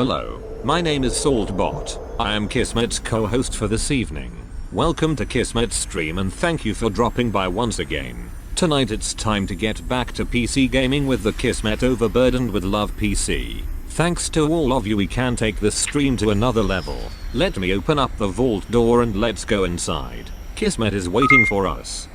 Hello, my name is Saltbot. I am Kismet's co-host for this evening. Welcome to Kismet's stream and thank you for dropping by once again. Tonight it's time to get back to PC gaming with the Kismet Overburdened with Love PC. Thanks to all of you, we can take this stream to another level. Let me open up the vault door and let's go inside. Kismet is waiting for us.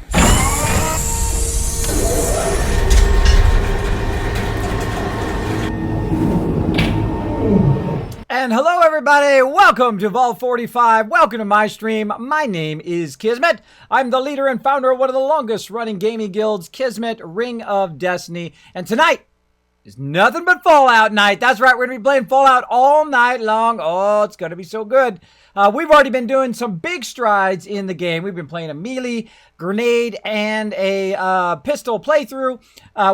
And hello everybody, welcome to Vault 45, welcome to my stream. My name is Kismet. I'm the leader and founder of one of the longest running gaming guilds, Kismet Ring of Destiny. And tonight is nothing but Fallout night. That's right, we're going to be playing Fallout all night long. Oh, it's going to be so good. We've already been doing some big strides in the game. We've been playing a melee, grenade, and a pistol playthrough.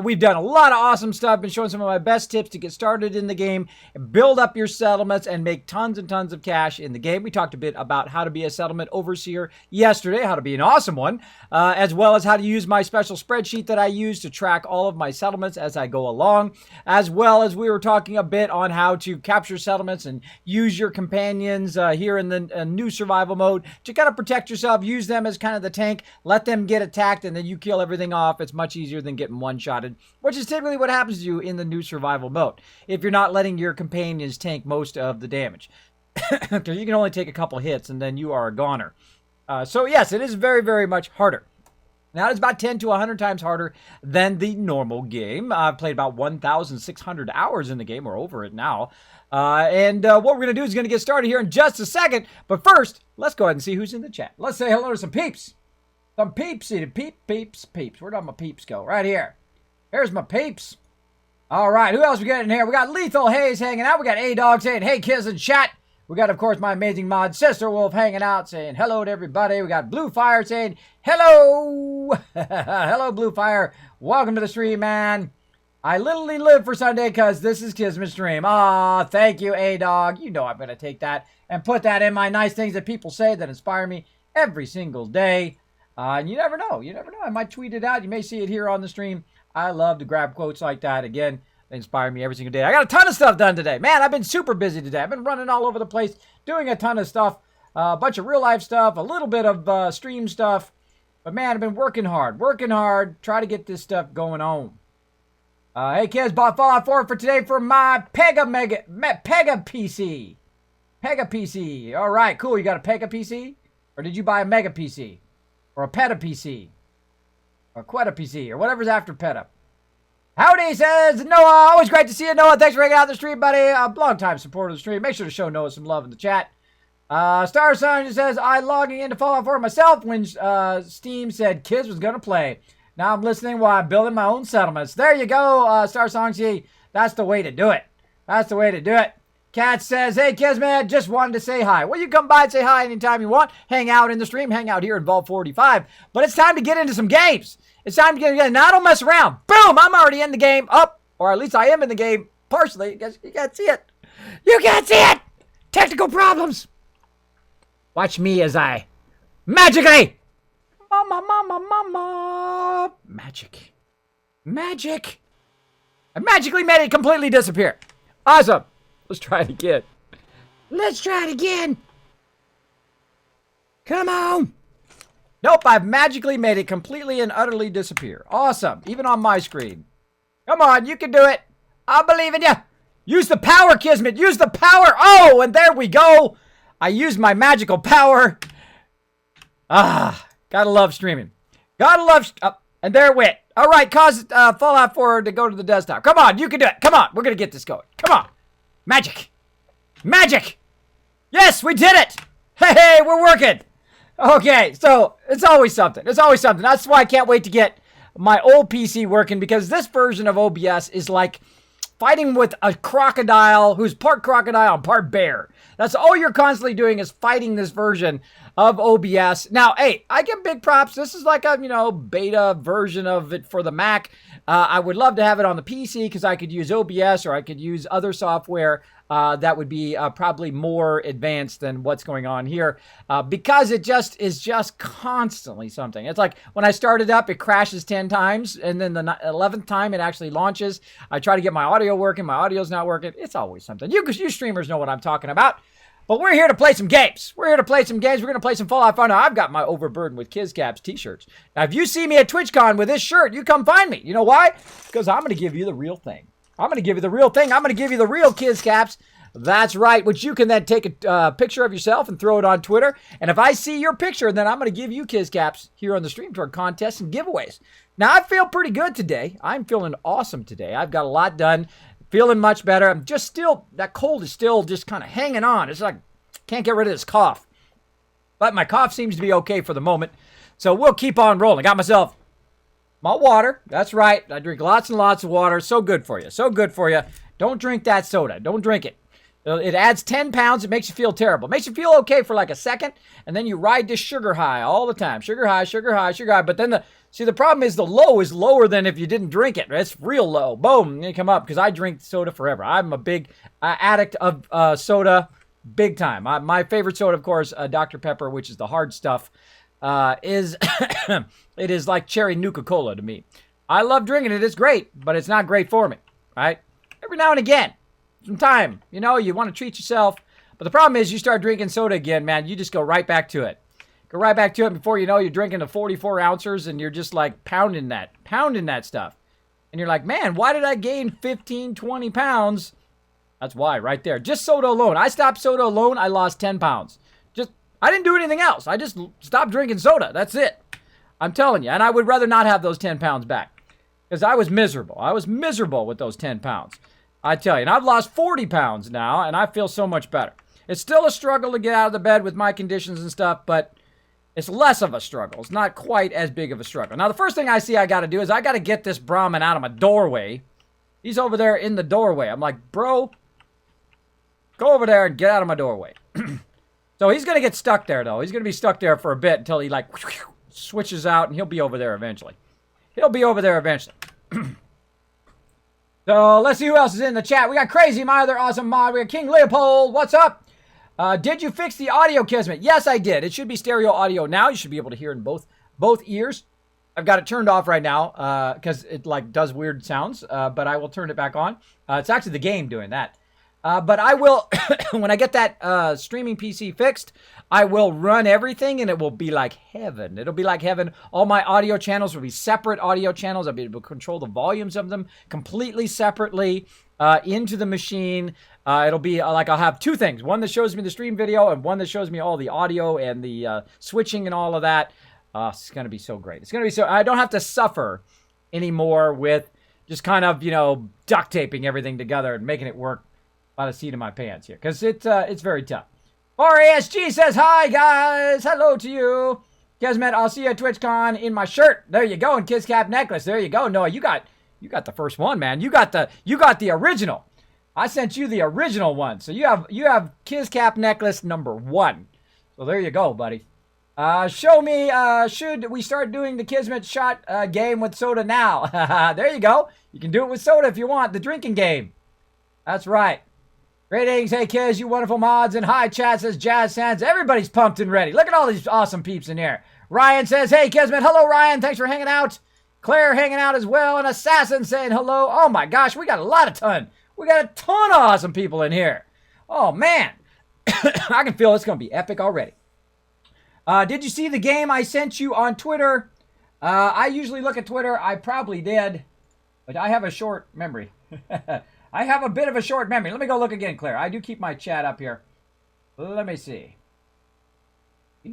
We've done a lot of awesome stuff. Been showing some of my best tips to get started in the game, build up your settlements, and make tons and tons of cash in the game. We talked a bit about how to be a settlement overseer yesterday, how to be an awesome one, as well as how to use my special spreadsheet that I use to track all of my settlements as I go along, as well as we were talking a bit on how to capture settlements and use your companions here in the new survival mode to kind of protect yourself. Use them as kind of the tank. Let them get attacked and then you kill everything off. It's much easier than getting one-shotted, which is typically what happens to you in the new survival mode if you're not letting your companions tank most of the damage. Because you can only take a couple hits and then you are a goner. So yes, it is very, very much harder. Now, it's about 10 to 100 times harder than the normal game. I've played about 1,600 hours in the game, or over it now. And what we're going to do is going to get started here in just a second. But first, let's go ahead and see who's in the chat. Let's say hello to some peeps. Some peeps. Peeps. Where'd all my peeps go? Right here. Here's my peeps. All right, who else we got in here? We got Lethal Haze hanging out. We got A-Dog saying, hey, kids in chat. We got, of course, my amazing mod, Sister Wolf, hanging out, saying hello to everybody. We got Blue Fire saying hello. Hello, Blue Fire. Welcome to the stream, man. I literally live for Sunday because this is Kismet's stream. Aw, thank you, A-Dog. You know I'm going to take that and put that in my nice things that people say that inspire me every single day. And you never know. You never know. I might tweet it out. You may see it here on the stream. I love to grab quotes like that. Again, they inspire me every single day. I got a ton of stuff done today. Man, I've been super busy today. I've been running all over the place, doing a ton of stuff. A bunch of real-life stuff, a little bit of stream stuff. But, man, I've been working hard. Try to get this stuff going on. Hey, kids, bought Fallout 4 for today for my Pega PC. Pega PC. All right, cool. You got a Pega PC? Or did you buy a Mega PC? Or a Peta PC? Or Queta PC? Or whatever's after Peta. Howdy, says Noah. Always great to see you, Noah. Thanks for hanging out the stream, buddy. A long-time supporter of the stream. Make sure to show Noah some love in the chat. Star Sun says, I'm logging into Fallout 4 myself when Steam said Kids was going to play. Now I'm listening while I'm building my own settlements. There you go, Star Song. See, that's the way to do it. That's the way to do it. Kat says, hey, Kismet, just wanted to say hi. Well, you come by and say hi anytime you want. Hang out in the stream. Hang out here in Vault 45. But it's time to get into some games. It's time to get in. Now, don't mess around. Boom! I'm already in the game. Up. Or at least I am in the game. Partially. You can't see it. You can't see it! Technical problems. Watch me as I magically. Mama. Magic. I magically made it completely disappear. Awesome. Let's try it again. Come on. Nope, I've magically made it completely and utterly disappear. Awesome. Even on my screen. Come on, you can do it. I believe in you. Use the power, Kismet. Use the power. Oh, and there we go. I used my magical power. Gotta love streaming. And there it went. All right, cause Fallout 4 to go to the desktop. Come on, you can do it. Come on, we're going to get this going. Come on. Magic. Yes, we did it. Hey, we're working. Okay, so it's always something. That's why I can't wait to get my old PC working, because this version of OBS is like fighting with a crocodile who's part crocodile and part bear. That's all you're constantly doing is fighting this version of OBS. Now, hey, I give big props. This is like a, beta version of it for the Mac. I would love to have it on the PC because I could use OBS or I could use other software that would be probably more advanced than what's going on here because it just is just constantly something. It's like when I start it up, it crashes 10 times, and then the 11th time it actually launches. I try to get my audio working. My audio's not working. It's always something. You streamers know what I'm talking about. But we're here to play some games. We're going to play some Fallout 5. Now, I've got my Overburdened with KizCaps t-shirts. Now, if you see me at TwitchCon with this shirt, you come find me. You know why? Because I'm going to give you the real thing. I'm going to give you the real thing. I'm going to give you the real KizCaps. That's right, which you can then take a picture of yourself and throw it on Twitter. And if I see your picture, then I'm going to give you KizCaps here on the stream toward contests and giveaways. Now, I feel pretty good today. I'm feeling awesome today. I've got a lot done. Feeling much better. I'm just still, that cold is still just kind of hanging on. It's like, can't get rid of this cough. But my cough seems to be okay for the moment. So we'll keep on rolling. Got myself my water. That's right. I drink lots and lots of water. So good for you. So good for you. Don't drink that soda. Don't drink it. It adds 10 pounds. It makes you feel terrible. It makes you feel okay for like a second. And then you ride this sugar high all the time. Sugar high, sugar high, sugar high. But then the problem is the low is lower than if you didn't drink it. It's real low. Boom. You come up because I drink soda forever. I'm a big addict of soda. Big time. My favorite soda, of course, Dr. Pepper, which is the hard stuff, is it is like cherry Nuka-Cola to me. I love drinking it. It's great, but it's not great for me, right? Every now and again, some time, you want to treat yourself. But the problem is you start drinking soda again, man, you just go right back to it. Go right back to it before you know you're drinking the 44 ounces and you're just like pounding that stuff. And you're like, man, why did I gain 15, 20 pounds? That's why, right there. Just soda alone. I stopped soda alone. I lost 10 pounds. I didn't do anything else. I just stopped drinking soda. That's it. I'm telling you. And I would rather not have those 10 pounds back. Because I was miserable. I was miserable with those 10 pounds. I tell you. And I've lost 40 pounds now. And I feel so much better. It's still a struggle to get out of the bed with my conditions and stuff. But it's less of a struggle. It's not quite as big of a struggle. Now, the first thing I see I got to do is I got to get this Brahmin out of my doorway. He's over there in the doorway. I'm like, bro, go over there and get out of my doorway. So he's going to get stuck there, though. He's going to be stuck there for a bit until he, switches out, and he'll be over there eventually. So let's see who else is in the chat. We got Crazy, my other awesome mod. We got King Leopold. What's up? Did you fix the audio, Kismet? Yes, I did. It should be stereo audio now. You should be able to hear in both ears. I've got it turned off right now because it does weird sounds, but I will turn it back on. It's actually the game doing that. But I will, when I get that streaming PC fixed, I will run everything and it will be like heaven. It'll be like heaven. All my audio channels will be separate audio channels. I'll be able to control the volumes of them completely separately into the machine. It'll be I'll have two things. One that shows me the stream video and one that shows me all the audio and the switching and all of that. It's going to be so great. It's going to be so, I don't have to suffer anymore with just kind of, duct taping everything together and making it work by the seat of my pants here, because it's very tough. RASG says, hi, guys. Hello to you. Kismet, I'll see you at TwitchCon in my shirt. There you go, and KizCap necklace. There you go. Noah, you got the first one, man. You got the original. I sent you the original one. So you have KizCap necklace number 1. So there you go, buddy. Show me, should we start doing the Kismet shot game with soda now? There you go. You can do it with soda if you want, the drinking game. That's right. Greetings, hey Kiz, you wonderful mods, and hi chat, says Jazz Sands. Everybody's pumped and ready. Look at all these awesome peeps in here. Ryan says, hey Kismet, hello Ryan, thanks for hanging out. Claire hanging out as well, and Assassin saying hello. Oh my gosh, we got a ton of awesome people in here. Oh man, I can feel it's going to be epic already. Did you see the game I sent you on Twitter? I usually look at Twitter. I probably did, but I have a short memory. I have a bit of a short memory. Let me go look again, Claire. I do keep my chat up here. Let me see. I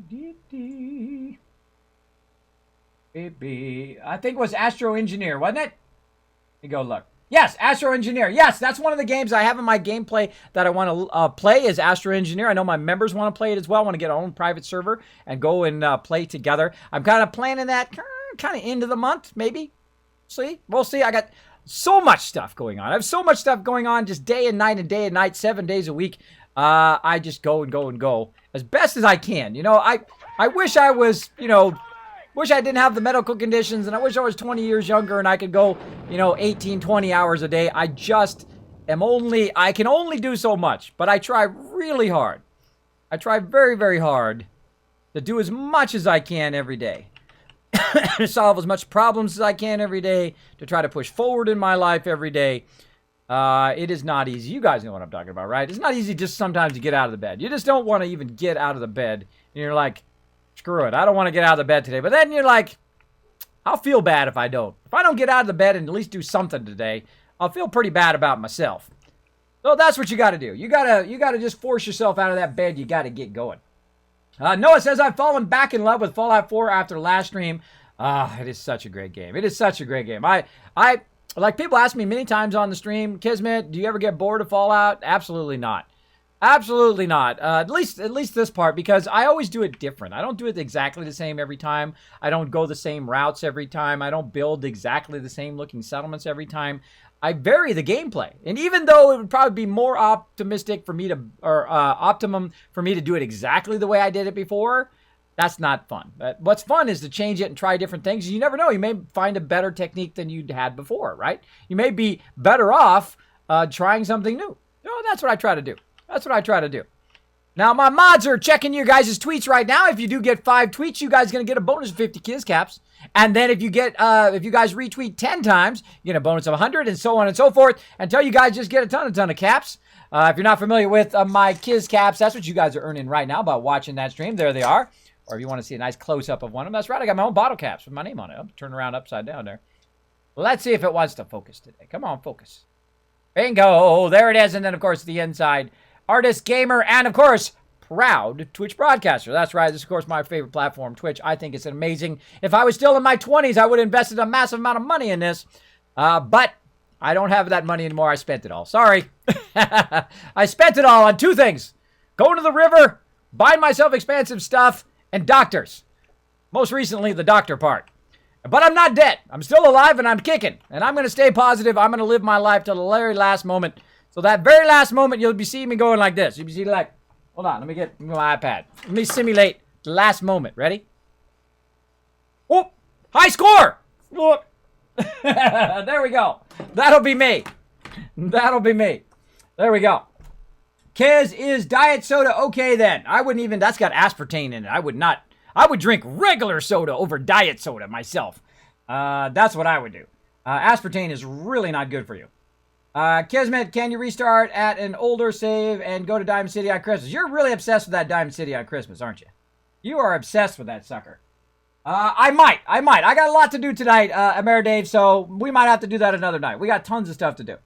think it was Astro Engineer, wasn't it? Let me go look. Yes, Astro Engineer. Yes, that's one of the games I have in my gameplay that I want to play is Astro Engineer. I know my members want to play it as well. I want to get our own private server and go and play together. I'm kind of planning that kind of into the month, maybe. We'll see. I got so much stuff going on. I have so much stuff going on just day and night, 7 days a week. I just go and go as best as I can. I wish I was, wish I didn't have the medical conditions, and I wish I was 20 years younger and I could go, 18, 20 hours a day. I can only do so much, but I try really hard. I try very, very hard to do as much as I can every day. To solve as much problems as I can every day, to try to push forward in my life every day. It is not easy. You guys know what I'm talking about, right? It's not easy just sometimes to get out of the bed. You just don't want to even get out of the bed. And you're like, screw it, I don't want to get out of the bed today. But then you're like, I'll feel bad if I don't. If I don't get out of the bed and at least do something today, I'll feel pretty bad about myself. So that's what you got to do. You gotta just force yourself out of that bed. You got to get going. Noah says, I've fallen back in love with Fallout 4 after last stream. It is such a great game. It is such a great game. I like, people ask me many times on the stream, Kismet, do you ever get bored of Fallout? Absolutely not. Absolutely not. At least this part, because I always do it different. I don't do it exactly the same every time. I don't go the same routes every time. I don't build exactly the same looking settlements every time. I vary the gameplay. And even though it would probably be more optimum for me to do it exactly the way I did it before, that's not fun. What's fun is to change it and try different things. You never know. You may find a better technique than you'd had before, right? You may be better off trying something new. That's what I try to do. That's what I try to do. Now, my mods are checking your guys' tweets right now. If you do get 5 tweets, you guys are going to get a bonus of 50 Kiz Caps. And then if you guys retweet 10 times, you get a bonus of 100 and so on and so forth until you guys just get a ton of caps. If you're not familiar with my Kiz Caps, that's what you guys are earning right now by watching that stream. There they are. Or if you want to see a nice close-up of one of them, that's right. I got my own bottle caps with my name on it. I'll turn around upside down there. Let's see if it wants to focus today. Come on, focus. Bingo. There it is. And then, of course, the inside. Artist, gamer, and, of course, proud Twitch broadcaster. That's right. This is, of course, my favorite platform, Twitch. I think it's amazing. If I was still in my 20s, I would have invested a massive amount of money in this. But I don't have that money anymore. I spent it all. Sorry. I spent it all on 2 things. Going to the river, buying myself expensive stuff, and doctors. Most recently, the doctor part. But I'm not dead. I'm still alive and I'm kicking. And I'm going to stay positive. I'm going to live my life till the very last moment. So that very last moment, you'll be seeing me going like this. You'll be seeing like, hold on, let me get my iPad. Let me simulate the last moment. Ready? Oh, high score! Look. There we go. That'll be me. That'll be me. There we go. Kiz, is diet soda okay then? I wouldn't even, that's got aspartame in it. I would not. I would drink regular soda over diet soda myself. That's what I would do. Aspartame is really not good for you. Kismet, can you restart at an older save and go to Diamond City on Christmas? You're really obsessed with that Diamond City on Christmas, aren't you? You are obsessed with that sucker. I might. I got a lot to do tonight, Amer Dave, so we might have to do that another night. We got tons of stuff to do.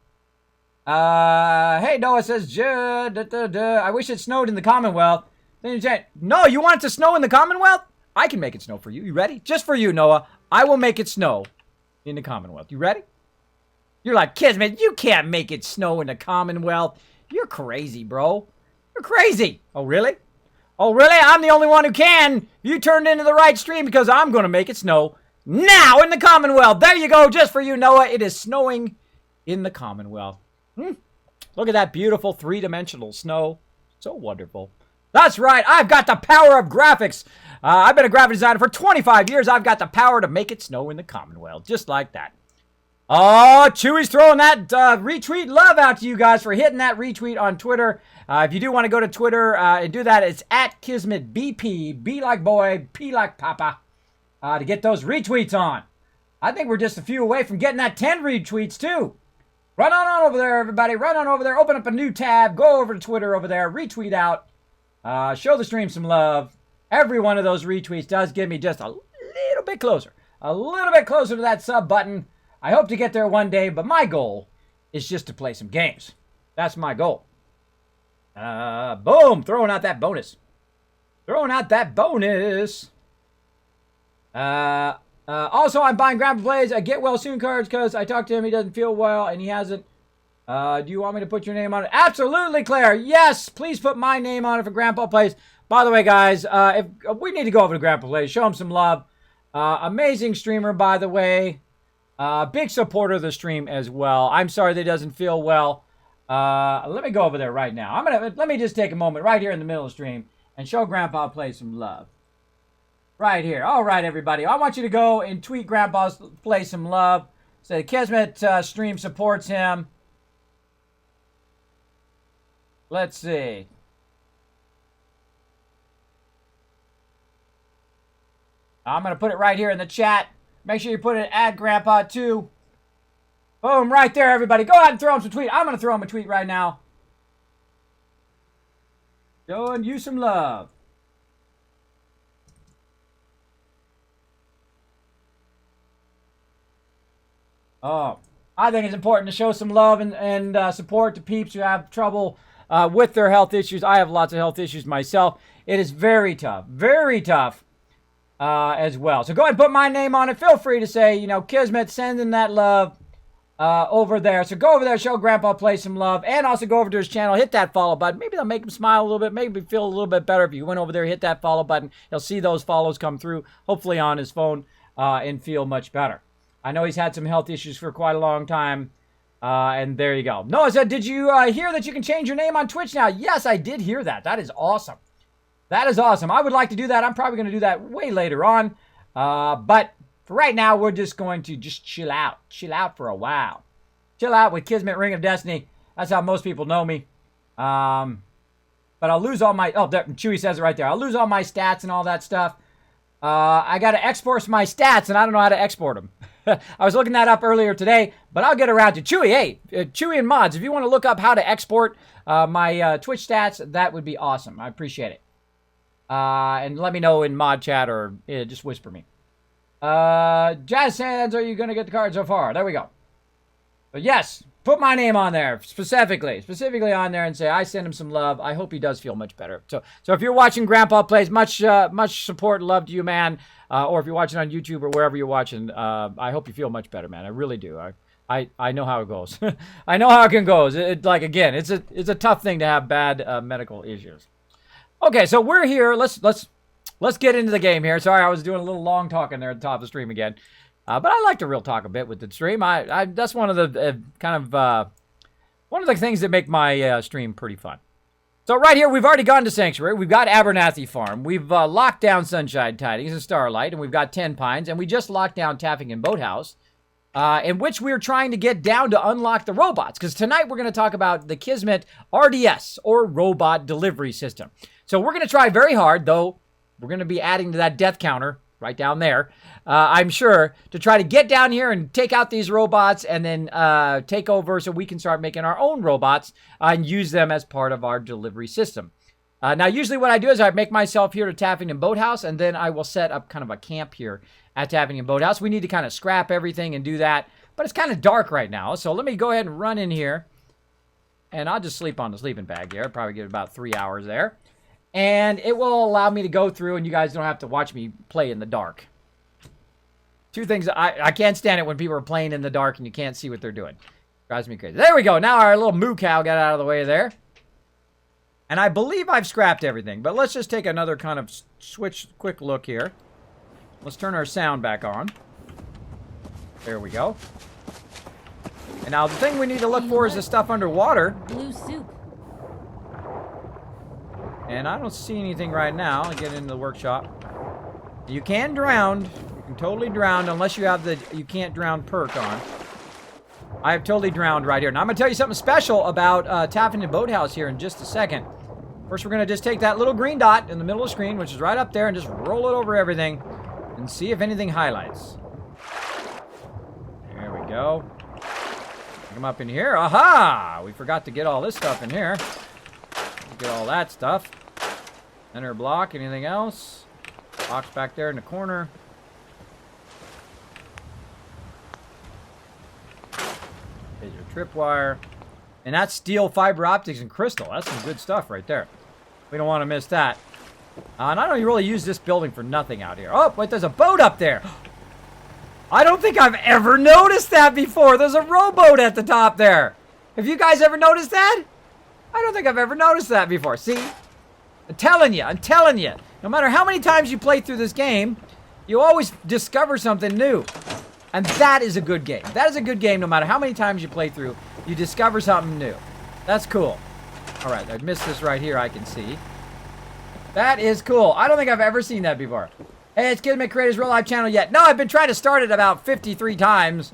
Hey, Noah says, I wish it snowed in the Commonwealth. Then you say, no, you want it to snow in the Commonwealth? I can make it snow for you. You ready? Just for you, Noah. I will make it snow in the Commonwealth. You ready? You're like, Kismet, you can't make it snow in the Commonwealth. You're crazy, bro. You're crazy. Oh, really? Oh, really? I'm the only one who can. You turned into the right stream because I'm going to make it snow now in the Commonwealth. There you go. Just for you, Noah. It is snowing in the Commonwealth. Look at that beautiful 3-dimensional snow. So wonderful. That's right. I've got the power of graphics. I've been a graphic designer for 25 years. I've got the power to make it snow in the Commonwealth. Just like that. Oh, Chewy's throwing that retweet love out to you guys for hitting that retweet on Twitter. If you do want to go to Twitter and do that, it's at KismetBP, B like boy, P like papa, to get those retweets on. I think we're just a few away from getting that 10 retweets too. Run on over there, everybody. Run on over there. Open up a new tab. Go over to Twitter over there. Retweet out. Show the stream some love. Every one of those retweets does give me just a little bit closer. A little bit closer to that sub button. I hope to get there one day, but my goal is just to play some games. That's my goal. Boom! Throwing out that bonus. Throwing out that bonus. Also, I'm buying Grandpa Plays Get Well Soon cards because I talked to him. He doesn't feel well, and he hasn't. Do you want me to put your name on it? Absolutely, Claire. Yes, please put my name on it for Grandpa Plays. By the way, guys, if we need to go over to Grandpa Plays, show him some love. Amazing streamer, by the way. Big supporter of the stream as well. I'm sorry that he doesn't feel well. Let me go over there right now. Let me just take a moment right here in the middle of the stream and show Grandpa Plays some love. Right here. All right, everybody. I want you to go and tweet Grandpa's Play some love. Say Kismet stream supports him. Let's see. I'm going to put it right here in the chat. Make sure you put it at Grandpa too. Boom, right there, everybody. Go ahead and throw him some tweet. I'm going to throw him a tweet right now. Showing you some love. Oh, I think it's important to show some love and support to peeps who have trouble with their health issues. I have lots of health issues myself. It is very tough as well. So go ahead and put my name on it. Feel free to say, you know, Kismet, sending that love over there. So go over there, show Grandpa Play some love, and also go over to his channel, hit that follow button. Maybe that'll make him smile a little bit, maybe feel a little bit better if you went over there, hit that follow button. He'll see those follows come through, hopefully on his phone, and feel much better. I know he's had some health issues for quite a long time, and there you go. Noah said, did you hear that you can change your name on Twitch now? Yes, I did hear that. That is awesome. That is awesome. I would like to do that. I'm probably going to do that way later on, but for right now, we're just going to just chill out for a while. Chill out with Kismet Ring of Destiny. That's how most people know me. But I'll lose all my... Oh, Chewy says it right there. I'll lose all my stats and all that stuff. I got to export my stats, and I don't know how to export them. I was looking that up earlier today, but I'll get around to Chewy. Hey, Chewy and mods, if you want to look up how to export my Twitch stats, that would be awesome. I appreciate it. And let me know in mod chat or just whisper me. Jazz Sands, are you going to get the card so far? There we go. But yes, put my name on there specifically on there and say I send him some love. I hope he does feel much better. So if you're watching Grandpa Plays, much support and love to you, man. Or if you're watching on YouTube or wherever you're watching, I hope you feel much better, man. I really do. I know how it goes. I know how it can go. Like again, it's a tough thing to have bad medical issues. Okay, so we're here. Let's get into the game here. Sorry, I was doing a little long talking there at the top of the stream again. But I like to real talk a bit with the stream. That's one of the one of the things that make my stream pretty fun. So right here, we've already gone to Sanctuary. We've got Abernathy Farm. We've locked down Sunshine Tidings and Starlight, and we've got 10 Pines, and we just locked down Taffington Boathouse, in which we're trying to get down to unlock the robots. Because tonight we're going to talk about the Kismet RDS, or Robot Delivery System. So we're going to try very hard, though we're going to be adding to that death counter right down there, I'm sure, to try to get down here and take out these robots and then take over so we can start making our own robots and use them as part of our delivery system. Now, usually what I do is I make myself here to Taffington Boathouse, and then I will set up kind of a camp here at Taffington Boathouse. We need to kind of scrap everything and do that, but it's kind of dark right now, so let me go ahead and run in here, and I'll just sleep on the sleeping bag here. I'll probably get about 3 hours there. And it will allow me to go through, and you guys don't have to watch me play in the dark. Two things, I can't stand it when people are playing in the dark and you can't see what they're doing. Drives me crazy. There we go. Now our little moo cow got out of the way there. And I believe I've scrapped everything. But let's just take another kind of quick look here. Let's turn our sound back on. There we go. And now the thing we need to look for is the stuff underwater. Blue soup. And I don't see anything right now. I'll get into the workshop. You can drown. You can totally drown unless you have the you can't drown perk on. I have totally drowned right here. Now I'm going to tell you something special about Taffington Boathouse here in just a second. First, we're going to just take that little green dot in the middle of the screen, which is right up there, and just roll it over everything and see if anything highlights. There we go. Come up in here. Aha! We forgot to get all this stuff in here. Get all that stuff. Enter block. Anything else? Box back there in the corner. There's your tripwire. And that's steel, fiber optics, and crystal. That's some good stuff right there. We don't want to miss that. And I don't really use this building for nothing out here. Oh, wait, there's a boat up there. I don't think I've ever noticed that before. There's a rowboat at the top there. Have you guys ever noticed that? I don't think I've ever noticed that before. See? I'm telling you. No matter how many times you play through this game, you always discover something new. And that is a good game. That is a good game no matter how many times you play through. You discover something new. That's cool. Alright, I missed this right here, I can see. That is cool. I don't think I've ever seen that before. Hey, it's Kismet Creators Real Life channel yet. No, I've been trying to start it about 53 times.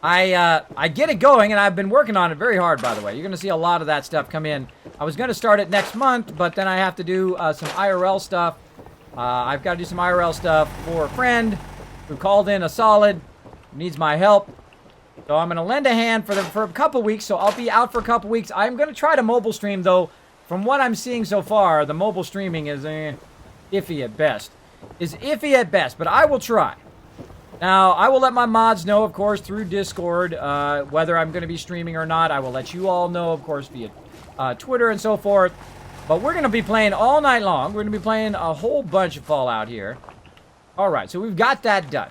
I get it going, and I've been working on it very hard, by the way. You're going to see a lot of that stuff come in. I was going to start it next month, but then I have to do some IRL stuff. I've got to do some IRL stuff for a friend who called in a solid, needs my help. So I'm going to lend a hand for a couple weeks, so I'll be out for a couple weeks. I'm going to try to mobile stream, though. From what I'm seeing so far, the mobile streaming is iffy at best. But I will try. Now, I will let my mods know, of course, through Discord, whether I'm going to be streaming or not. I will let you all know, of course, via Twitter and so forth. But we're going to be playing all night long. We're going to be playing a whole bunch of Fallout here. All right, so we've got that done.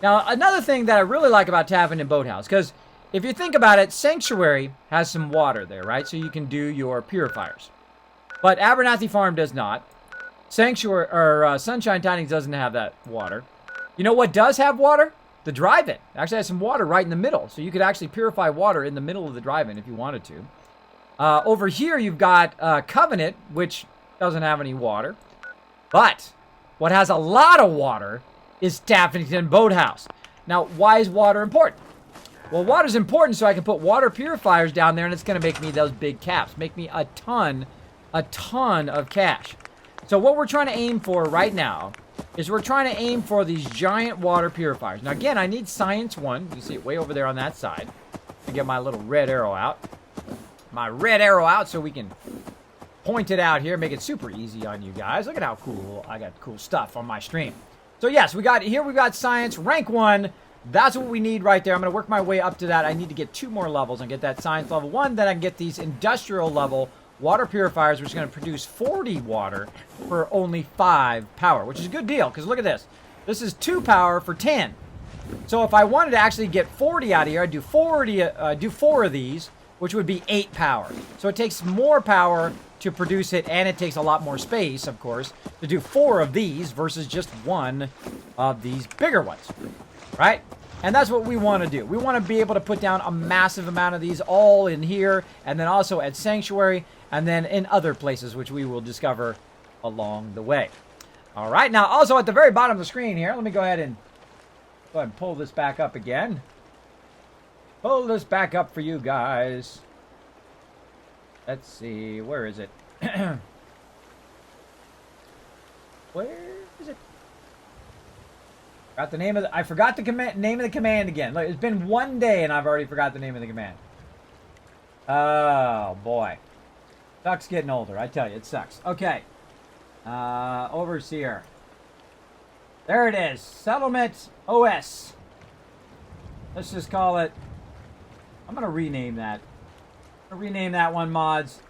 Now, another thing that I really like about Tavern and Boathouse, because if you think about it, Sanctuary has some water there, right? So you can do your purifiers. But Abernathy Farm does not. Sanctuary, or Sunshine Tidings doesn't have that water. You know what does have water? The drive-in. Actually has some water right in the middle. So you could actually purify water in the middle of the drive-in if you wanted to. Over here you've got Covenant, which doesn't have any water. But what has a lot of water is Taffington Boathouse. Now, why is water important? Well, water's important so I can put water purifiers down there, and it's going to make me those big caps. Make me a ton of cash. So what we're trying to aim for right now is we're trying to aim for these giant water purifiers. Now, again, I need Science 1. You can see it way over there on that side. I get my little red arrow out. My red arrow out so we can point it out here, make it super easy on you guys. Look at how cool. I got cool stuff on my stream. So, yes, we've got Science, rank 1. That's what we need right there. I'm going to work my way up to that. I need to get 2 more levels and get that Science level 1. Then I can get these industrial level water purifiers, which is going to produce 40 water for only 5 power, which is a good deal, because look at this. This is 2 power for 10. So if I wanted to actually get 40 out of here, I'd do 4 of these, which would be 8 power. So it takes more power to produce it, and it takes a lot more space, of course, to do 4 of these versus just 1 of these bigger ones, right? And that's what we want to do. We want to be able to put down a massive amount of these all in here, and then also at Sanctuary, and then in other places, which we will discover along the way. All right, now also at the very bottom of the screen here, let me go ahead and pull this back up again. Pull this back up for you guys. Let's see, where is it? Where is it? Got the name of the, I forgot the name of the command again. Look, it's been 1 day and I've already forgot the name of the command. Oh boy. Sucks getting older, I tell you, it sucks. Okay. Overseer. There it is. Settlement OS. Let's just call it. I'm going to rename that. I'm going to rename that one, mods.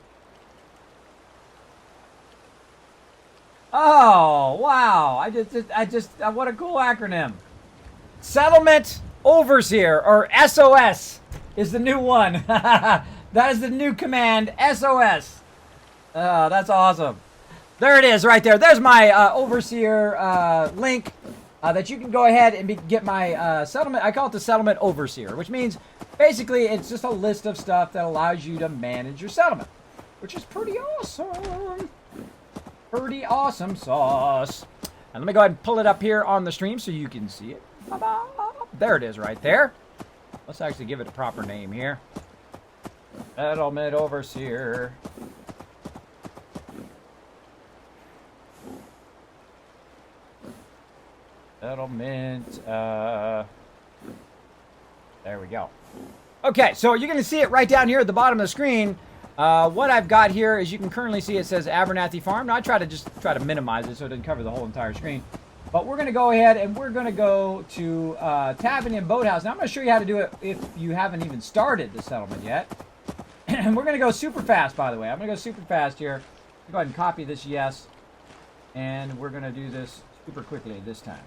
Oh, wow. What a cool acronym. Settlement Overseer, or SOS, is the new one. That is the new command, SOS. Oh, that's awesome. There it is right there. There's my Overseer link that you can go ahead and get my settlement. I call it the Settlement Overseer, which means basically it's just a list of stuff that allows you to manage your settlement, which is pretty awesome. Pretty awesome sauce. And let me go ahead and pull it up here on the stream so you can see it. There it is right there. Let's actually give it a proper name here. Settlement Overseer. Settlement. There we go. Okay, so you're going to see it right down here at the bottom of the screen. What I've got here is you can currently see it says Abernathy Farm. Now I try to minimize it so it doesn't cover the whole entire screen. But we're going to go ahead and we're going to go to Tavern and Boathouse. Now I'm going to show you how to do it if you haven't even started the settlement yet. And we're going to go super fast, by the way. I'm going to go super fast here. Go ahead and copy this yes. And we're going to do this super quickly this time.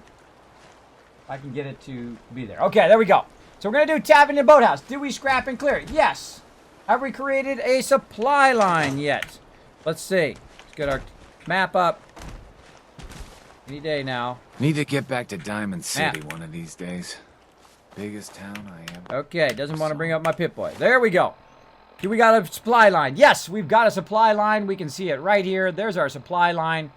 I can get it to be there. Okay, there we go. So we're going to do Tavern and Boathouse. Did we scrap and clear it? Yes. Have we created a supply line yet? Let's see. Let's get our map up. Any day now. Need to get back to Diamond City one of these days. Biggest town I ever. Okay, doesn't want to bring up my Pip-Boy. There we go. Do we got a supply line? Yes, we've got a supply line. We can see it right here. There's our supply line.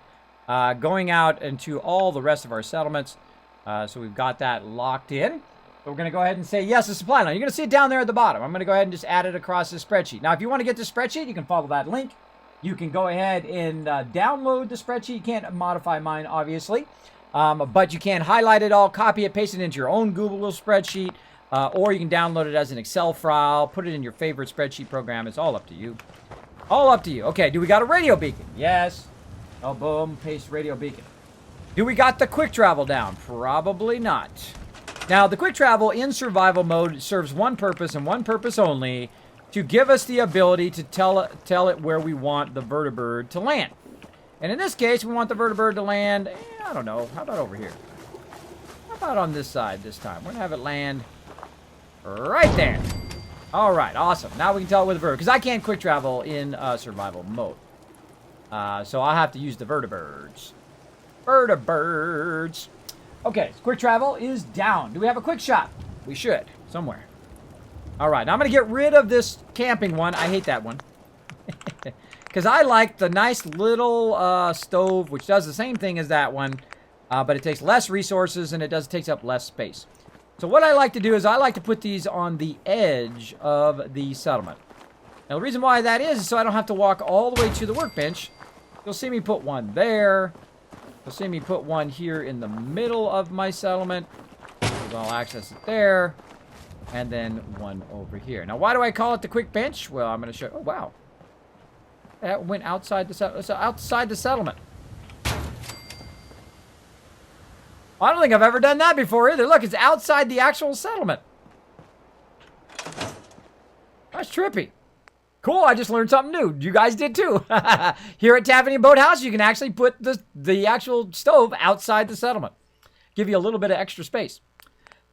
going out into all the rest of our settlements. So we've got that locked in. So we're going to go ahead and say, yes, the supply line. You're going to see it down there at the bottom. I'm going to go ahead and just add it across this spreadsheet. Now, if you want to get the spreadsheet, you can follow that link. You can go ahead and download the spreadsheet. You can't modify mine, obviously. But you can highlight it all, copy it, paste it into your own Google spreadsheet. Or you can download it as an Excel file, put it in your favorite spreadsheet program. It's all up to you. All up to you. Okay, do we got a radio beacon? Yes. Oh, boom, paste radio beacon. Do we got the quick travel down? Probably not. Now, the quick travel in survival mode serves one purpose and one purpose only, to give us the ability to tell it where we want the vertibird to land. And in this case, we want the vertibird to land, I don't know, how about over here? How about on this side this time? We're going to have it land right there. All right, awesome. Now we can tell it where the vertibird, because I can't quick travel in survival mode. So I'll have to use the vertibirds. Vertibirds. Okay, quick travel is down. Do we have a quick shop? We should, somewhere. All right, now I'm going to get rid of this camping one. I hate that one. Because I like the nice little stove, which does the same thing as that one, but it takes less resources and it takes up less space. So what I like to do is I like to put these on the edge of the settlement. Now the reason why that is so I don't have to walk all the way to the workbench. You'll see me put one there. You'll see me put one here in the middle of my settlement. So I'll access it there. And then one over here. Now, why do I call it the quick bench? Well, I'm going to show... Oh, wow. That went outside the settlement. I don't think I've ever done that before either. Look, it's outside the actual settlement. That's trippy. Cool, I just learned something new. You guys did too. Here at Taffany Boathouse, you can actually put the actual stove outside the settlement. Give you a little bit of extra space.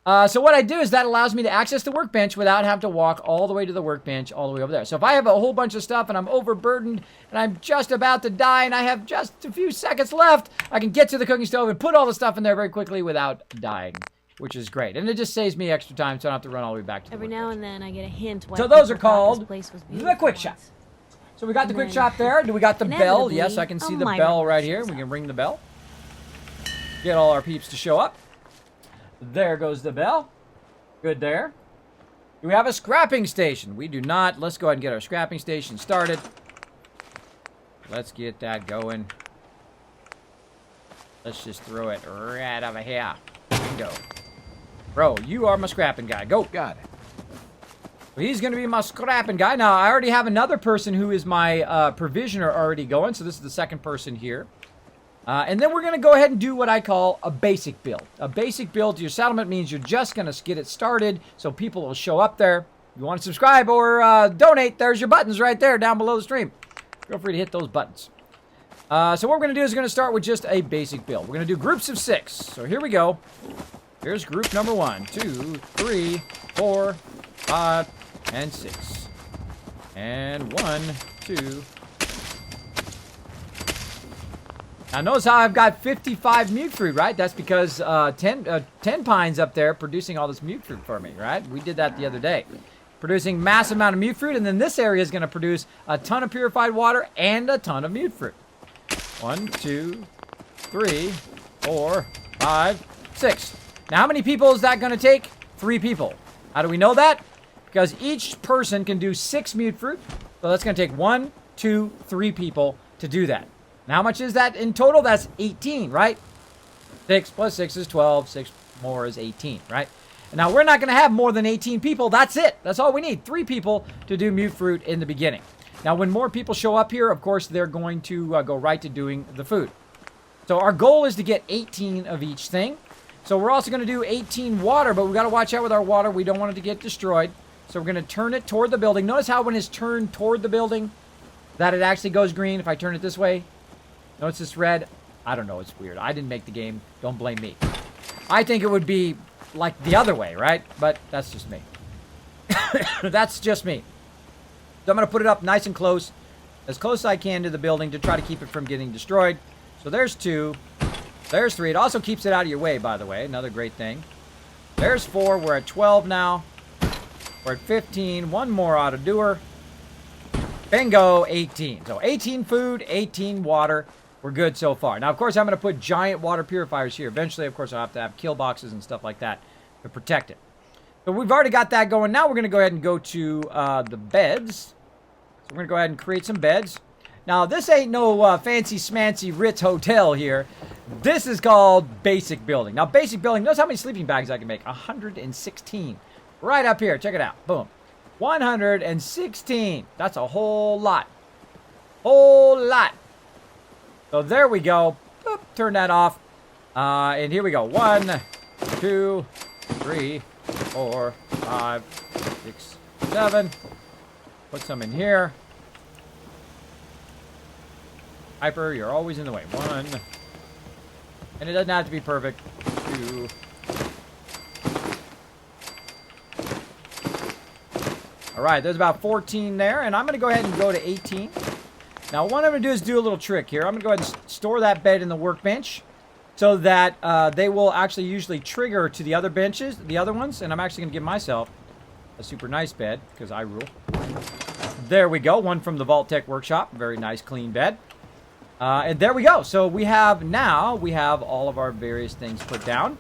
So what I do is that allows me to access the workbench without having to walk all the way to the workbench, all the way over there. So if I have a whole bunch of stuff and I'm overburdened and I'm just about to die and I have just a few seconds left, I can get to the cooking stove and put all the stuff in there very quickly without dying, which is great. And it just saves me extra time so I don't have to run all the way back to the workbench. Every now and then I get a hint. So those are called the quick shop. So we got the quick shop there. Do we got the bell? Yes, I can see the bell right here. We can ring the bell. Get all our peeps to show up. There goes the bell. Good there. Do we have a scrapping station? We do not. Let's go ahead and get our scrapping station started. Let's get that going. Let's just throw it right over here. Bingo. Bro, you are my scrapping guy. Go. Got it. He's going to be my scrapping guy. Now, I already have another person who is my provisioner already going. So this is the second person here. And then we're going to go ahead and do what I call a basic build. A basic build to your settlement means you're just going to get it started so people will show up there. If you want to subscribe or donate, there's your buttons right there down below the stream. Feel free to hit those buttons. So what we're going to do is we're going to start with just a basic build. We're going to do groups of 6. So here we go. Here's group number 1, 2, 3, 4, 5, and 6. And 1, 2. Now notice how I've got 55 mute fruit, right? That's because 10 pines up there producing all this mute fruit for me, right? We did that the other day. Producing massive amount of mute fruit, and then this area is going to produce a ton of purified water and a ton of mute fruit. 1, 2, 3, 4, 5, 6. Now how many people is that going to take? 3 people. How do we know that? Because each person can do 6 mute fruit. So that's going to take 1, 2, 3 people to do that. Now, how much is that in total? That's 18, right? 6 plus 6 is 12. 6 more is 18, right? Now, we're not going to have more than 18 people. That's it. That's all we need. 3 people to do mute fruit in the beginning. Now, when more people show up here, of course, they're going to go right to doing the food. So our goal is to get 18 of each thing. So we're also going to do 18 water, but we got to watch out with our water. We don't want it to get destroyed. So we're going to turn it toward the building. Notice how when it's turned toward the building, that it actually goes green. If I turn it this way, notice it's red. I don't know. It's weird. I didn't make the game. Don't blame me. I think it would be like the other way, right? But that's just me. That's just me. So I'm going to put it up nice and close as I can to the building to try to keep it from getting destroyed. So there's 2. There's 3. It also keeps it out of your way, by the way. Another great thing. There's 4. We're at 12 now. We're at 15. One more ought to do her. Bingo, 18. So 18 food, 18 water. we're good so far. Now, of course, I'm going to put giant water purifiers here. Eventually, of course, I'll have to have kill boxes and stuff like that to protect it. So we've already got that going. Now we're going to go ahead and go to the beds. So we're going to go ahead and create some beds. Now, this ain't no fancy smancy Ritz hotel here. This is called basic building. Now, basic building, notice how many sleeping bags I can make. 116. Right up here. Check it out. Boom. 116. That's a whole lot. Whole lot. So there we go. Boop, turn that off. And here we go. 1, 2, 3, 4, 5, 6, 7. Put some in here. Hyper, you're always in the way. 1. And it doesn't have to be perfect. 2. All right, there's about 14 there. And I'm going to go ahead and go to 18. Now, what I'm going to do is do a little trick here. I'm going to go ahead and store that bed in the workbench so that they will actually usually trigger to the other benches, the other ones. And I'm actually going to give myself a super nice bed because I rule. There we go. One from the vault-tec workshop. Very nice, clean bed. And there we go. So we have all of our various things put down.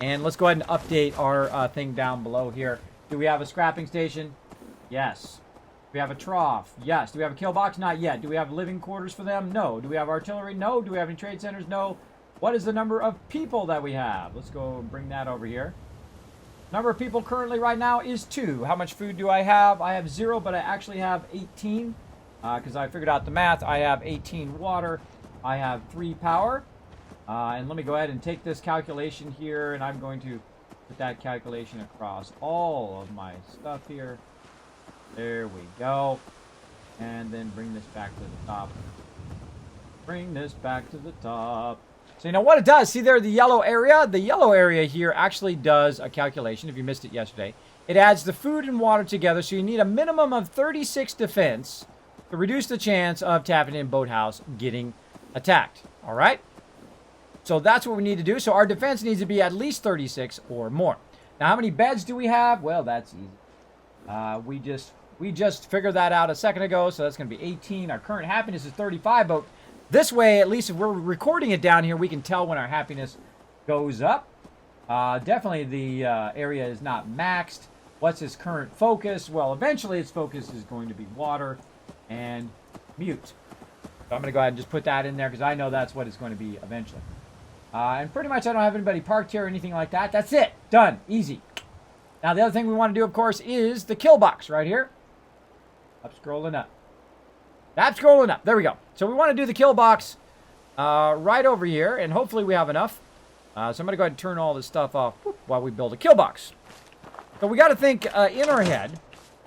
And let's go ahead and update our thing down below here. Do we have a scrapping station? Yes. Do we have a trough? Yes. Do we have a kill box? Not yet. Do we have living quarters for them? No. Do we have artillery? No. Do we have any trade centers? No. What is the number of people that we have? Let's go and bring that over here. Number of people currently right now is 2. How much food do I have? I have 0, but I actually have 18. Because I figured out the math. I have 18 water. I have 3 power. And let me go ahead and take this calculation here, and I'm going to put that calculation across all of my stuff here. There we go. And then bring this back to the top. Bring this back to the top. So you know what it does? See there, the yellow area? The yellow area here actually does a calculation, if you missed it yesterday. It adds the food and water together, so you need a minimum of 36 defense to reduce the chance of tapping in boathouse getting attacked. All right? So that's what we need to do. So our defense needs to be at least 36 or more. Now, how many beds do we have? Well, that's easy. We just figured that out a second ago, so that's going to be 18. Our current happiness is 35, but this way, at least if we're recording it down here, we can tell when our happiness goes up. Definitely the area is not maxed. What's its current focus? Well, eventually its focus is going to be water and mute. So I'm going to go ahead and just put that in there because I know that's what it's going to be eventually. And pretty much I don't have anybody parked here or anything like that. That's it. Done. Easy. Now the other thing we want to do, of course, is the kill box right here. Up scrolling up. Up scrolling up. There we go. So we want to do the kill box right over here, and hopefully we have enough. So I'm going to go ahead and turn all this stuff off while we build a kill box. So we got to think in our head,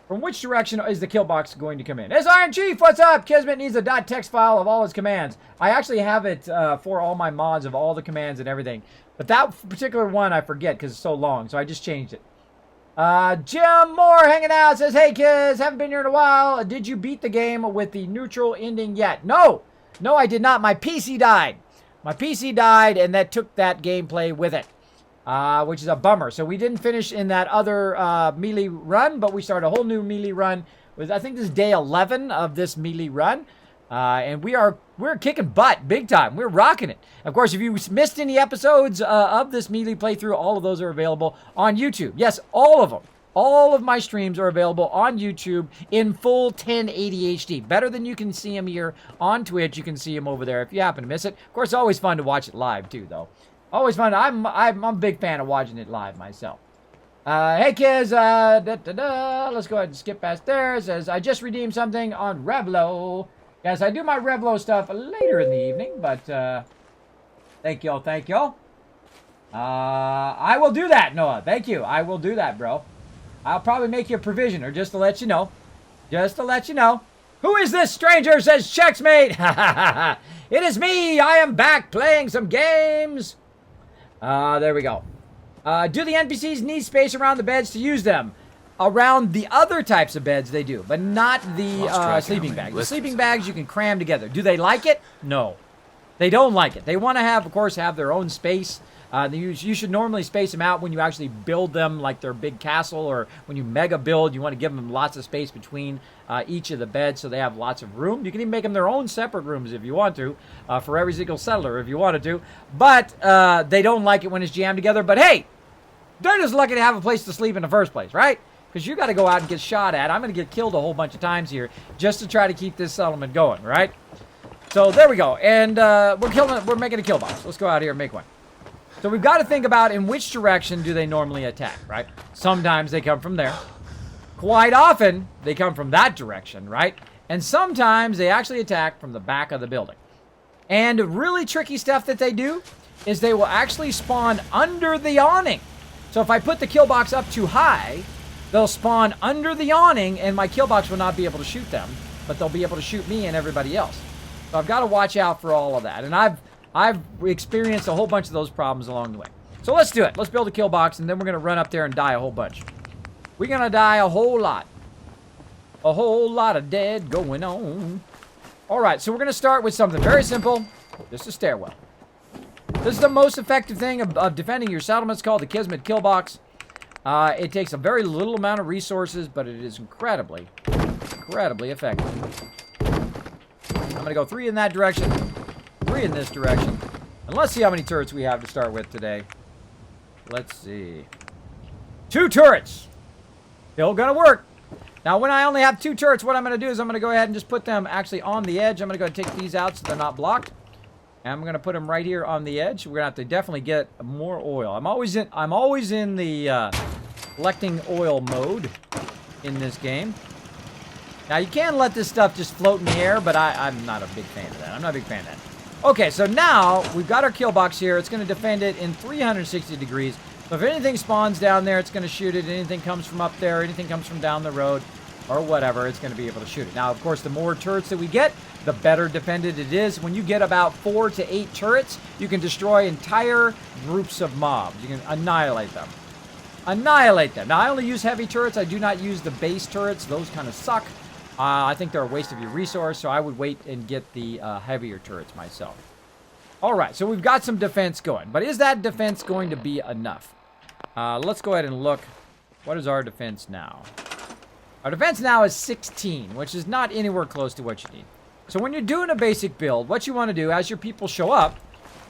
from which direction is the kill box going to come in? It's Iron Chief, what's up? Kismet needs a .text file of all his commands. I actually have it for all my mods of all the commands and everything. But that particular one I forget because it's so long, so I just changed it. Jim Moore hanging out says, hey kids, haven't been here in a while. Did you beat the game with the neutral ending yet? No, I did not. My PC died. My PC died, and that took that gameplay with it. Which is a bummer. So we didn't finish in that other melee run, but we started a whole new melee run. I think this is day 11 of this melee run. And we're kicking butt big time. We're rocking it. Of course, if you missed any episodes of this melee playthrough, all of those are available on YouTube. Yes, all of them. All of my streams are available on YouTube in full 1080 HD. Better than you can see them here on Twitch. You can see them over there if you happen to miss it. Of course, it's always fun to watch it live too, though. Always fun. I'm a big fan of watching it live myself. Hey kids, let's go ahead and skip past there. It says, I just redeemed something on Revlo. Yes, I do my Revlo stuff later in the evening, but thank y'all. I will do that, Noah. Thank you. I will do that, bro. I'll probably make you a provision, or just to let you know. Just to let you know. Who is this stranger? Says Checksmate. It is me. I am back playing some games. There we go. Do the NPCs need space around the beds to use them? Around the other types of beds they do, but not the sleeping bags. The sleeping bags you can cram together. Do they like it? No. They don't like it. They want to have, of course, have their own space. You should normally space them out when you actually build them like they're big castle, or when you mega build, you want to give them lots of space between each of the beds so they have lots of room. You can even make them their own separate rooms if you want to, for every single settler if you wanted to. But they don't like it when it's jammed together. But hey, they're just lucky to have a place to sleep in the first place, right? Because you got to go out and get shot at. I'm going to get killed a whole bunch of times here just to try to keep this settlement going, right? So there we go. And we're making a kill box. Let's go out here and make one. So we've got to think about in which direction do they normally attack, right? Sometimes they come from there. Quite often, they come from that direction, right? And sometimes they actually attack from the back of the building. And really tricky stuff that they do is they will actually spawn under the awning. So if I put the kill box up too high, they'll spawn under the awning and my kill box will not be able to shoot them, but they'll be able to shoot me and everybody else. So I've got to watch out for all of that. And I've experienced a whole bunch of those problems along the way. So let's do it. Let's build a kill box, and then we're going to run up there and die a whole bunch. We're going to die a whole lot. A whole lot of dead going on. All right, so we're going to start with something very simple. Just a stairwell. This is the most effective thing of defending your settlements, called the Kismet kill box. It takes a very little amount of resources, but it is incredibly effective. I'm going to go 3 in that direction. 3 in this direction. And let's see how many turrets we have to start with today. Let's see. 2 turrets. Still gonna work. Now, when I only have 2 turrets, what I'm gonna do is I'm gonna go ahead and just put them actually on the edge. I'm gonna go ahead and take these out so they're not blocked. And I'm gonna put them right here on the edge. We're gonna have to definitely get more oil. I'm always in the collecting oil mode in this game. Now, you can let this stuff just float in the air, but I'm not a big fan of that. I'm not a big fan of that. Okay, so now we've got our kill box here. It's going to defend it in 360 degrees. So if anything spawns down there, it's going to shoot it. Anything comes from up there, anything comes from down the road, or whatever, it's going to be able to shoot it. Now, of course, the more turrets that we get, the better defended it is. When you get about 4 to 8 turrets, you can destroy entire groups of mobs. You can annihilate them. Annihilate them. Now, I only use heavy turrets. I do not use the base turrets. Those kind of suck. I think they're a waste of your resource, so I would wait and get the heavier turrets myself. All right, so we've got some defense going. But is that defense going to be enough? Let's go ahead and look. What is our defense now? Our defense now is 16, which is not anywhere close to what you need. So when you're doing a basic build, what you want to do, as your people show up,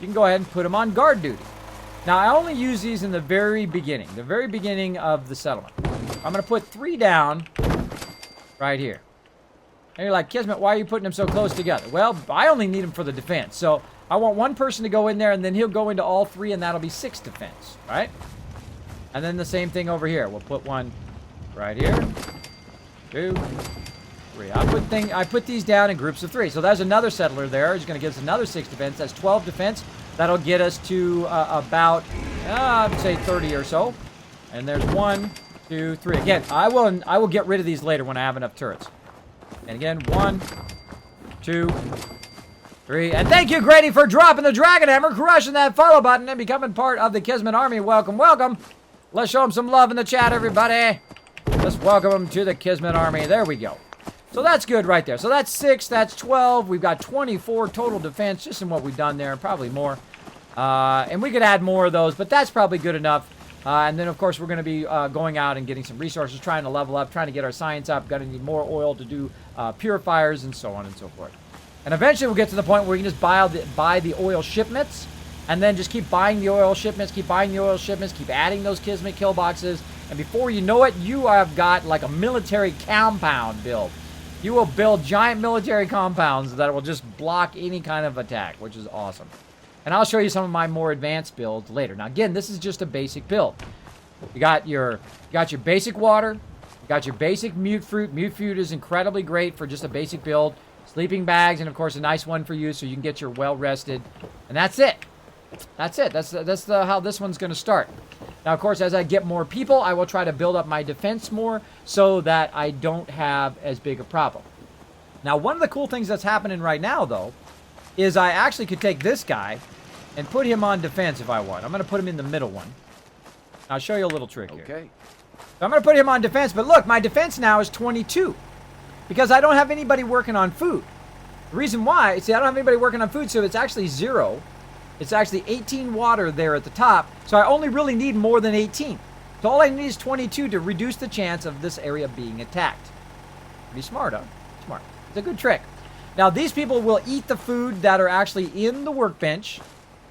you can go ahead and put them on guard duty. Now, I only use these in the very beginning of the settlement. I'm going to put 3 down right here. And you're like, Kismet, why are you putting them so close together? Well, I only need them for the defense. So I want one person to go in there, and then he'll go into all 3, and that'll be 6 defense, right? And then the same thing over here. We'll put one right here. 2, 3. I put these down in groups of 3. So there's another settler there. He's going to give us another 6 defense. That's 12 defense. That'll get us to about, I'd say 30 or so. And there's 1, 2, 3. Again, I will get rid of these later when I have enough turrets. And again, 1, 2, 3. And thank you, Grady, for dropping the Dragon Hammer, crushing that follow button, and becoming part of the Kismet Army. Welcome, welcome. Let's show them some love in the chat, everybody. Let's welcome them to the Kismet Army. There we go. So that's good right there. So that's 6, that's 12. We've got 24 total defense, just in what we've done there, probably more. And we could add more of those, but that's probably good enough. And then, of course, we're going to be going out and getting some resources, trying to level up, trying to get our science up. Going to need more oil to do purifiers and so on and so forth. And eventually we'll get to the point where we can just buy the oil shipments, and then just keep buying the oil shipments, keep adding those Kismet kill boxes. And before you know it, you have got like a military compound built. You will build giant military compounds that will just block any kind of attack, which is awesome. And I'll show you some of my more advanced builds later. Now, again, this is just a basic build. You got your basic water. You got your basic mute fruit. Mute fruit is incredibly great for just a basic build. Sleeping bags, and of course, a nice one for you so you can get your well rested. And that's it. That's it. That's how this one's going to start. Now, of course, as I get more people, I will try to build up my defense more so that I don't have as big a problem. Now, one of the cool things that's happening right now, though, is I actually could take this guy and put him on defense if I want. I'm going to put him in the middle one. I'll show you a little trick here. Okay. So I'm going to put him on defense, but look, my defense now is 22 because I don't have anybody working on food. The reason why, see, I don't have anybody working on food, so it's actually 0. It's actually 18 water there at the top, so I only really need more than 18. So all I need is 22 to reduce the chance of this area being attacked. Pretty smart, huh? Smart. It's a good trick. Now, these people will eat the food that are actually in the workbench.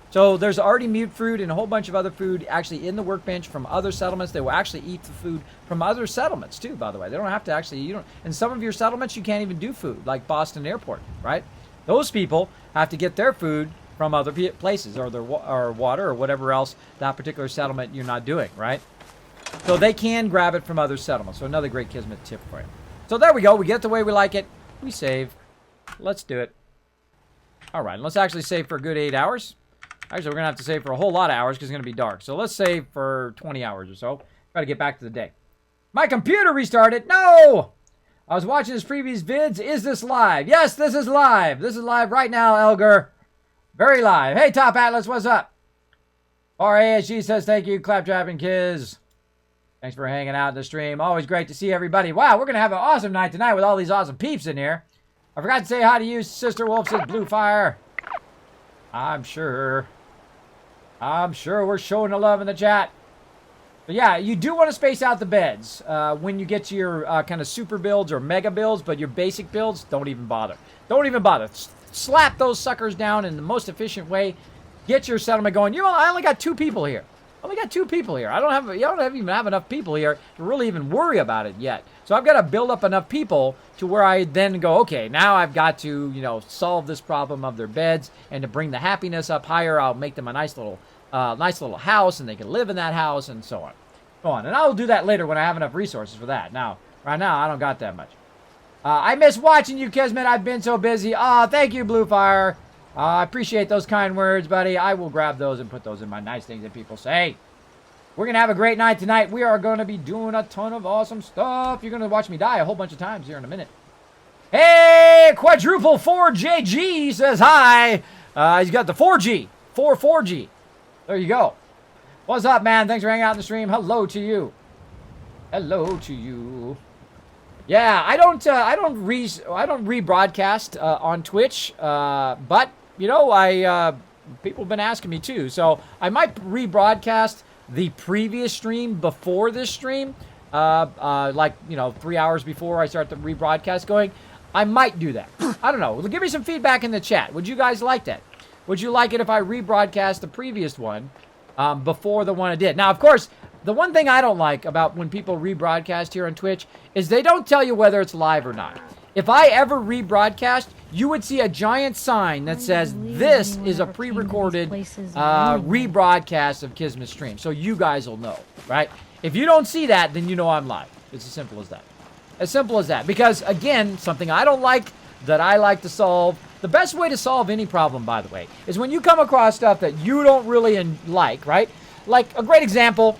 So there's already mute fruit and a whole bunch of other food actually in the workbench from other settlements. They will actually eat the food from other settlements too, by the way. They don't have to actually, in some of your settlements, you can't even do food, like Boston Airport, right? Those people have to get their food from other places or water or whatever else that particular settlement you're not doing, right? So they can grab it from other settlements. So another great Kismet tip for you. So there we go. We get the way we like it. We save. Let's do it. All right. Let's actually save for a good 8 hours. Actually, we're going to have to save for a whole lot of hours because it's going to be dark. So let's save for 20 hours or so. Got to get back to the day. My computer restarted. No! I was watching his previous vids. Is this live? Yes, this is live. This is live right now, Elgar. Very live. Hey, Top Atlas, what's up? RASG says thank you, Claptrap and Kiz. Thanks for hanging out in the stream. Always great to see everybody. Wow, we're going to have an awesome night tonight with all these awesome peeps in here. I forgot to say hi to you, Sister Wolf says Blue Fire. I'm sure we're showing the love in the chat. But yeah, you do want to space out the beds when you get to your kind of super builds or mega builds, but your basic builds, don't even bother. Don't even bother. Slap those suckers down in the most efficient way. Get your settlement going. You know, I only got 2 people here. I don't even have enough people here to really even worry about it yet. So I've got to build up enough people to where I then go, okay, now I've got to, solve this problem of their beds, and to bring the happiness up higher, I'll make them a nice little house, and they can live in that house, and so on. And I'll do that later when I have enough resources for that. Now, right now, I don't got that much. I miss watching you, Kismet. I've been so busy. Thank you, Bluefire. I appreciate those kind words, buddy. I will grab those and put those in my nice things that people say. We're going to have a great night tonight. We are going to be doing a ton of awesome stuff. You're going to watch me die a whole bunch of times here in a minute. Hey, Quadruple 4JG says hi. He's got the 4G. 4G. There you go. What's up, man? Thanks for hanging out in the stream. Hello to you. Hello to you. Yeah, I don't rebroadcast on Twitch, but people have been asking me too, so I might rebroadcast the previous stream before this stream, 3 hours before I start the rebroadcast going. I might do that. I don't know. Give me some feedback in the chat. Would you guys like that? Would you like it if I rebroadcast the previous one before the one I did? Now, of course, the one thing I don't like about when people rebroadcast here on Twitch is they don't tell you whether it's live or not. If I ever rebroadcast, you would see a giant sign that says this is a pre-recorded rebroadcast of Kismet stream. So you guys will know, right? If you don't see that, then you know I'm live. It's as simple as that. As simple as that. Because, again, something I don't like that I like to solve. The best way to solve any problem, by the way, is when you come across stuff that you don't really like, right? Like, a great example,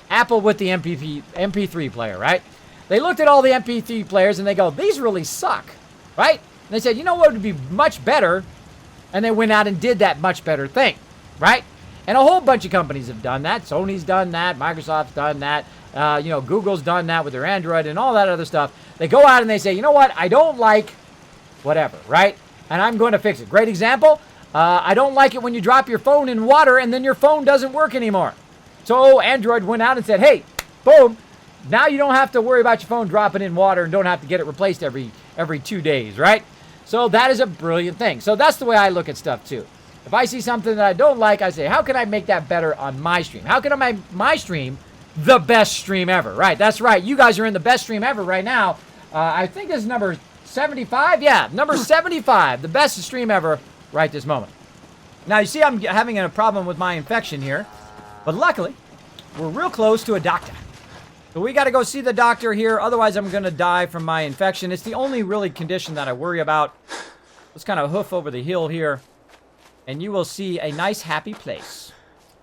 Apple with the MP3 player, right? They looked at all the MP3 players and they go, these really suck, right? And they said, you know what would be much better? And they went out and did that much better thing, right? And a whole bunch of companies have done that. Sony's done that. Microsoft's done that. Google's done that with their Android and all that other stuff. They go out and they say, you know what? I don't like whatever, right? And I'm going to fix it. Great example. I don't like it when you drop your phone in water and then your phone doesn't work anymore. So Android went out and said, hey, boom, now you don't have to worry about your phone dropping in water and don't have to get it replaced every 2 days, right? So that is a brilliant thing. So that's the way I look at stuff too. If I see something that I don't like, I say, how can I make that better on my stream? How can I make my stream the best stream ever? Right, that's right. You guys are in the best stream ever right now. I think this is number 75. Yeah, number 75, the best stream ever right this moment. Now, you see I'm having a problem with my infection here. But luckily, we're real close to a doctor. So we got to go see the doctor here. Otherwise, I'm going to die from my infection. It's the only really condition that I worry about. Let's kind of hoof over the hill here. And you will see a nice, happy place.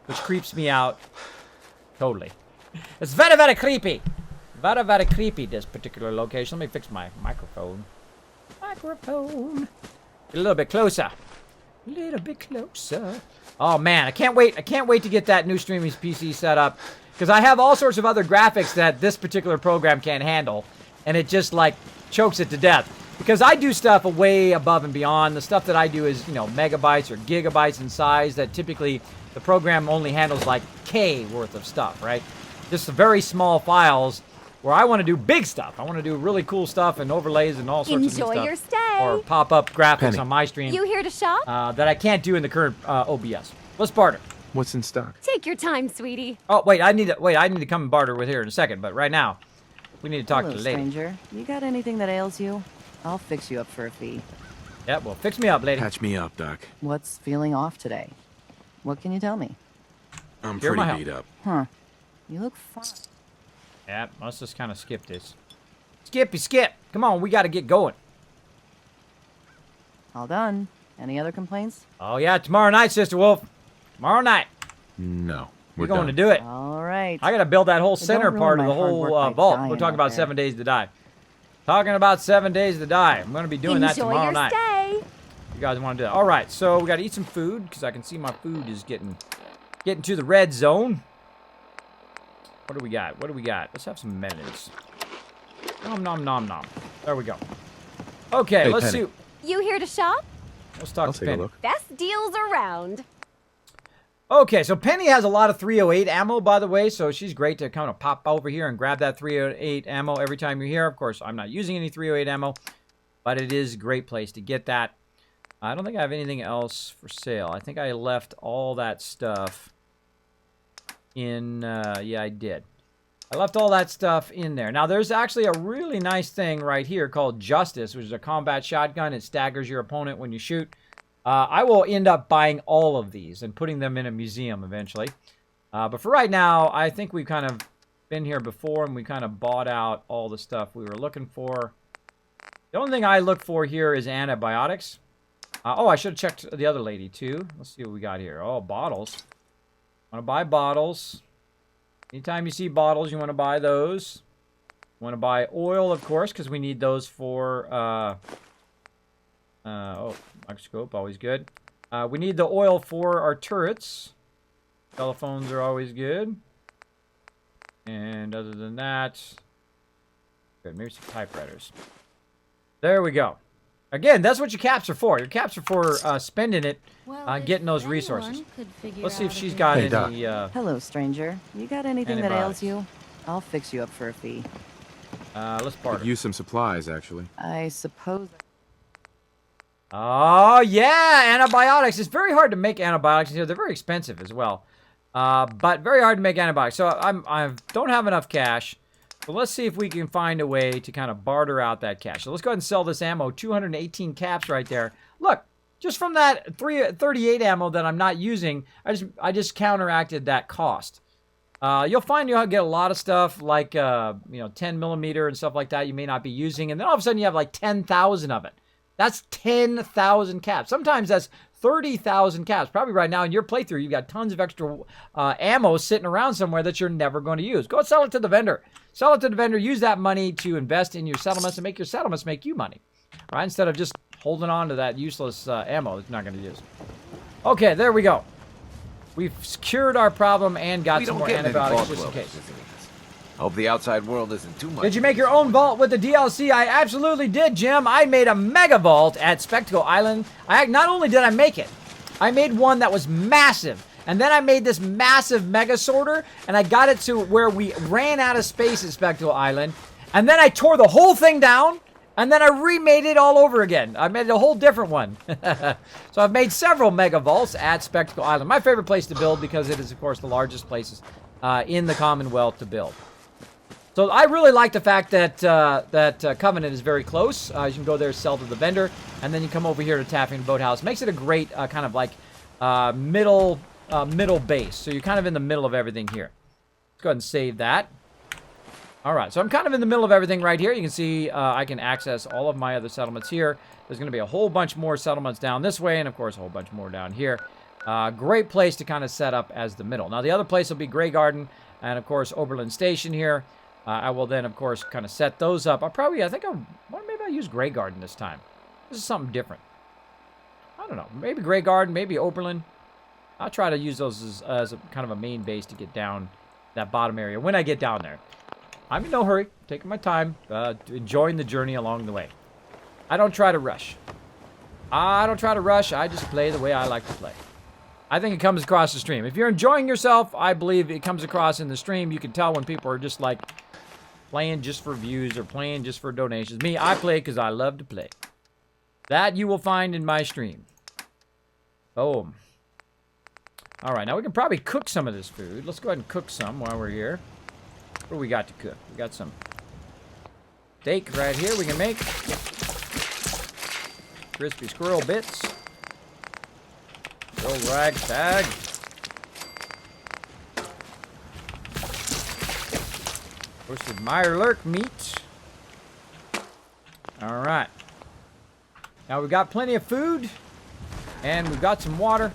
Which creeps me out totally. It's very, very creepy. Very, very creepy, this particular location. Let me fix my microphone. Get a little bit closer. A little bit closer. Oh man, I can't wait. I can't wait to get that new streaming PC set up, because I have all sorts of other graphics that this particular program can't handle, and it just like chokes it to death. Because I do stuff way above and beyond. The stuff that I do is, you know, megabytes or gigabytes in size that typically the program only handles like K worth of stuff, right? Just very small files where I want to do big stuff. I want to do really cool stuff and overlays and all sorts of Enjoy new your stuff. stay. Or pop-up graphics Penny. on my stream You here to shop? that I can't do in the current OBS. Let's barter. What's in stock? Take your time, sweetie. Oh, wait, I need to come and barter with her in a second, but right now, we need to talk Hello, to the lady. stranger. You got anything that ails you? I'll fix you up for a fee. Yeah, well, fix me up, lady. Patch me up, Doc. What's feeling off today? What can you tell me? I'm Hear my pretty help. beat up. Huh. You look fine. Yeah, let's just kind of skip this. Skippy, skip. Come on, we got to get going. All done. Any other complaints? Oh, yeah, tomorrow night, Sister Wolf. Tomorrow night. No, We're we're going done. to do it. All right. I got to build that whole Don't center ruin part of my the hard whole work by vault. dying We're talking out about there. 7 days to die. Talking about 7 days to die. I'm going to be doing that Enjoy tomorrow your night. stay. You guys want to do that? All right, so we got to eat some food because I can see my food is getting to the red zone. What do we got? What do we got? Let's have some menus. Nom nom nom nom. There we go. Okay, Hey, let's Penny. see. You here to shop? Let's talk I'll to take a Penny. look. Best deals around. Okay, so Penny has a lot of 308 ammo, by the way, so she's great to kind of pop over here and grab that 308 ammo every time you're here. Of course, I'm not using any 308 ammo, but it is a great place to get that. I don't think I have anything else for sale. I think I left all that stuff in, yeah, I did. I left all that stuff in there. Now, there's actually a really nice thing right here called Justice, which is a combat shotgun. It staggers your opponent when you shoot. I will end up buying all of these and putting them in a museum eventually. But for right now, I think we've kind of been here before and we kind of bought out all the stuff we were looking for. The only thing I look for here is antibiotics. Oh, I should have checked the other lady too. Let's see what we got here. Oh, bottles. Want to buy bottles. Anytime you see bottles, you want to buy those. You want to buy oil, of course, because we need those for... oh, microscope, always good. We need the oil for our turrets. Telephones are always good. And other than that... Good, maybe some typewriters. There we go. Again, that's what your caps are for. Your caps are for spending it on getting those resources. Let's see if she's got Hey, Doc. any... Hello, stranger. You got anything that ails Antibiotics. you? I'll fix you up for a fee. let's barter. Could use some supplies, actually. I suppose... Oh, yeah, antibiotics. It's very hard to make antibiotics here. They're very expensive as well. But very hard to make antibiotics. So I don't have enough cash. So let's see if we can find a way to kind of barter out that cash. So let's go ahead and sell this ammo. 218 caps right there. Look, just from that 38 ammo that I'm not using, I just counteracted that cost. You'll find you'll get a lot of stuff like, 10 millimeter and stuff like that you may not be using. And then all of a sudden you have like 10,000 of it. That's 10,000 caps. Sometimes that's 30,000 caps. Probably right now in your playthrough, you've got tons of extra ammo sitting around somewhere that you're never going to use. Go sell it to the vendor. Sell it to the vendor. Use that money to invest in your settlements and make your settlements make you money. Right? Instead of just holding on to that useless ammo that you're not going to use. Okay, there we go. We've secured our problem and got some more antibiotics just in case. Hope the outside world isn't too much. Did you make your own vault with the DLC? I absolutely did, Jim. I made a mega vault at Spectacle Island. Not only did I make it, I made one that was massive. And then I made this massive mega sorter, and I got it to where we ran out of space at Spectacle Island. And then I tore the whole thing down, and then I remade it all over again. I made a whole different one. So I've made several mega vaults at Spectacle Island. My favorite place to build because it is, of course, the largest places in the Commonwealth to build. So I really like the fact that Covenant is very close. You can go there, sell to the vendor, and then you come over here to Taffing Boathouse. Makes it a great kind of like middle base. So you're kind of in the middle of everything here. Let's go ahead and save that. All right, so I'm kind of in the middle of everything right here. You can see I can access all of my other settlements here. There's going to be a whole bunch more settlements down this way, and of course a whole bunch more down here. Great place to kind of set up as the middle. Now the other place will be Grey Garden, and of course Oberlin Station here. I will then, of course, kind of set those up. maybe I'll use Grey Garden this time. This is something different. I don't know. Maybe Grey Garden, maybe Oberlin. I'll try to use those as a kind of a main base to get down that bottom area when I get down there. I'm in no hurry. Taking my time. Enjoying the journey along the way. I don't try to rush. I don't try to rush. I just play the way I like to play. I think it comes across the stream. If you're enjoying yourself, I believe it comes across in the stream. You can tell when people are just like playing just for views or playing just for donations. Me, I play because I love to play. That you will find in my stream. Boom. All right, now we can probably cook some of this food. Let's go ahead and cook some while we're here. What do we got to cook? We got some steak right here we can make. Crispy squirrel bits. Old ragtag. Roasted Mirelurk meat. All right. Now we've got plenty of food. And we've got some water.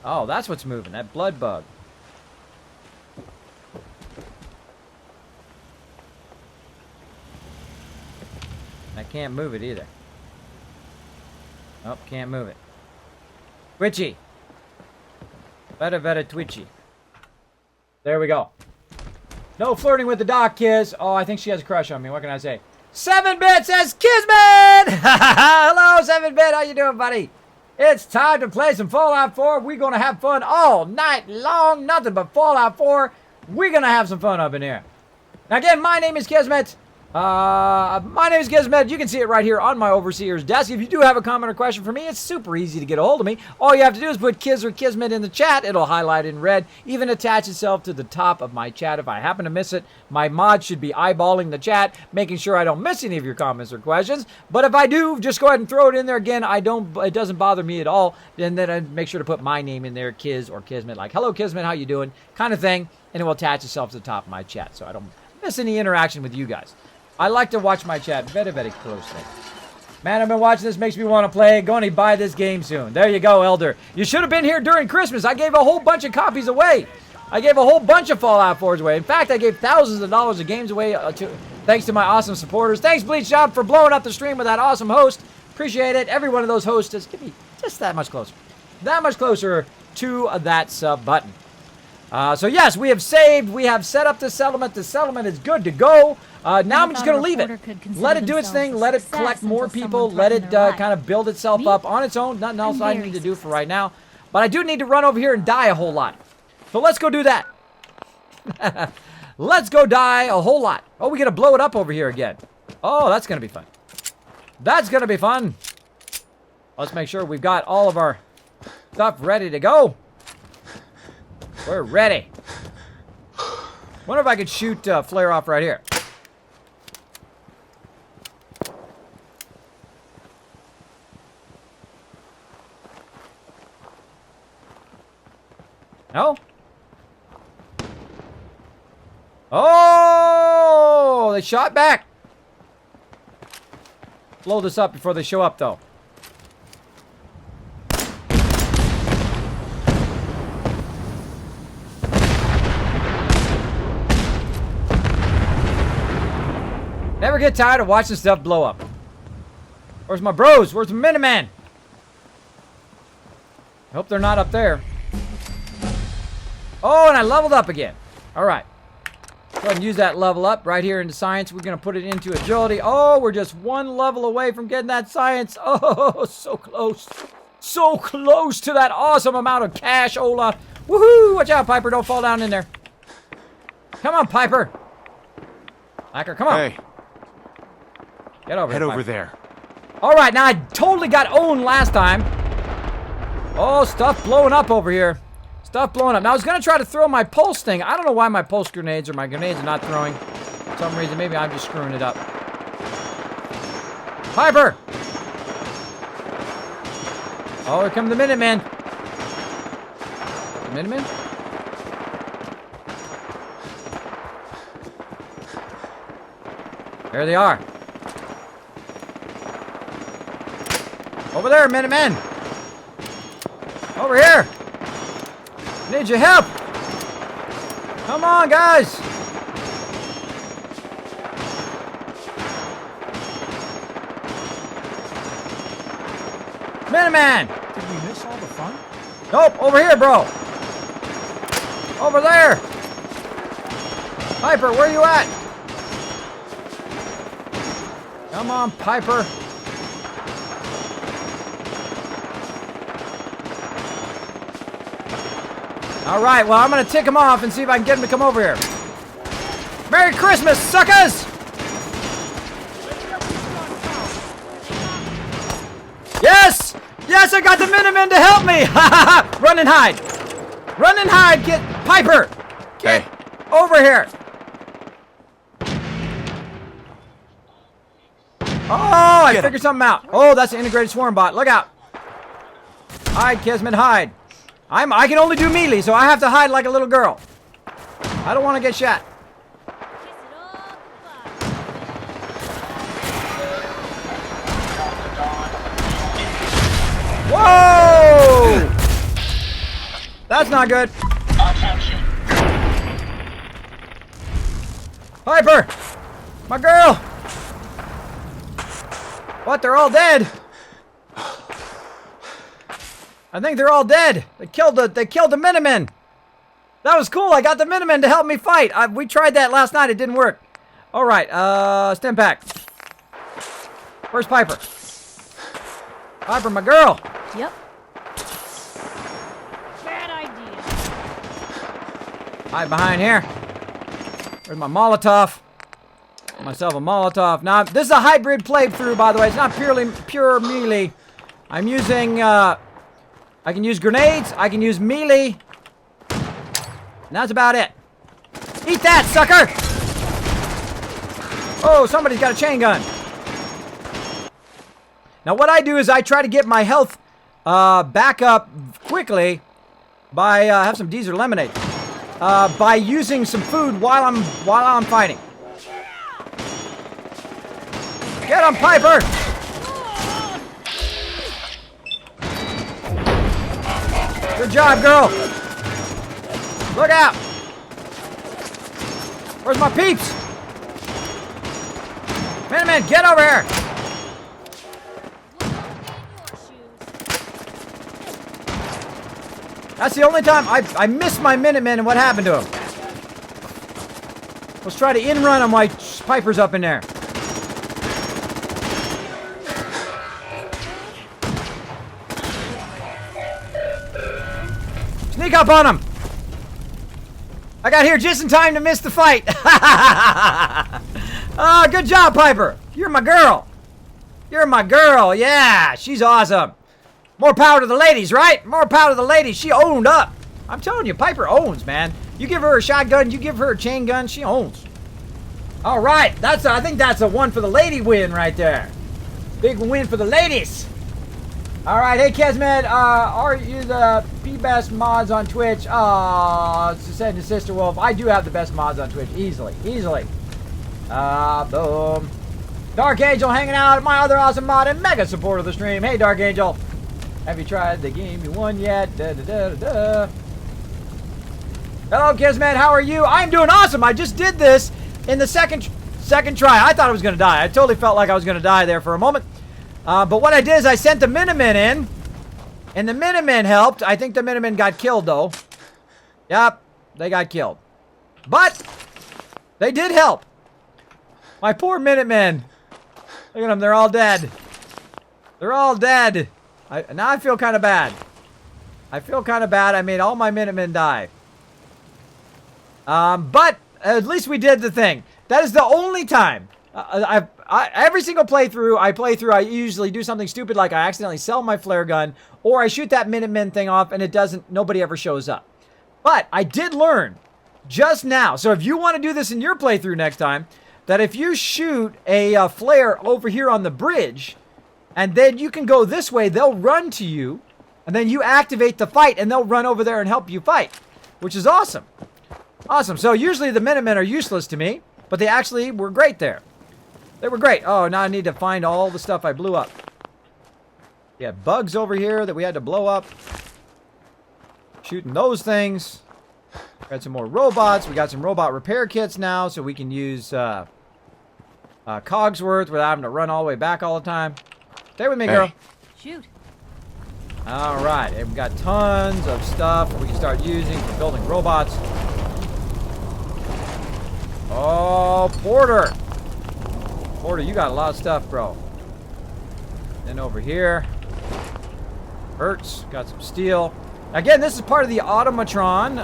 Oh, that's what's moving. That blood bug. I can't move it either. Oh, can't move it. Twitchy. Very twitchy. There we go. No flirting with the doc, kids. Oh, I think she has a crush on me. What can I say? 7-Bit says Kismet! Hello, 7-Bit. How you doing, buddy? It's time to play some Fallout 4. We're going to have fun all night long. Nothing but Fallout 4. We're going to have some fun up in here. Now, again, my name is Kismet. My name is Kismet. You can see it right here on my overseer's desk. If you do have a comment or question for me, it's super easy to get a hold of me. All you have to do is put Kiz or Kismet in the chat. It'll highlight in red, even attach itself to the top of my chat. If I happen to miss it, my mod should be eyeballing the chat, making sure I don't miss any of your comments or questions. But if I do, just go ahead and throw it in there again. It doesn't bother me at all. And then I make sure to put my name in there, Kiz or Kismet, like, hello, Kismet, how you doing? Kind of thing. And it will attach itself to the top of my chat, so I don't miss any interaction with you guys. I like to watch my chat very, very closely. Man, I've been watching this. Makes me want to play. Going to buy this game soon. There you go, Elder. You should have been here during Christmas. I gave a whole bunch of copies away. I gave a whole bunch of Fallout 4s away. In fact, I gave thousands of dollars of games away thanks to my awesome supporters. Thanks, Bleach Job, for blowing up the stream with that awesome host. Appreciate it. Every one of those hosts just give me just that much closer. That much closer to that sub button. So yes, we have saved. We have set up the settlement. The settlement is good to go. Now I'm just going to leave it. Let it do its thing. Let it collect more people. Let it kind of build itself up on its own. Nothing else I need to do for right now. But I do need to run over here and die a whole lot. So let's go do that. Let's go die a whole lot. Oh, we got to blow it up over here again. Oh, that's going to be fun. That's going to be fun. Let's make sure we've got all of our stuff ready to go. We're ready. Wonder if I could shoot flare off right here. No? Oh, they shot back. Blow this up before they show up, though. Never get tired of watching stuff blow up. Where's my bros? Where's the Minuteman? I hope they're not up there. Oh, and I leveled up again. All right. Go ahead and use that level up right here into science. We're going to put it into agility. Oh, we're just one level away from getting that science. Oh, so close. So close to that awesome amount of cash, Olaf. Woohoo! Watch out, Piper. Don't fall down in there. Come on, Piper. Hacker, come on. Hey. Get over Head here, over Piper. there. All right, now I totally got owned last time. Oh, stuff blowing up over here. Stuff blowing up. Now, I was going to try to throw my pulse thing. I don't know why my pulse grenades or my grenades are not throwing. For some reason, maybe I'm just screwing it up. Piper! Oh, here come the Minutemen. The Minutemen? There they are. Over there, Minutemen! Over here! Need your help! Come on, guys! Minuteman! Did we miss all the fun? Nope, over here, bro! Over there! Piper, where you at? Come on, Piper. All right, well, I'm going to tick him off and see if I can get him to come over here. Merry Christmas, suckers! Yes! Yes, I got the Minutemen to help me! Run and hide. Run and hide, get Piper! Get over here. Oh, I figured something out. Oh, that's an integrated swarm bot. Look out. Hide, Kismet, hide. I can only do melee, so I have to hide like a little girl. I don't want to get shot. Whoa! That's not good. Piper! My girl! What? They're all dead. I think they're all dead. They killed the Minutemen. That was cool. I got the Minutemen to help me fight. We tried that last night. It didn't work. All right. Stim pack. Where's Piper? Piper, my girl. Yep. Bad idea. Hide behind here. Where's my Molotov? Got myself a Molotov. Now, this is a hybrid playthrough, by the way. It's not pure melee. I'm using, I can use grenades. I can use melee. And that's about it. Eat that, sucker! Oh, somebody's got a chain gun. Now, what I do is I try to get my health back up quickly by have some diesel lemonade by using some food while I'm fighting. Get him, Piper! Good job, girl. Look out! Where's my peeps? Man, get over here! That's the only time I missed my Minutemen and what happened to him. Let's try to in-run him while Piper's up in there. Sneak up on him! I got here just in time to miss the fight. Good job, Piper. You're my girl. You're my girl. Yeah, she's awesome. More power to the ladies, right? More power to the ladies. She owned up. I'm telling you, Piper owns, man. You give her a shotgun, you give her a chain gun, she owns. All right, I think that's a one for the lady win right there. Big win for the ladies. All right, hey Kismet, are you the best mods on Twitch? Said to Sister Wolf, I do have the best mods on Twitch, easily. Boom. Dark Angel hanging out, my other awesome mod and mega supporter of the stream. Hey, Dark Angel. Have you tried the game you won yet? Hello, Kismet. How are you? I'm doing awesome. I just did this in the second try. I thought I was going to die. I totally felt like I was going to die there for a moment. But what I did is I sent the Minutemen in, and the Minutemen helped. I think the Minutemen got killed, though. Yep, they got killed. But they did help. My poor Minutemen. Look at them. They're all dead. They're all dead. Now I feel kind of bad. I made all my Minutemen die. But at least we did the thing. That is the only time. Every single playthrough I usually do something stupid like I accidentally sell my flare gun or I shoot that Minutemen thing off and nobody ever shows up. But I did learn just now. So if you want to do this in your playthrough next time, that if you shoot a flare over here on the bridge, and then you can go this way, they'll run to you, and then you activate the fight, and they'll run over there and help you fight, which is awesome. Awesome. So usually the Minutemen are useless to me, but they actually were great there. They were great. Oh, now I need to find all the stuff I blew up. We had bugs over here that we had to blow up. Shooting those things. Got some more robots. We got some robot repair kits now, so we can use Cogsworth without having to run all the way back all the time. Stay with me, girl. Shoot. All right, and we've got tons of stuff we can start using for building robots. Oh, Porter. Porter, you got a lot of stuff, bro. Then over here. Hurts. Got some steel. Again, this is part of the automatron.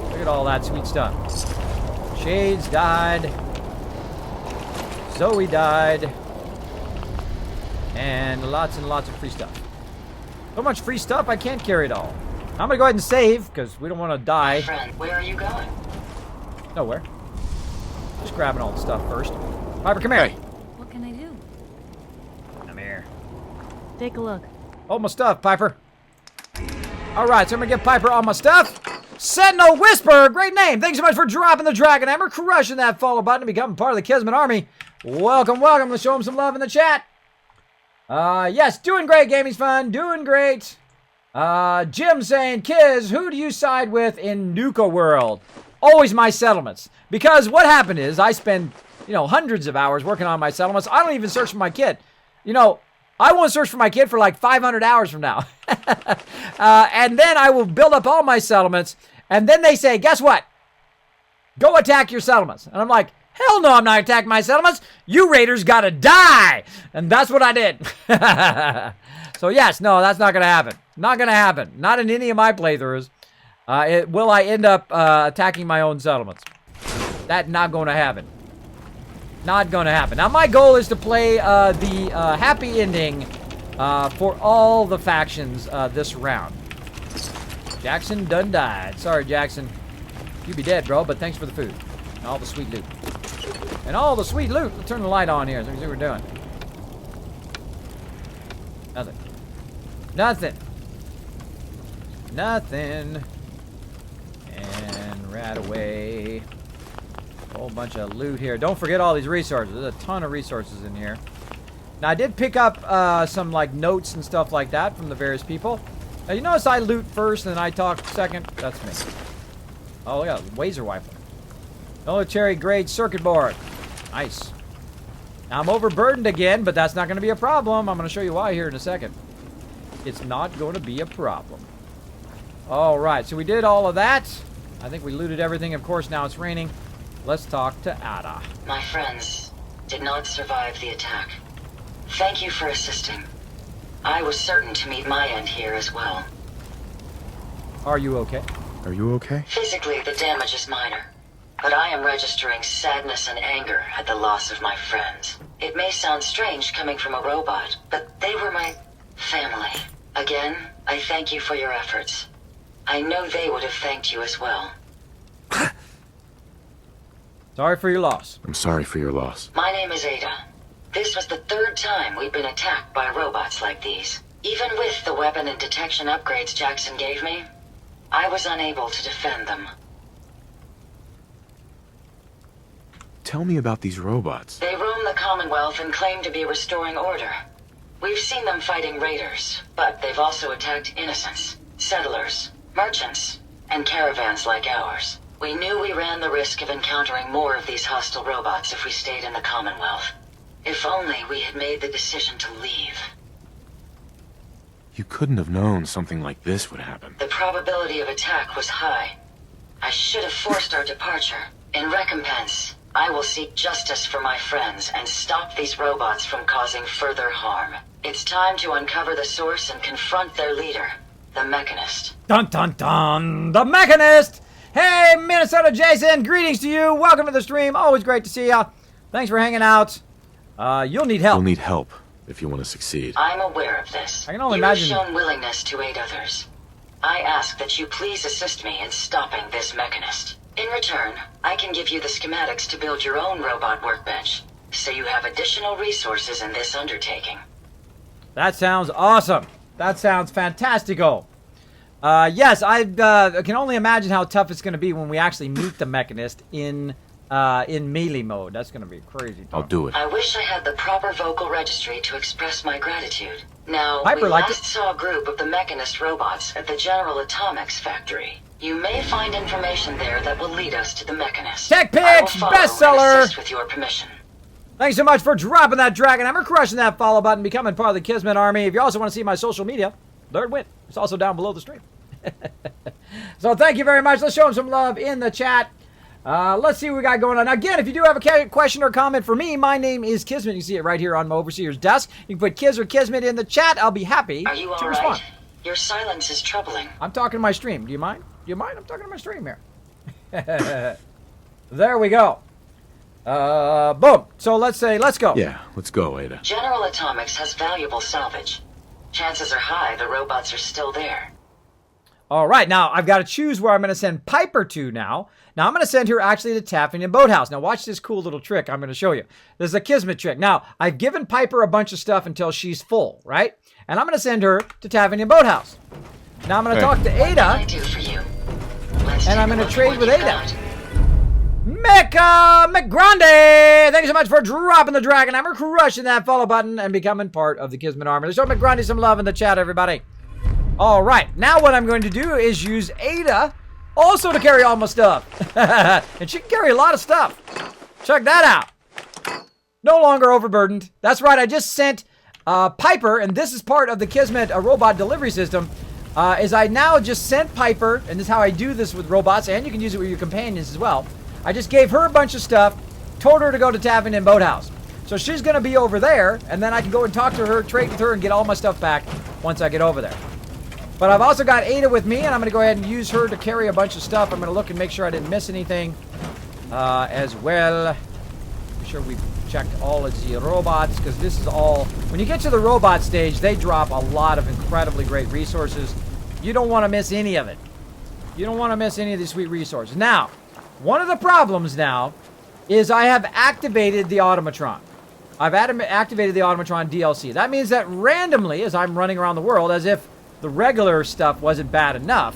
Look at all that sweet stuff. Shades died. Zoe died. And lots of free stuff. So much free stuff, I can't carry it all. I'm gonna go ahead and save, because we don't want to die. Friend, where are you going? Nowhere. Just grabbing all the stuff first. Piper, come here. What can I do? Come here. Take a look. Hold my stuff, Piper. Alright, so I'm gonna give Piper all my stuff. Sentinel Whisper, great name. Thanks so much for dropping the Dragon Hammer, crushing that follow button, and becoming part of the Kismet Army. Welcome, welcome. Let's show him some love in the chat. Yes, doing great, gaming's fun, doing great. Jim saying, Kiz, who do you side with in Nuka World? Always my settlements. Because what happened is, I spend, hundreds of hours working on my settlements. I don't even search for my kid. I won't search for my kid for like 500 hours from now. And then I will build up all my settlements, and then they say, guess what? Go attack your settlements. And I'm like, hell no, I'm not attacking my settlements. You raiders gotta die. And that's what I did. So yes, no, that's not gonna happen. Not gonna happen. Not in any of my playthroughs. Will I end up attacking my own settlements? That's not gonna happen. Not gonna happen. Now my goal is to play the happy ending for all the factions this round. Jackson done died. Sorry, Jackson. You be dead, bro, but thanks for the food. And all the sweet loot. And all the sweet loot. Let's turn the light on here so we see what we're doing. Nothing. Nothing. Nothing. And rat away. Whole bunch of loot here. Don't forget all these resources. There's a ton of resources in here. Now, I did pick up some, like, notes and stuff like that from the various people. Now, you notice I loot first and then I talk second? That's me. Oh, look at that. Laser rifle. Military grade circuit board. Nice. Now, I'm overburdened again, but that's not going to be a problem. I'm going to show you why here in a second. It's not going to be a problem. All right, so we did all of that. I think we looted everything. Of course, now it's raining. Let's talk to Ada. My friends did not survive the attack. Thank you for assisting. I was certain to meet my end here as well. Are you okay? Are you okay? Physically, the damage is minor, but I am registering sadness and anger at the loss of my friends. It may sound strange coming from a robot, but they were my family. Again, I thank you for your efforts. I know they would have thanked you as well. Sorry for your loss. I'm sorry for your loss. My name is Ada. This was the third time we've been attacked by robots like these. Even with the weapon and detection upgrades Jackson gave me, I was unable to defend them. Tell me about these robots. They roam the Commonwealth and claim to be restoring order. We've seen them fighting raiders, but they've also attacked innocents, settlers, merchants, and caravans like ours. We knew we ran the risk of encountering more of these hostile robots if we stayed in the Commonwealth. If only we had made the decision to leave. You couldn't have known something like this would happen. The probability of attack was high. I should have forced our departure. In recompense, I will seek justice for my friends and stop these robots from causing further harm. It's time to uncover the source and confront their leader, the Mechanist. Dun dun dun! The Mechanist! Hey, Minnesota Jason! Greetings to you! Welcome to the stream. Always great to see ya. Thanks for hanging out. You'll need help. You'll need help if you want to succeed. I'm aware of this. I can only you imagine. have shown willingness to aid others. I ask that you please assist me in stopping this Mechanist. In return, I can give you the schematics to build your own robot workbench, so you have additional resources in this undertaking. That sounds awesome. That sounds fantastico. Yes, I can only imagine how tough it's going to be when we actually meet the Mechanist in melee mode. That's going to be crazy tough. I'll do it. I wish I had the proper vocal registry to express my gratitude. Now, Piper we liked last it. saw a group of the Mechanist robots at the General Atomics factory. You may find information there that will lead us to the Mechanist. Tech I will Picks, follow and bestseller. assist with your permission. Thanks so much for dropping that Dragon Hammer, crushing that follow button, becoming part of the Kismet Army. If you also want to see my social media, there it went. It's also down below the stream. So thank you very much. Let's show him some love in the chat. Let's see what we got going on. Again, if you do have a question or comment for me, my name is Kismet. You can see it right here on my overseer's desk. You can put Kiz or Kismet in the chat. I'll be happy Are you to all respond. right? Your silence is troubling. I'm talking to my stream. Do you mind? Do you mind? I'm talking to my stream here. There we go. Boom. So let's go. Yeah, let's go, Ada. General Atomics has valuable salvage. Chances are high the robots are still there. All right, now I've got to choose where I'm going to send Piper to now. Now I'm going to send her actually to Taffington Boathouse. Now watch this cool little trick I'm going to show you. This is a Kismet trick. Now, I've given Piper a bunch of stuff until she's full, right? And I'm going to send her to Taffington Boathouse. Now I'm going to talk to What can Ada, I do for you? Let's and I'm take going a to look trade at with what you Ada. got. Mecha McGrande! Thank you so much for dropping the dragon hammer, crushing that follow button, and becoming part of the Kismet Army. Let's show McGrande some love in the chat, everybody. All right, now what I'm going to do is use Ada also to carry all my stuff. And she can carry a lot of stuff. Check that out. No longer overburdened. That's right, I just sent Piper, and this is part of the Kismet robot delivery system, is I now just sent Piper, and this is how I do this with robots, and you can use it with your companions as well. I just gave her a bunch of stuff, told her to go to Taffington Boathouse. So she's going to be over there, and then I can go and talk to her, trade with her, and get all my stuff back once I get over there. But I've also got Ada with me, and I'm going to go ahead and use her to carry a bunch of stuff. I'm going to look and make sure I didn't miss anything as well. Be sure we checked all of the robots, because this is all... When you get to the robot stage, they drop a lot of incredibly great resources. You don't want to miss any of it. You don't want to miss any of these sweet resources. Now, one of the problems now is I have activated the automatron. I've activated the automatron DLC. That means that randomly, as I'm running around the world, as if the regular stuff wasn't bad enough,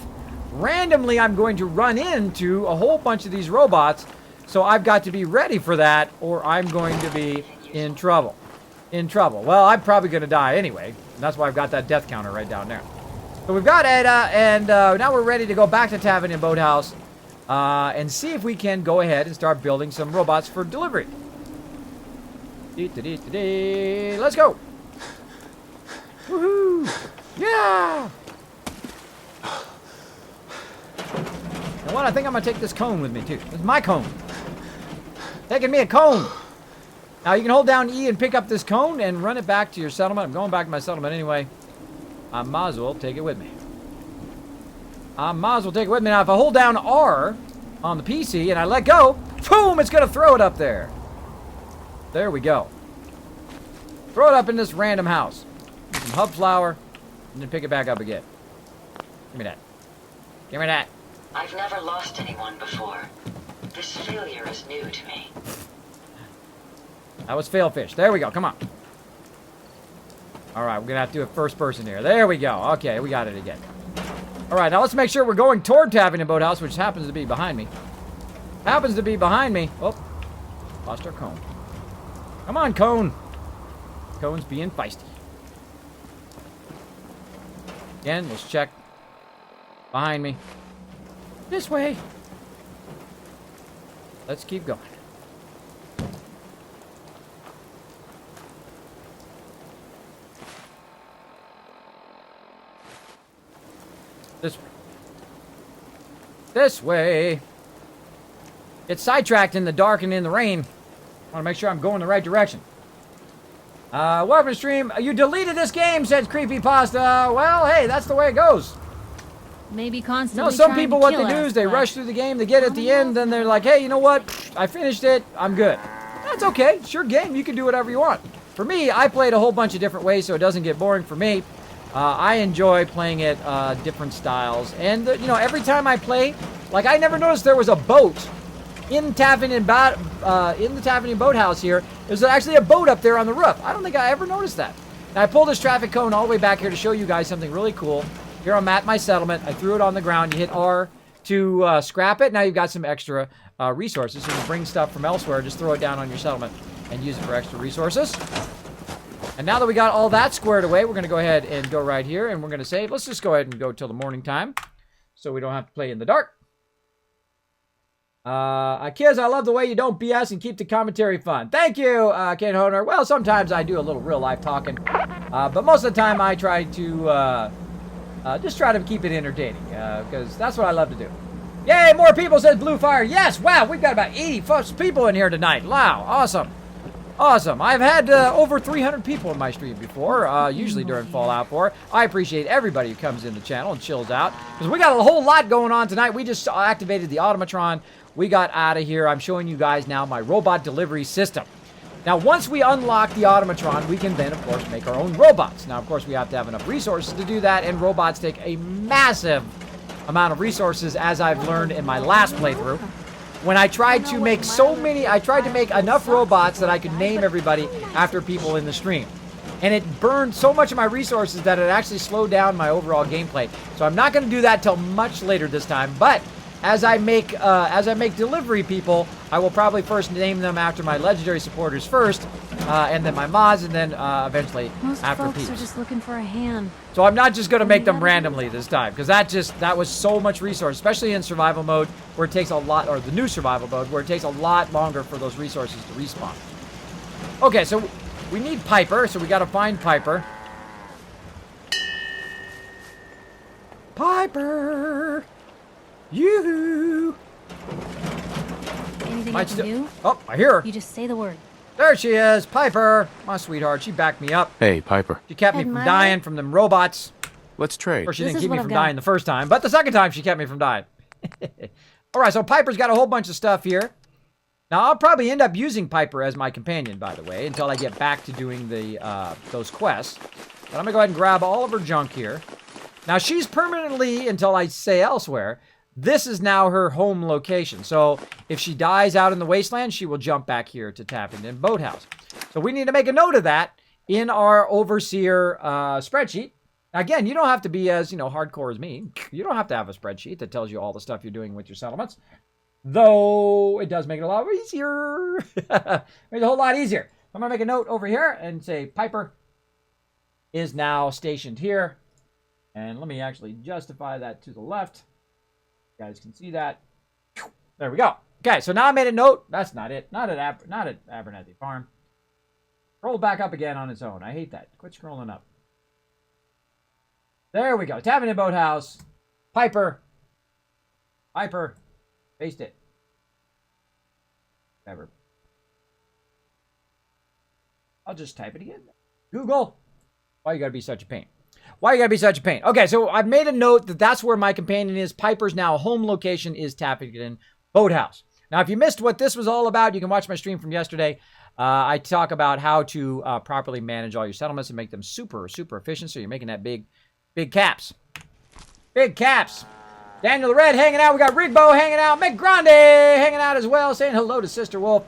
randomly I'm going to run into a whole bunch of these robots, so I've got to be ready for that, or I'm going to be in trouble. In trouble. Well, I'm probably going to die anyway. And that's why I've got that death counter right down there. So we've got Ada, and now we're ready to go back to Taffington Boathouse and see if we can go ahead and start building some robots for delivery. Let's go. Woohoo! Yeah! You know what? I think I'm going to take this cone with me, too. This is my cone. Taking me a cone. Now, you can hold down E and pick up this cone and run it back to your settlement. I'm going back to my settlement anyway. I might as well take it with me. Now, if I hold down R on the PC and I let go, boom, it's going to throw it up there. There we go. Throw it up in this random house. Get some hub flour, and then pick it back up again. Give me that. Give me that. I've never lost anyone before. This failure is new to me. That was fail fish. There we go. Come on. All right, we're going to have to do it first person here. There we go. Okay, we got it again. All right, now let's make sure we're going toward Taffington Boathouse, which happens to be behind me. Oh, lost our cone. Come on, cone. Cone's being feisty. Again, let's check. Behind me. This way. Let's keep going. This way. This way. Get sidetracked in the dark and in the rain. I want to make sure I'm going the right direction. Welcome to stream. You deleted this game, says Creepypasta. Well, hey, that's the way it goes. Maybe constantly. You know, some trying people, to what kill they do us, is they but- rush through the game, they get at the end, then they're like, hey, you know what? I finished it. I'm good. That's okay. It's your game. You can do whatever you want. For me, I played a whole bunch of different ways, so it doesn't get boring for me. I enjoy playing it different styles. And, you know, every time I play, like, I never noticed there was a boat in the Taffington Boathouse here. There's actually a boat up there on the roof. I don't think I ever noticed that. Now, I pulled this traffic cone all the way back here to show you guys something really cool. Here I'm at my settlement. I threw it on the ground. You hit R to scrap it. Now you've got some extra resources. So you can bring stuff from elsewhere. Just throw it down on your settlement and use it for extra resources. And now that we got all that squared away, we're going to go ahead and go right here. And we're going to save. Let's just go ahead and go till the morning time, so we don't have to play in the dark. Kiz, I love the way you don't BS and keep the commentary fun. Thank you, Kate Honer. Well, sometimes I do a little real life talking. But most of the time I try to just try to keep it entertaining, because that's what I love to do. Yay, more people, says Blue Fire. Yes, wow, we've got about 80 people in here tonight. Wow, awesome. Awesome. I've had over 300 people in my stream before, usually during Fallout 4. I appreciate everybody who comes in the channel and chills out, because we got a whole lot going on tonight. We just activated the automatron. We got out of here. I'm showing you guys now my robot delivery system. Now, once we unlock the automatron, we can then, of course, make our own robots. Now, of course, we have to have enough resources to do that, and robots take a massive amount of resources, as I've learned in my last playthrough. When I tried to make I tried to make enough robots that I could name everybody after people in the stream. And it burned so much of my resources that it actually slowed down my overall gameplay. So I'm not going to do that till much later this time, but as I make delivery people, I will probably first name them after my legendary supporters first, and then my mods, and then eventually Most after folks peeps. are just looking for a hand. So I'm not just going to make them randomly this time, because that was so much resource, especially in survival mode, where it takes a lot, or the new survival mode, where it takes a lot longer for those resources to respawn. Okay, so we need Piper, so we got to find Piper. Piper! Yoo-hoo! Anything I can do? Oh, I hear her. You just say the word. There she is, Piper. My sweetheart, she backed me up. Hey, Piper. She kept me from dying from them robots. Let's trade. Or she didn't keep me from dying the first time, but the second time she kept me from dying. All right, so Piper's got a whole bunch of stuff here. Now, I'll probably end up using Piper as my companion, by the way, until I get back to doing those quests. But I'm going to go ahead and grab all of her junk here. Now, she's permanently, until I say elsewhere, this is now her home location. So if she dies out in the wasteland, she will jump back here to Tappington Boathouse. So we need to make a note of that in our overseer spreadsheet. Now, again, you don't have to be as, hardcore as me. You don't have to have a spreadsheet that tells you all the stuff you're doing with your settlements. Though it does make it a lot easier. Makes it a whole lot easier. I'm going to make a note over here and say Piper is now stationed here. And let me actually justify that to the left. You guys can see that. There we go. Okay, so now I made a note. That's not it. Not at Abernathy Farm. Scroll back up again on its own. I hate that. Quit scrolling up. There we go. Tappington Boathouse. Piper. Paste it. Whatever. I'll just type it again. Google. Why you gotta be such a pain? Why you gotta be such a pain? Okay, so I've made a note that that's where my companion is. Piper's now home location is Tappington Boathouse. Now, if you missed what this was all about, you can watch my stream from yesterday. I talk about how to properly manage all your settlements and make them super, super efficient. So you're making that big caps. Big caps. Daniel the Red hanging out. We got Rigbo hanging out. McGrande hanging out as well, saying hello to Sister Wolf.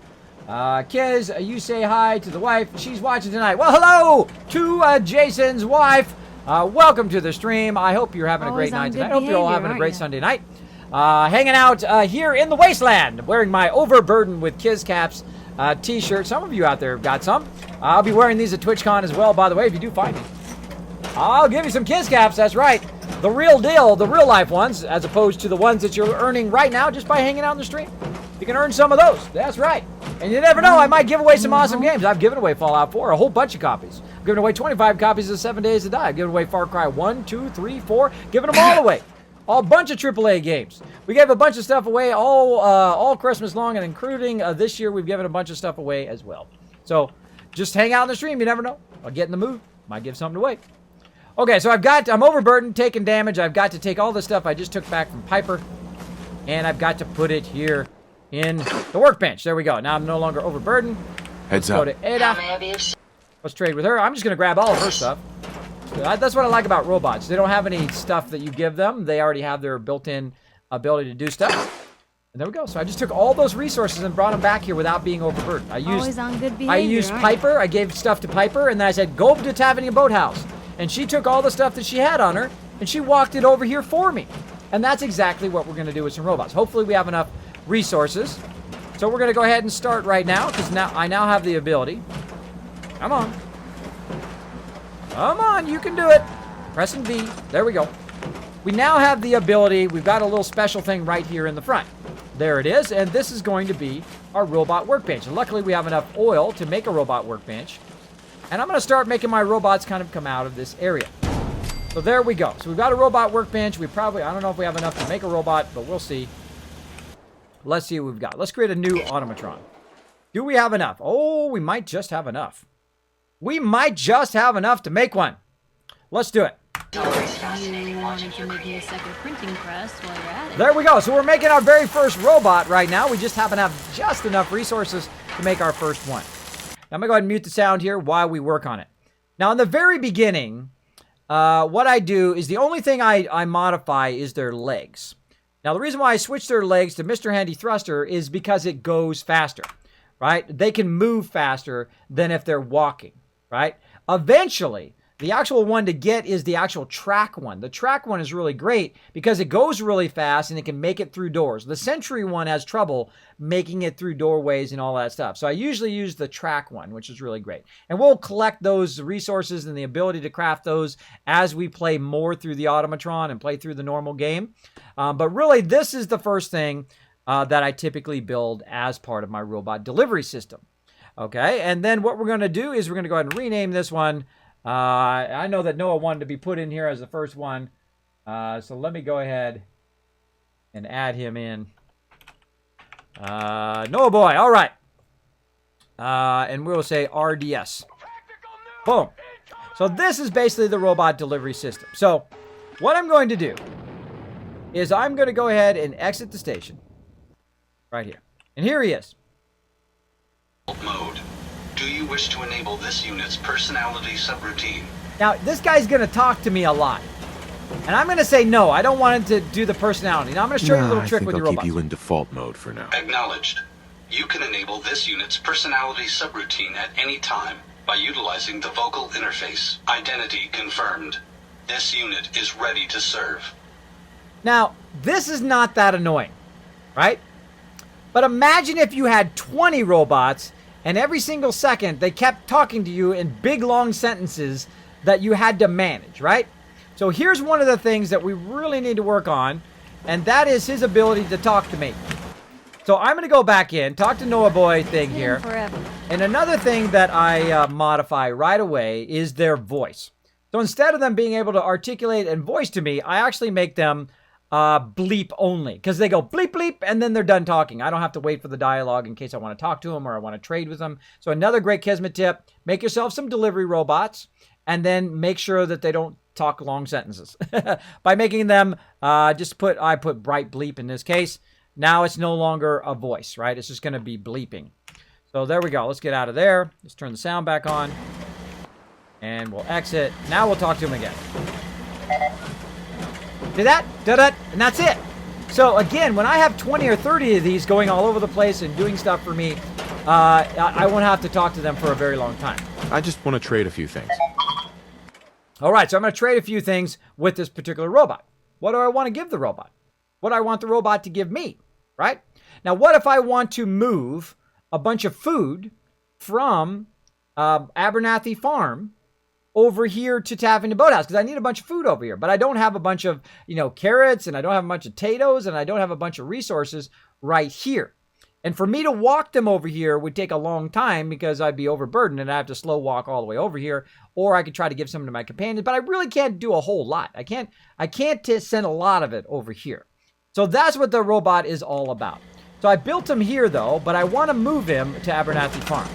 Kiz, you say hi to the wife. She's watching tonight. Well, hello to Jason's wife. Welcome to the stream. I hope you're having a great night tonight. I hope you're all having a great Sunday night. Hanging out here in the wasteland, wearing my overburdened with Kiz Caps t-shirt. Some of you out there have got some. I'll be wearing these at TwitchCon as well, by the way, if you do find me. I'll give you some Kiz Caps, that's right. The real deal, the real life ones, as opposed to the ones that you're earning right now just by hanging out in the stream. You can earn some of those, that's right. And you never know, I might give away some awesome games. I've given away Fallout 4, a whole bunch of copies. I've given away 25 copies of 7 Days to Die. I've given away Far Cry 1, 2, 3, 4, giving them all away. A bunch of AAA games. We gave a bunch of stuff away all Christmas long, and including this year, we've given a bunch of stuff away as well. So just hang out in the stream, you never know. I'll get in the mood, might give something away. Okay, so I'm overburdened, taking damage. I've got to take all the stuff I just took back from Piper, and I've got to put it here in the workbench. There we go. Now I'm no longer overburdened. Heads up. Go to Ada. Let's trade with her. I'm just going to grab all of her stuff. That's what I like about robots. They don't have any stuff that you give them. They already have their built-in ability to do stuff. And there we go. So I just took all those resources and brought them back here without being overburdened. Always on good behavior, I used Piper. I gave stuff to Piper, and then I said, go to Tappington Boathouse. And she took all the stuff that she had on her, and she walked it over here for me. And that's exactly what we're going to do with some robots. Hopefully we have enough resources. So we're going to go ahead and start right now, because I now have the ability. Come on. Come on, you can do it. Pressing V. There we go. We now have the ability. We've got a little special thing right here in the front. There it is, and this is going to be our robot workbench. And luckily we have enough oil to make a robot workbench. And I'm going to start making my robots kind of come out of this area. So there we go. So we've got a robot workbench. I don't know if we have enough to make a robot, but we'll see. Let's see what we've got. Let's create a new automatron. Do we have enough? Oh, we might just have enough. We might just have enough to make one. Let's do it. You wanted to make me a second printing press while you're at it. There we go. So we're making our very first robot right now. We just happen to have just enough resources to make our first one. Now, I'm going to go ahead and mute the sound here while we work on it. Now, in the very beginning, what I do is the only thing I modify is their legs. Now, the reason why I switch their legs to Mr. Handy Thruster is because it goes faster, right? They can move faster than if they're walking, right? Eventually, the actual one to get is the actual track one. The track one is really great because it goes really fast and it can make it through doors. The Sentry one has trouble making it through doorways and all that stuff. So I usually use the track one, which is really great. And we'll collect those resources and the ability to craft those as we play more through the Automatron and play through the normal game. But really, this is the first thing that I typically build as part of my robot delivery system. Okay, and then what we're going to do is we're going to go ahead and rename this one. I know that Noah wanted to be put in here as the first one. So let me go ahead and add him in. Noah boy, all right. And we'll say RDS. Boom. So this is basically the robot delivery system. So what I'm going to do is I'm going to go ahead and exit the station. Right here. And here he is. Mode. Do you wish to enable this unit's personality subroutine? Now, this guy's going to talk to me a lot. And I'm going to say no. I don't want him to do the personality. Now, I'm going to show you a little trick with your robots. I think I'll keep you in default mode for now. Acknowledged. You can enable this unit's personality subroutine at any time by utilizing the vocal interface. Identity confirmed. This unit is ready to serve. Now, this is not that annoying, right? But imagine if you had 20 robots and every single second they kept talking to you in big long sentences that you had to manage, right? So here's one of the things that we really need to work on, and that is his ability to talk to me. So I'm going to go back in, talk to Noah Boy thing here. And another thing that I modify right away is their voice. So instead of them being able to articulate and voice to me, I actually make them bleep only, because they go bleep bleep and then they're done talking. I don't have to wait for the dialogue in case I want to talk to them or I want to trade with them. So another great Kismet tip: make yourself some delivery robots and then make sure that they don't talk long sentences by making them I put bright bleep in this case. Now it's no longer a voice, right? It's just going to be bleeping. So there we go. Let's get out of there. Let's turn the sound back on and we'll exit. Now we'll talk to him again. See that? Da-da, and that's it. So again, when I have 20 or 30 of these going all over the place and doing stuff for me, I won't have to talk to them for a very long time. I just want to trade a few things. All right, so I'm going to trade a few things with this particular robot. What do I want to give the robot? What do I want the robot to give me, right? Now, what if I want to move a bunch of food from Abernathy Farm over here to Taffy Boathouse, because I need a bunch of food over here, but I don't have a bunch of, carrots, and I don't have a bunch of potatoes, and I don't have a bunch of resources right here. And for me to walk them over here would take a long time because I'd be overburdened and I have to slow walk all the way over here, or I could try to give some to my companions, but I really can't do a whole lot. I can't send a lot of it over here. So that's what the robot is all about. So I built him here though, but I want to move him to Abernathy Farm.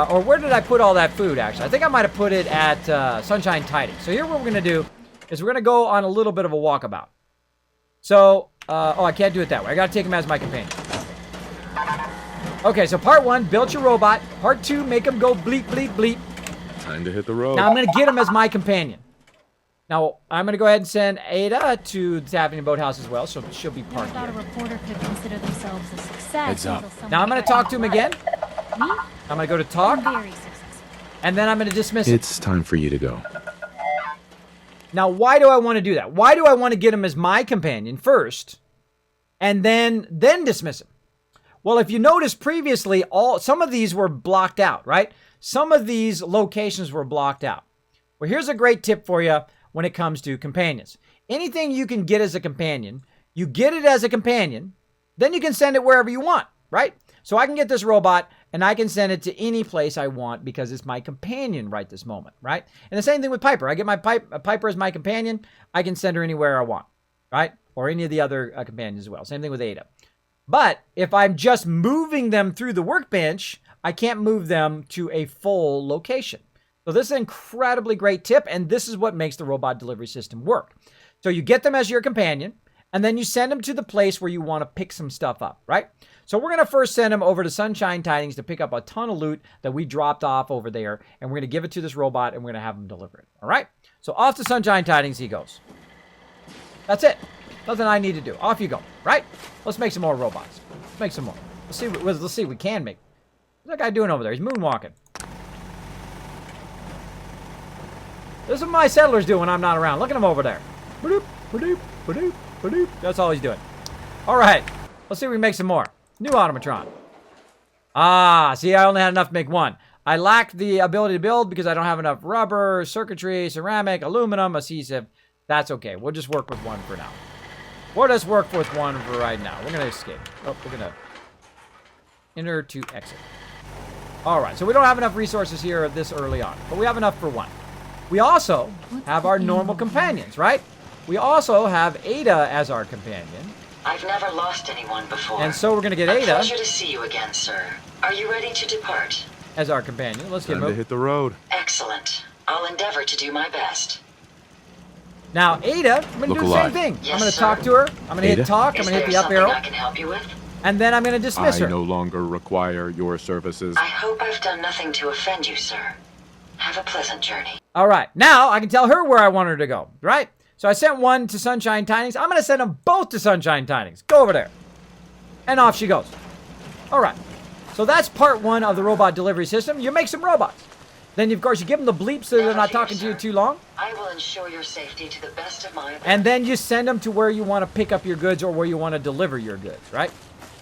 Or where did I put all that food, actually? I think I might have put it at Sunshine Tidings. So here what we're going to do is we're going to go on a little bit of a walkabout. So, I can't do it that way. I got to take him as my companion. Okay, so part 1, build your robot. Part 2, make him go bleep, bleep, bleep. Time to hit the road. Now I'm going to get him as my companion. Now, I'm going to go ahead and send Ada to the Taffy Boathouse as well, so she'll be part I thought here. a reporter could consider themselves a success. Heads up. until someone Now I'm going to talk to him again. Me? I'm going to go to talk, Very successful. and then I'm going to dismiss him. It's time for you to go. Now, why do I want to do that? Why do I want to get him as my companion first, and then dismiss him? Well, if you notice previously, some of these were blocked out, right? Some of these locations were blocked out. Well, here's a great tip for you when it comes to companions. Anything you can get as a companion, you get it as a companion, then you can send it wherever you want, right? So I can get this robot and I can send it to any place I want because it's my companion right this moment, right? And the same thing with Piper. I get my Piper as my companion. I can send her anywhere I want, right? Or any of the other companions as well. Same thing with Ada. But if I'm just moving them through the workbench, I can't move them to a full location. So this is an incredibly great tip, and this is what makes the robot delivery system work. So you get them as your companion, and then you send them to the place where you want to pick some stuff up, right? So we're going to first send them over to Sunshine Tidings to pick up a ton of loot that we dropped off over there, and we're going to give it to this robot, and we're going to have him deliver it, all right? So off to Sunshine Tidings he goes. That's it. Nothing I need to do. Off you go, right? Let's make some more robots. Let's make some more. Let's see what we can make. What's that guy doing over there? He's moonwalking. This is what my settlers do when I'm not around. Look at him over there. Ba-doop, ba-doop, ba-doop, ba-doop. That's all he's doing. All right. Let's see if we can make some more. New automatron. Ah, see, I only had enough to make one. I lacked the ability to build because I don't have enough rubber, circuitry, ceramic, aluminum, adhesive. That's okay. We'll just work with one for now. We'll just work with one for right now. We're going to escape. Oh, we're going to enter to exit. All right. So we don't have enough resources here this early on, but we have enough for one. We also have our normal companions, right? We also have Ada as our companion. I've never lost anyone before. And so we're going to get A Ada. Pleasure to see you again, sir. Are you ready to depart? As our companion. Let's get Time to moving. hit the road. Excellent. I'll endeavor to do my best. Now, Ada, I'm going to Look do the same alive. thing. Yes, I'm going to sir. talk to her. I'm going to hit Ada? talk. I'm Is going to hit there the up something arrow. I can help you with? And then I'm going to dismiss I her. no longer require your services. I hope I've done nothing to offend you, sir. Have a pleasant journey. All right. Now, I can tell her where I want her to go, right? So I sent one to Sunshine Tidings. I'm going to send them both to Sunshine Tidings. Go over there. And off she goes. All right. So that's part one of the robot delivery system. You make some robots. Then, of course, you give them the bleep so they're not talking to you too long. I will ensure your safety to the best of my ability. And then you send them to where you want to pick up your goods or where you want to deliver your goods, right?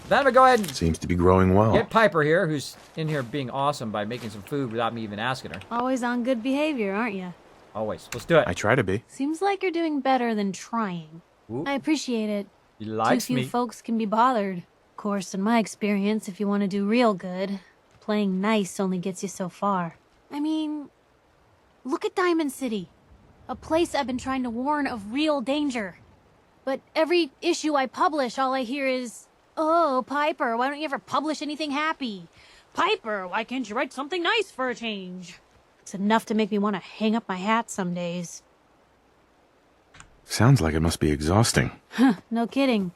Then I'm going to go ahead and Seems to be growing well. get Piper here, who's in here being awesome by making some food without me even asking her. Always on good behavior, aren't you? Always. Let's do it. I try to be. Seems like you're doing better than trying. Ooh. I appreciate it. He Too likes few me. folks can be bothered. Of course, in my experience, if you want to do real good, playing nice only gets you so far. I mean, look at Diamond City. A place I've been trying to warn of real danger. But every issue I publish, all I hear is, "Oh, Piper, why don't you ever publish anything happy? Piper, why can't you write something nice for a change?" It's enough to make me want to hang up my hat some days. Sounds like it must be exhausting. No kidding.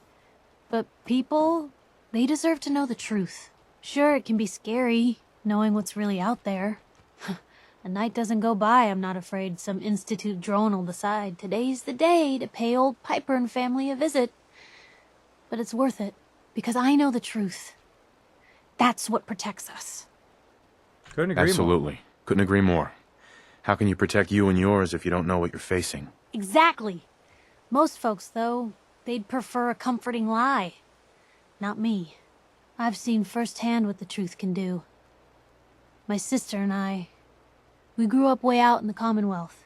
But people, they deserve to know the truth. Sure, it can be scary, knowing what's really out there. A night doesn't go by, I'm not afraid some institute drone will decide today's the day to pay old Piper and family a visit. But it's worth it, because I know the truth. That's what protects us. Couldn't agree more. Absolutely. Couldn't agree more. How can you protect you and yours if you don't know what you're facing? Exactly. Most folks, though, they'd prefer a comforting lie. Not me. I've seen firsthand what the truth can do. My sister and I, we grew up way out in the Commonwealth.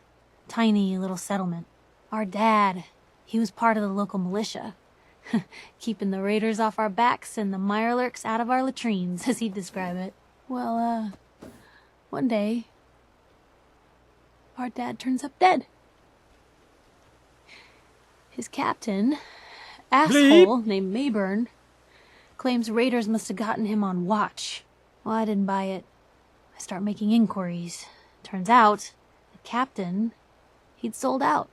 Tiny little settlement. Our dad, he was part of the local militia. Keeping the raiders off our backs and the mirelurks out of our latrines, as he'd describe it. Well, one day, our dad turns up dead. His captain, asshole named Mayburn, claims raiders must have gotten him on watch. Well, I didn't buy it. I start making inquiries. Turns out, the captain, he'd sold out.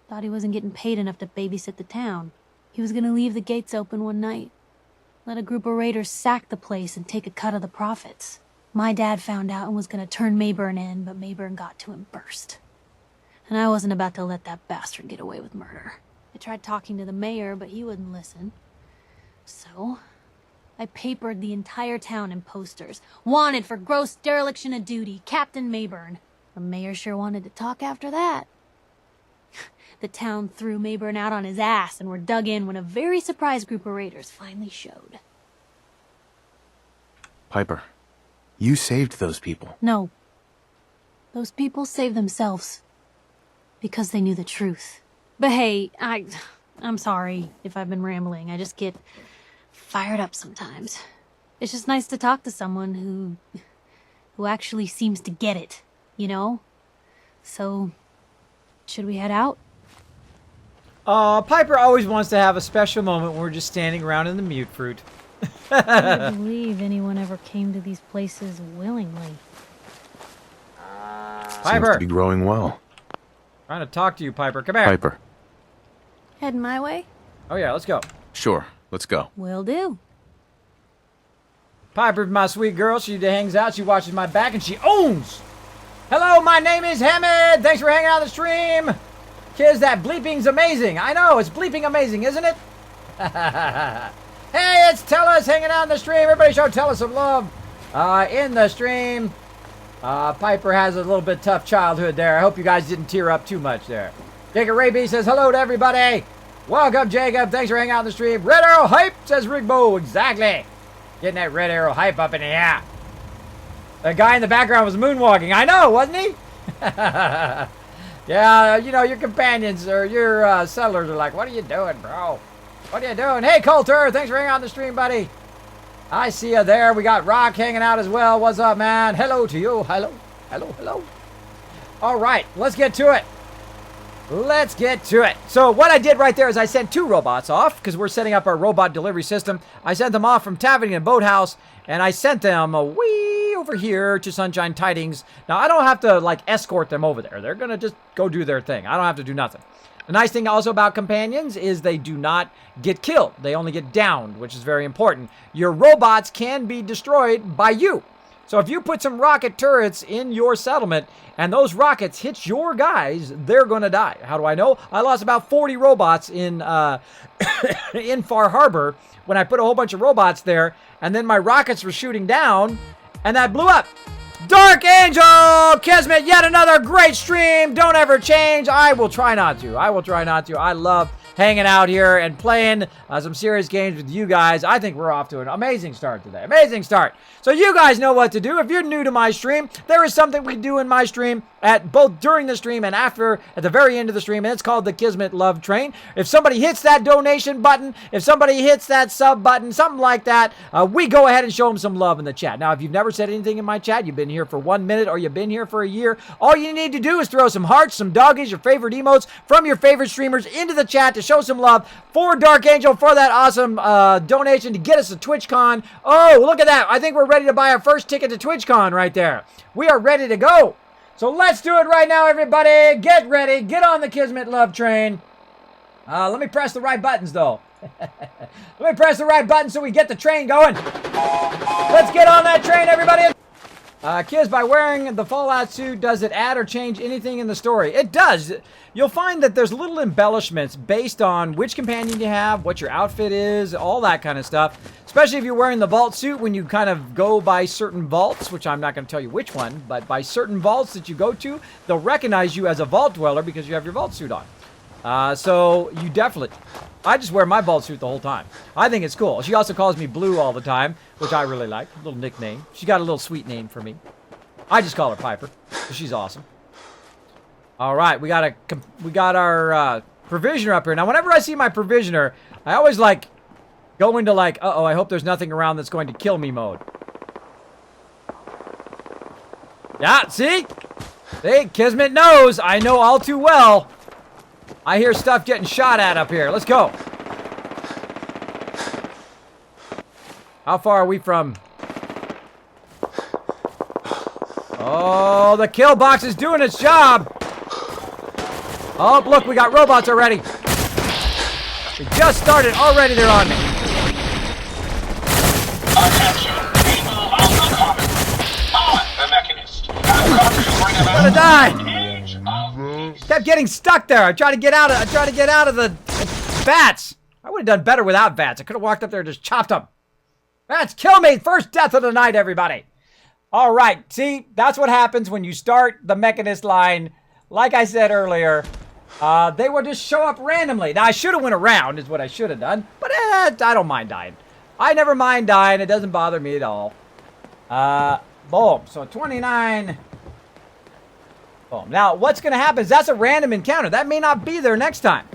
Thought he wasn't getting paid enough to babysit the town. He was gonna leave the gates open one night. Let a group of raiders sack the place and take a cut of the profits. My dad found out and was gonna turn Mayburn in, but Mayburn got to him first. And I wasn't about to let that bastard get away with murder. I tried talking to the mayor, but he wouldn't listen. So, I papered the entire town in posters. Wanted for gross dereliction of duty, Captain Mayburn. The mayor sure wanted to talk after that. The town threw Mayburn out on his ass and were dug in when a very surprised group of raiders finally showed. Piper, you saved those people. No. Those people saved themselves. Because they knew the truth. But hey, I'm sorry if I've been rambling. I just get fired up sometimes. It's just nice to talk to someone who actually seems to get it, you know? So, should we head out? Piper always wants to have a special moment when we're just standing around in the mute fruit. I can't believe anyone ever came to these places willingly. Piper! Seems to be growing well. Trying to talk to you, Piper. Come here. Piper. Heading my way? Oh yeah, let's go. Sure, let's go. Will do. Piper's my sweet girl. She hangs out, she watches my back, and she owns! Hello, my name is Hamid! Thanks for hanging out on the stream! Kids, that bleeping's amazing. I know, it's bleeping amazing, isn't it? Hey, it's Tellus hanging out in the stream. Everybody show Tellus some love. In the stream. Piper has a little bit tough childhood there. I hope you guys didn't tear up too much there. Jacob Raby says hello to everybody. Welcome, Jacob. Thanks for hanging out in the stream. Red Arrow Hype, says Rigbo. Exactly. Getting that Red Arrow Hype up in the air. The guy in the background was moonwalking. I know, wasn't he? Yeah, you know, your companions or your settlers are like, what are you doing, bro? What are you doing? Hey, Coulter, thanks for hanging out on the stream, buddy. I see you there. We got Rock hanging out as well. What's up, man? Hello to you. Hello. Hello, hello. All right, let's get to it. Let's get to it. So what I did right there is I sent 2 robots off because we're setting up our robot delivery system. I sent them off from Taverning and Boathouse, and I sent them way over here to Sunshine Tidings. Now, I don't have to, like, escort them over there. They're going to just go do their thing. I don't have to do nothing. The nice thing also about companions is they do not get killed. They only get downed, which is very important. Your robots can be destroyed by you. So if you put some rocket turrets in your settlement and those rockets hit your guys, they're going to die. How do I know? I lost about 40 robots in in Far Harbor when I put a whole bunch of robots there, and then my rockets were shooting down, and that blew up. Dark Angel! Kismet, yet another great stream. Don't ever change. I will try not to. I will try not to. I love hanging out here and playing some serious games with you guys. I think we're off to an amazing start today. Amazing start. So you guys know what to do. If you're new to my stream, there is something we do in my stream at both during the stream and after, at the very end of the stream, and it's called the Kismet Love Train. If somebody hits that donation button, if somebody hits that sub button, something like that, we go ahead and show them some love in the chat. Now, if you've never said anything in my chat, you've been here for 1 minute or you've been here for a year, all you need to do is throw some hearts, some doggies, your favorite emotes from your favorite streamers into the chat to show some love for Dark Angel for that awesome donation to get us to TwitchCon. Oh, look at that. I think we're ready to buy our first ticket to TwitchCon right there. We are ready to go. So let's do it right now, everybody. Get ready. Get on the Kismet Love Train. Let me press the right buttons, though. Let me press the right button so we get the train going. Let's get on that train, everybody. Kiz, by wearing the Fallout suit, does it add or change anything in the story? It does. You'll find that there's little embellishments based on which companion you have, what your outfit is, all that kind of stuff. Especially if you're wearing the vault suit when you kind of go by certain vaults, which I'm not going to tell you which one, but by certain vaults that you go to, they'll recognize you as a vault dweller because you have your vault suit on. So you definitely... I just wear my vault suit the whole time. I think it's cool. She also calls me Blue all the time, which I really like. A little nickname. She got a little sweet name for me. I just call her Piper, because she's awesome. All right, we got our provisioner up here. Now, whenever I see my provisioner, I always like go into like, uh-oh, I hope there's nothing around that's going to kill me mode. Yeah, see? See, Kismet knows. I know all too well. I hear stuff getting shot at up here. Let's go. How far are we from... Oh, the kill box is doing its job. Oh, look, we got robots already. We just started. Already they're on me. Attention, people of the comet. On the mechanist. I'm gonna die. Kept getting stuck there. I tried to get out of the bats. I would have done better without bats. I could have walked up there and just chopped them. Bats, kill me. First death of the night, everybody. All right. See, that's what happens when you start the Mechanist line. Like I said earlier, they will just show up randomly. Now, I should have went around is what I should have done. But I don't mind dying. I never mind dying. It doesn't bother me at all. Boom. So 29... Boom. Now, what's going to happen is that's a random encounter. That may not be there next time,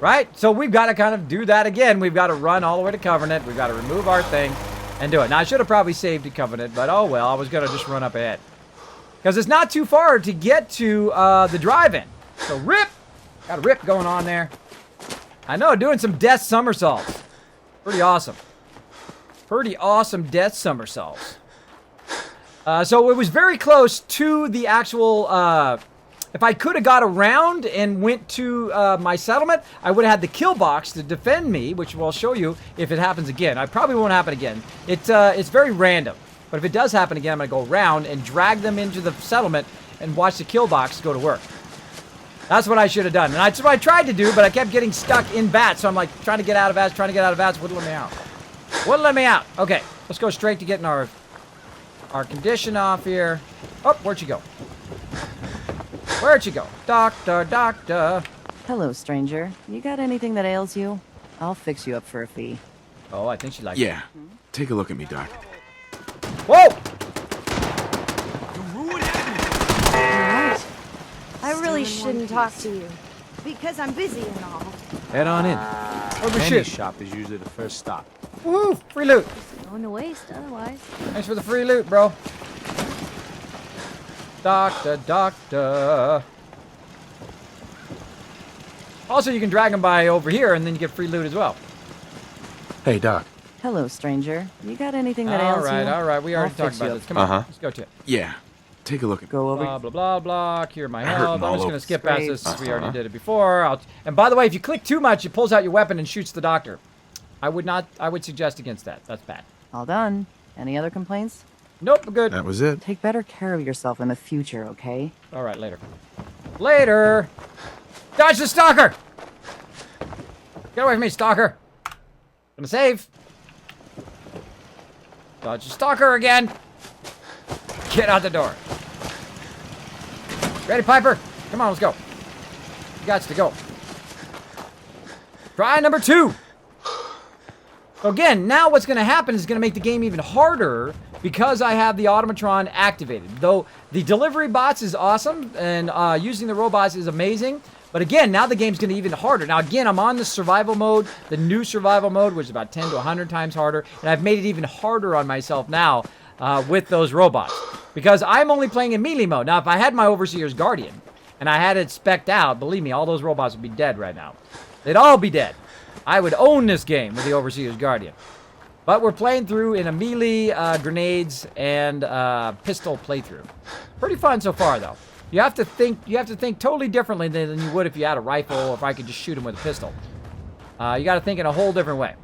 right? So we've got to kind of do that again. We've got to run all the way to Covenant. We've got to remove our thing and do it. Now, I should have probably saved to Covenant, but oh well. I was going to just run up ahead. Because it's not too far to get to the drive-in. So rip. Got a rip going on there. I know, doing some death somersaults. Pretty awesome. Pretty awesome death somersaults. So it was very close to the actual, if I could have got around and went to my settlement, I would have had the kill box to defend me, which I'll show you if it happens again. I probably won't happen again. It's very random. But if it does happen again, I'm going to go around and drag them into the settlement and watch the kill box go to work. That's what I should have done. And that's what I tried to do, but I kept getting stuck in bats. So I'm like trying to get out of bats, wouldn't let me out. Wouldn't let me out. Okay, let's go straight to getting our condition off here. Oh, where'd you go? Where'd you go? Doctor, doctor. Hello, stranger. You got anything that ails you? I'll fix you up for a fee. Oh, I think she likes Yeah. Take a look at me, Doc. Whoa! I really shouldn't talk to you because I'm busy and all. Head on in. Where's my Any shit? shop is usually the first stop. Woo! Free loot. Going to waste otherwise. Thanks for the free loot, bro. Doctor, doctor. Also, you can drag them by over here, and then you get free loot as well. Hey, Doc. Hello, stranger. You got anything that ails you? All right. We already I'll talked fix you about up. this. Come on, let's go to it. Yeah. Take a look at me. Go over. Blah, blah, blah, blah. Cure my Hurting health. I'm all just going to over. skip past this. Great. We already did it before. And by the way, if you click too much, it pulls out your weapon and shoots the doctor. I would suggest against that. That's bad. All done. Any other complaints? Nope, we're good. That was it. Take better care of yourself in the future, okay? All right, later. Later. Dodge the stalker. Get away from me, stalker. Gonna save. Dodge the stalker again. Get out the door. Ready, Piper? Come on, let's go. You got to go. Try number 2. So again, now what's going to happen is going to make the game even harder because I have the automatron activated. Though the delivery bots is awesome and using the robots is amazing. But again, now the game's going to be even harder. Now again, I'm on the survival mode, the new survival mode, which is about 10 to 100 times harder. And I've made it even harder on myself now with those robots. Because I'm only playing in melee mode. Now, if I had my Overseer's Guardian and I had it spec'd out, believe me, all those robots would be dead right now. They'd all be dead. I would own this game with the Overseer's Guardian. But we're playing through in a melee, grenades, and pistol playthrough. Pretty fun so far, though. You have to think totally differently than you would if you had a rifle or if I could just shoot him with a pistol. You got to think in a whole different way.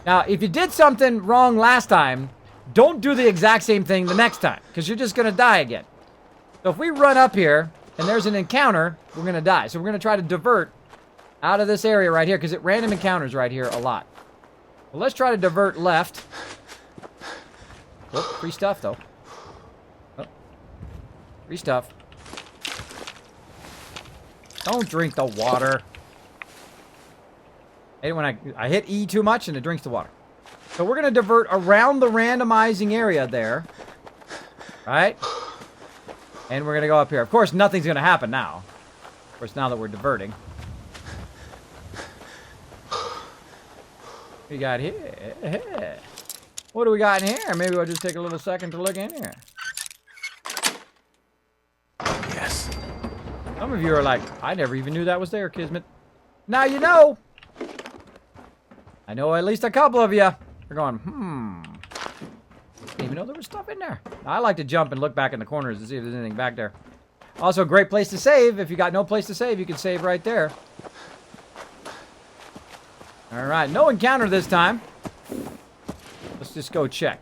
Now, if you did something wrong last time, don't do the exact same thing the next time, because you're just going to die again. So if we run up here and there's an encounter, we're going to die. So we're going to try to divert out of this area right here, because it random encounters right here a lot. Well, let's try to divert left. Oh, free stuff, though. Oh. Free stuff. Don't drink the water. I hate when I hit E too much and it drinks the water. So we're going to divert around the randomizing area there. Right? And we're going to go up here. Of course, nothing's going to happen now. Of course, now that we're diverting. What we got here? What do we got in here? Maybe we'll just take a little second to look in here. Yes. Some of you are like, I never even knew that was there, Kismet. Now you know. I know at least a couple of you. You're going, Didn't even know there was stuff in there. I like to jump and look back in the corners to see if there's anything back there. Also, a great place to save. If you got no place to save, you can save right there. Alright, no encounter this time. Let's just go check.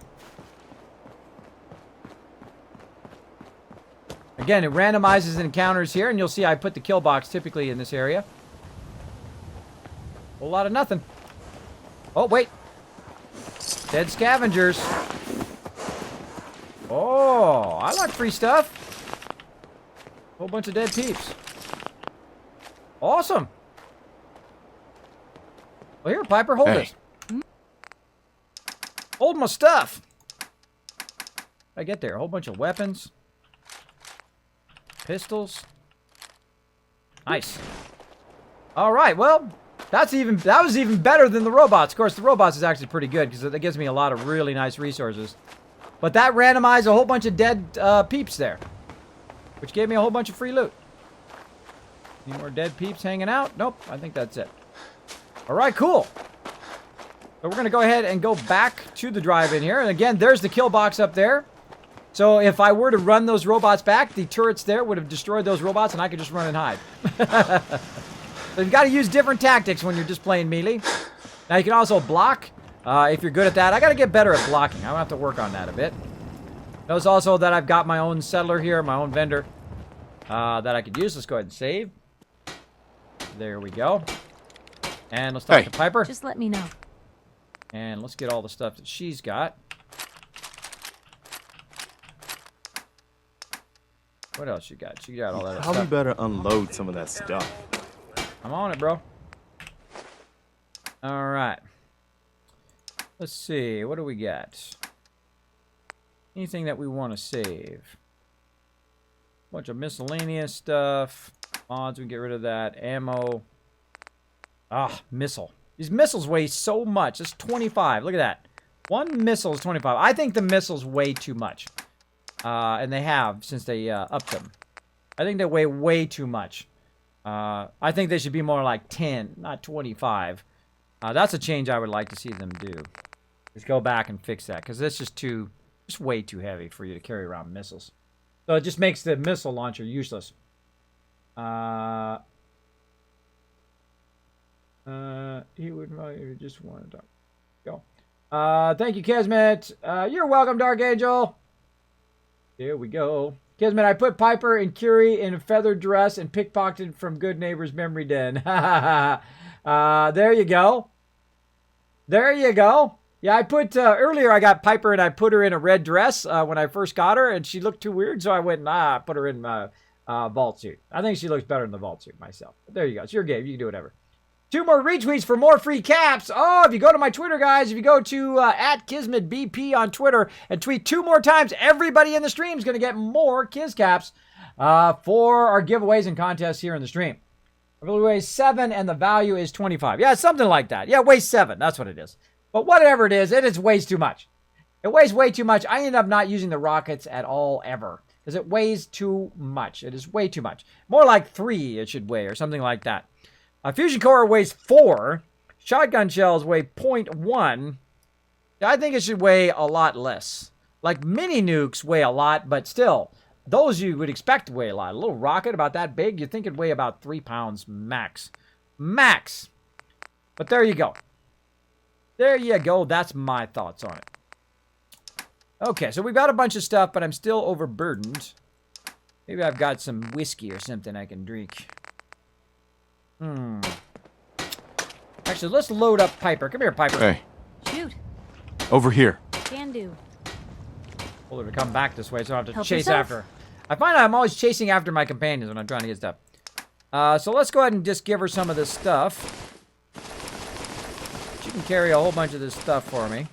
Again, it randomizes encounters here, and you'll see I put the kill box typically in this area. Whole lot of nothing. Oh, wait. Dead scavengers. Oh, I like free stuff. Whole bunch of dead peeps. Awesome. Well, here, Piper, hold this. Hold my stuff. I get there. A whole bunch of weapons. Pistols. Nice. All right, well, that was even better than the robots. Of course, the robots is actually pretty good because it gives me a lot of really nice resources. But that randomized a whole bunch of dead peeps there, which gave me a whole bunch of free loot. Any more dead peeps hanging out? Nope, I think that's it. All right, cool. So we're going to go ahead and go back to the drive-in here. And again, there's the kill box up there. So if I were to run those robots back, the turrets there would have destroyed those robots and I could just run and hide. So you've got to use different tactics when you're just playing melee. Now you can also block if you're good at that. I got to get better at blocking. I'll have to work on that a bit. Notice also that I've got my own settler here, my own vendor that I could use. Let's go ahead and save. There we go. And let's talk to Piper. Just let me know. And let's get all the stuff that she's got. What else you got? She got all that Probably stuff. better unload some of that stuff. I'm on it, bro. All right. Let's see. What do we got? Anything that we want to save? Bunch of miscellaneous stuff. Mods, we can get rid of that. Ammo. Ah, missile. These missiles weigh so much. It's 25. Look at that. One missile is 25. I think the missiles weigh too much. And they have since they upped them. I think they weigh way too much. I think they should be more like 10, not 25. That's a change I would like to see them do. Just go back and fix that, because that's just way too heavy for you to carry around missiles. So it just makes the missile launcher useless. He would probably just want to talk. Go. Thank you, Kismet. You're welcome, Dark Angel. Here we go. Kismet, I put Piper and Curie in a feathered dress and pickpocketed from Good Neighbor's memory den. There you go. There you go. Yeah, I put, earlier I got Piper and I put her in a red dress when I first got her, and she looked too weird, so I went and put her in my vault suit. I think she looks better in the vault suit myself. But there you go. It's your game. You can do whatever. 2 more retweets for more free caps. Oh, if you go to my Twitter, guys, if you go to @KismetBP on Twitter and tweet 2 more times, everybody in the stream is going to get more Kiz caps for our giveaways and contests here in the stream. It really weighs 7 and the value is 25. Yeah, something like that. Yeah, it weighs 7. That's what it is. But whatever it is weighs too much. It weighs way too much. I end up not using the rockets at all ever because it weighs too much. It is way too much. More like 3 it should weigh or something like that. Fusion core weighs 4. Shotgun shells weigh 0.1. I think it should weigh a lot less. Like mini nukes weigh a lot, but still, those you would expect to weigh a lot. A little rocket about that big, you'd think it'd weigh about 3 pounds max. Max. But there you go. There you go. That's my thoughts on it. Okay, so we've got a bunch of stuff, but I'm still overburdened. Maybe I've got some whiskey or something I can drink. Actually, let's load up Piper. Come here, Piper. Hey. Shoot. Over here. Can do. Hold her to come back this way so I don't have to Help chase yourself. after her. I find I'm always chasing after my companions when I'm trying to get stuff. So let's go ahead and just give her some of this stuff. She can carry a whole bunch of this stuff for me.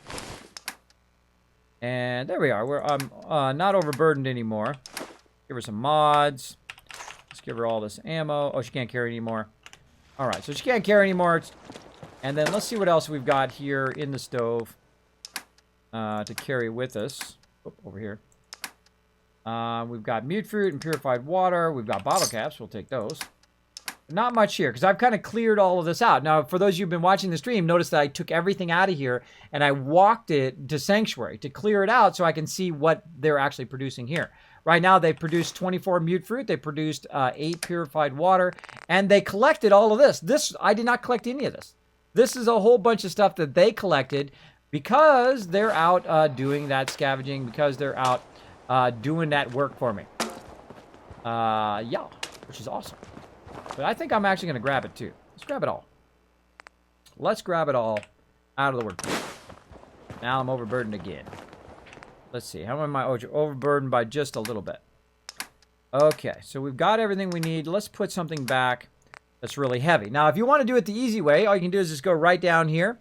And there we are. I'm not overburdened anymore. Give her some mods. Let's give her all this ammo. Oh, she can't carry anymore. All right, so she can't carry anymore. And then let's see what else we've got here in the stove to carry with us. Oop, over here. We've got mute fruit and purified water. We've got bottle caps. We'll take those. Not much here, because I've kind of cleared all of this out. Now, for those of you who've been watching the stream, notice that I took everything out of here, and I walked it to Sanctuary to clear it out so I can see what they're actually producing here. Right now, they produced 24 mute fruit. They produced 8 purified water, and they collected all of this. I did not collect any of this. This is a whole bunch of stuff that they collected because they're out doing that scavenging, because they're out doing that work for me. Yeah, which is awesome. But I think I'm actually going to grab it, too. Let's grab it all. Let's grab it all out of the work. Now I'm overburdened again. Let's see. How am I overburdened by just a little bit? Okay, so we've got everything we need. Let's put something back that's really heavy. Now, if you want to do it the easy way, all you can do is just go right down here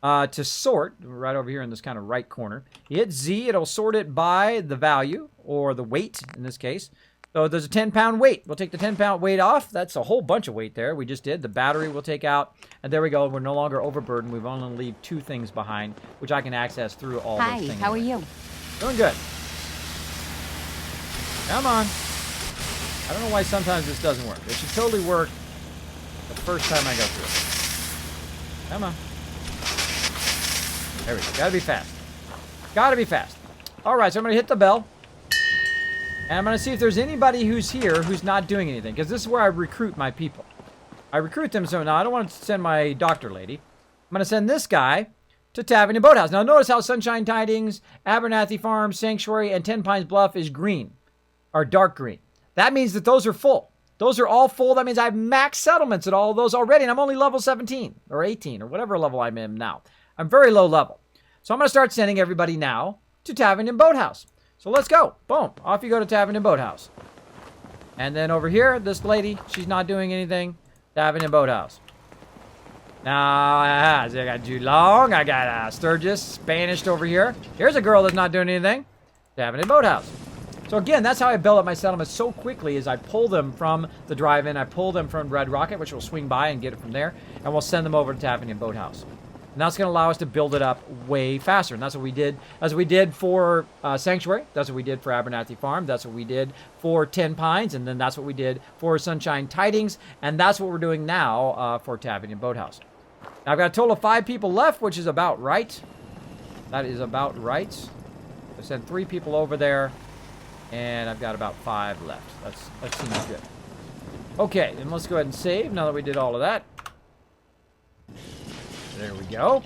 to sort, right over here in this kind of right corner. You hit Z, it'll sort it by the value, or the weight in this case. So there's a 10-pound weight. We'll take the 10-pound weight off. That's a whole bunch of weight there. We just did. The battery we'll take out. And there we go. We're no longer overburdened. We've only leave 2 things behind, which I can access through all those things. Hi, how are you? Doing good. Come on. I don't know why sometimes this doesn't work. It should totally work the first time I go through it. Come on. There we go. Gotta be fast. Gotta be fast. Alright, so I'm gonna hit the bell. And I'm gonna see if there's anybody who's here who's not doing anything. Because this is where I recruit my people. I recruit them, so now I don't want to send my doctor lady. I'm gonna send this guy to Tavern and Boathouse. Now notice how Sunshine Tidings, Abernathy Farm, Sanctuary, and 10 Pines Bluff is green. Or dark green. That means that those are full. Those are all full. That means I have max settlements at all of those already. And I'm only level 17 or 18 or whatever level I'm in now. I'm very low level. So I'm going to start sending everybody now to Tavern and Boathouse. So let's go. Boom. Off you go to Tavern and Boathouse. And then over here, this lady, she's not doing anything. Tavern and Boathouse. Now, I got Julong. I got Sturgis, Spanish over here. Here's a girl that's not doing anything. Tavern and Boathouse. So again, that's how I build up my settlements so quickly is I pull them from the drive-in. I pull them from Red Rocket, which will swing by and get it from there. And we'll send them over to Tavern and Boathouse. And that's going to allow us to build it up way faster. And that's what we did. That's what we did for Sanctuary. That's what we did for Abernathy Farm. That's what we did for 10 Pines. And then that's what we did for Sunshine Tidings. And that's what we're doing now for Tavern and Boathouse. Now I've got a total of 5 people left, which is about right. That is about right. I sent 3 people over there. And I've got about 5 left. That seems good. Okay, then let's go ahead and save now that we did all of that. There we go.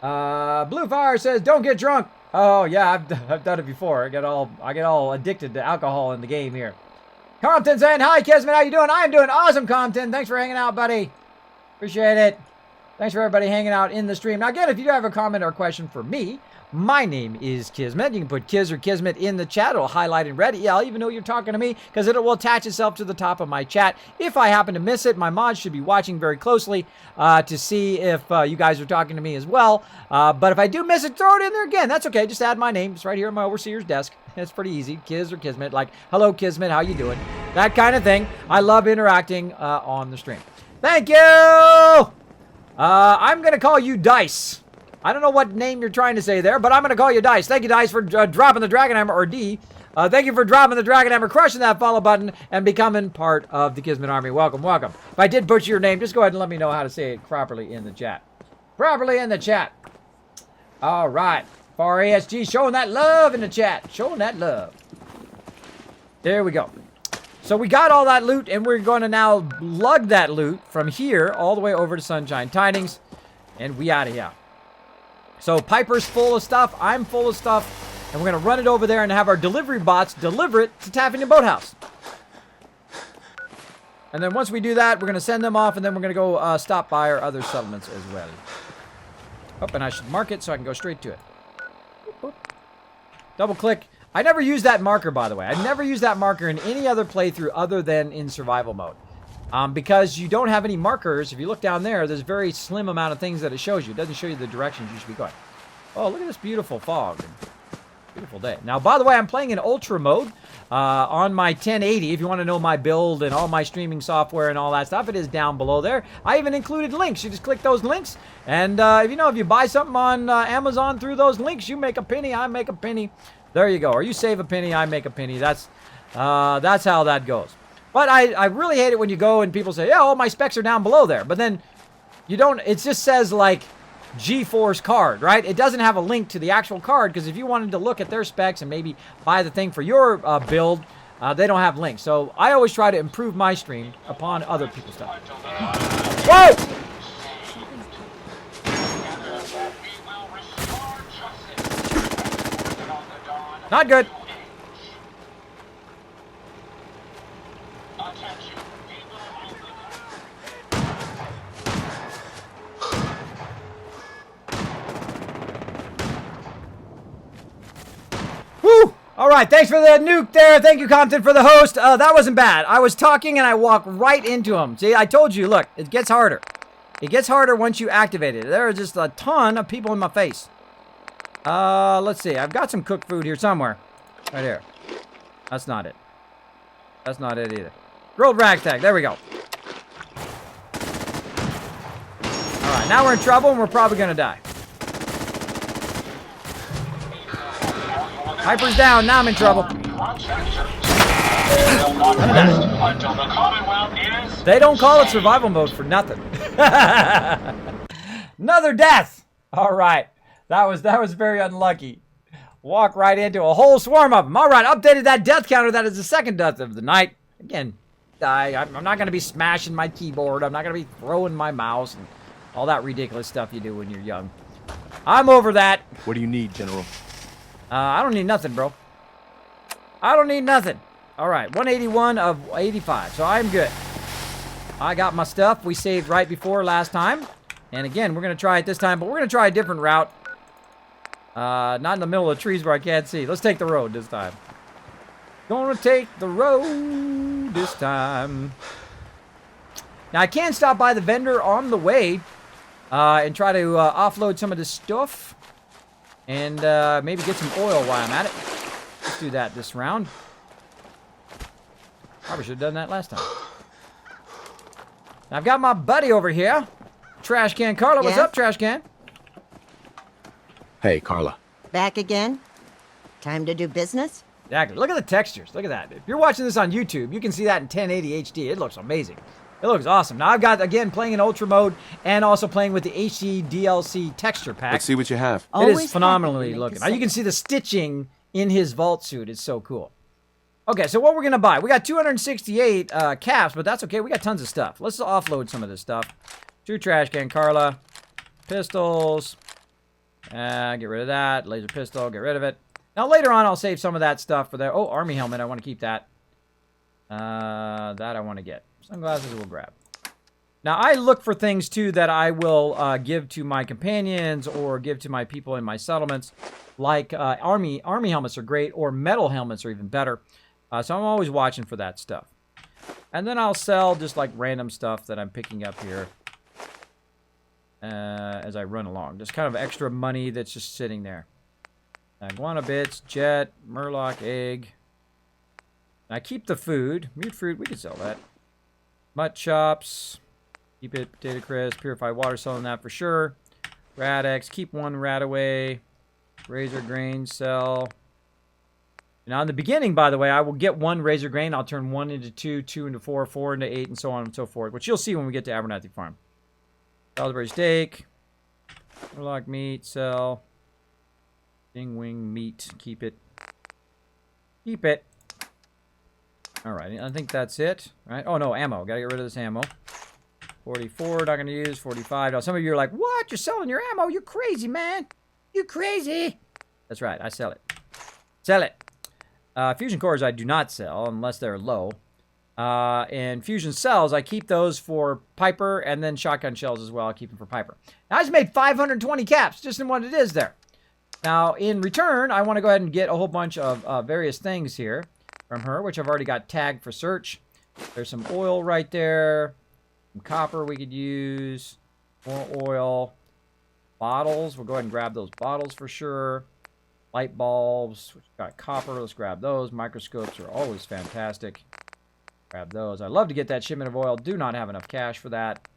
Blue Fire says, "Don't get drunk." Oh yeah, I've done it before. I get all addicted to alcohol in the game here. Compton saying, "Hi Kismet, how you doing?" I am doing awesome, Compton. Thanks for hanging out, buddy. Appreciate it. Thanks for everybody hanging out in the stream. Now again, if you do have a comment or a question for me, my name is Kismet. You can put Kiz or Kismet in the chat. It'll highlight in red. Yeah, I'll even know you're talking to me because it will attach itself to the top of my chat. If I happen to miss it, my mods should be watching very closely to see if you guys are talking to me as well. But if I do miss it, throw it in there again. That's okay. Just add my name. It's right here on my overseer's desk. It's pretty easy. Kiz or Kismet. Like, hello, Kismet. How you doing? That kind of thing. I love interacting on the stream. Thank you! I'm going to call you Dice. I don't know what name you're trying to say there, but I'm going to call you Dice. Thank you, Dice, for dropping the Dragon Hammer, or D. Thank you for dropping the Dragon Hammer, crushing that follow button, and becoming part of the Kismet Army. Welcome, welcome. If I did butcher your name, just go ahead and let me know how to say it properly in the chat. Properly in the chat. All right. FO4 ASG showing that love in the chat. Showing that love. There we go. So we got all that loot, and we're going to now lug that loot from here all the way over to Sunshine Tidings, and we out of here. So Piper's full of stuff, I'm full of stuff, and we're going to run it over there and have our delivery bots deliver it to Tavern and Boathouse. And then once we do that, we're going to send them off, and then we're going to go stop by our other settlements as well. Oh, and I should mark it so I can go straight to it. Double click. I never use that marker, by the way. I never use that marker in any other playthrough other than in survival mode. Because you don't have any markers. If you look down there, there's a very slim amount of things that it shows you. It doesn't show you the directions you should be going. Oh, look at this beautiful fog. Beautiful day. Now, by the way, I'm playing in Ultra mode on my 1080. If you want to know my build and all my streaming software and all that stuff, it is down below there. I even included links. You just click those links. And if you buy something on Amazon through those links, you make a penny, I make a penny. There you go. Or you save a penny, I make a penny. That's how that goes. But I really hate it when you go and people say, yeah, all my specs are down below there. But then you don't, it just says like GeForce card, right? It doesn't have a link to the actual card because if you wanted to look at their specs and maybe buy the thing for your build, they don't have links. So I always try to improve my stream upon other people's stuff. Whoa! Not good. Woo! All right, thanks for the nuke there. Thank you, Compton, for the host. That wasn't bad. I was talking and I walked right into him. See, I told you, look, it gets harder. It gets harder once you activate it. There are just a ton of people in my face. Let's see. I've got some cooked food here somewhere. Right here. That's not it. That's not it either. Grilled ragtag. There we go. Alright, now we're in trouble and we're probably gonna die. Hyper's down. Now I'm in trouble. They don't call it survival mode for nothing. Another death. All right. That was very unlucky. Walk right into a whole swarm of them. All right, updated that death counter. That is the second death of the night. Again, I'm not going to be smashing my keyboard. I'm not going to be throwing my mouse and all that ridiculous stuff you do when you're young. I'm over that. What do you need, General? I don't need nothing, bro. I don't need nothing. All right, 181 of 85, so I'm good. I got my stuff we saved right before last time. And again, we're going to try it this time, but we're going to try a different route. Not in the middle of the trees where I can't see. Let's take the road this time. Gonna take the road this time. Now, I can stop by the vendor on the way and try to offload some of this stuff. And maybe get some oil while I'm at it. Let's do that this round. Probably should have done that last time. Now, I've got my buddy over here. Trash Can Carla. What's up, Trash Can? Hey, Carla. Back again? Time to do business? Exactly. Look at the textures. Look at that. If you're watching this on YouTube, you can see that in 1080 HD. It looks amazing. It looks awesome. Now, I've got, again, playing in Ultra mode and also playing with the HD DLC texture pack. Let's see what you have. It is phenomenally looking. Now, you can see the stitching in his vault suit. It's so cool. Okay, so what we're going to buy. We got 268 caps, but that's okay. We got tons of stuff. Let's offload some of this stuff. 2 Trash Can Carla. Pistols. Get rid of that. Laser pistol, get rid of it. Now, later on, I'll save some of that stuff for there. Oh, army helmet. I want to keep that. That I want to get. Sunglasses we'll grab. Now, I look for things, too, that I will give to my companions or give to my people in my settlements. Like army helmets are great, or metal helmets are even better. So I'm always watching for that stuff. And then I'll sell just like random stuff that I'm picking up here. As I run along. Just kind of extra money that's just sitting there. Iguana bits, jet, murloc, egg. I keep the food. Mute fruit, we can sell that. Mutt chops. Keep it. Potato crisp. Purified water, selling that for sure. Rad-X, keep 1 rat away. Razor grain, sell. Now in the beginning, by the way, I will get 1 razor grain. I'll turn 1 into 2, 2 into 4, 4 into 8, and so on and so forth. Which you'll see when we get to Abernathy Farm. Salisbury steak. Murloc meat, sell. Ding wing meat, keep it. Keep it. Alright, I think that's it. Right? Oh no, ammo. Gotta get rid of this ammo. 44, not gonna use. 45. Now some of you are like, what? You're selling your ammo? You're crazy, man. You crazy. That's right, I sell it. Sell it. Fusion cores I do not sell unless they're low. And fusion cells, I keep those for Piper, and then shotgun shells as well. I keep them for Piper. Now, I just made 520 caps, just in what it is there. Now, in return, I want to go ahead and get a whole bunch of various things here from her, which I've already got tagged for search. There's some oil right there. Some copper we could use. More oil. Bottles. We'll go ahead and grab those bottles for sure. Light bulbs. We've got copper. Let's grab those. Microscopes are always fantastic. Grab those. I'd love to get that shipment of oil. Do not have enough cash for that.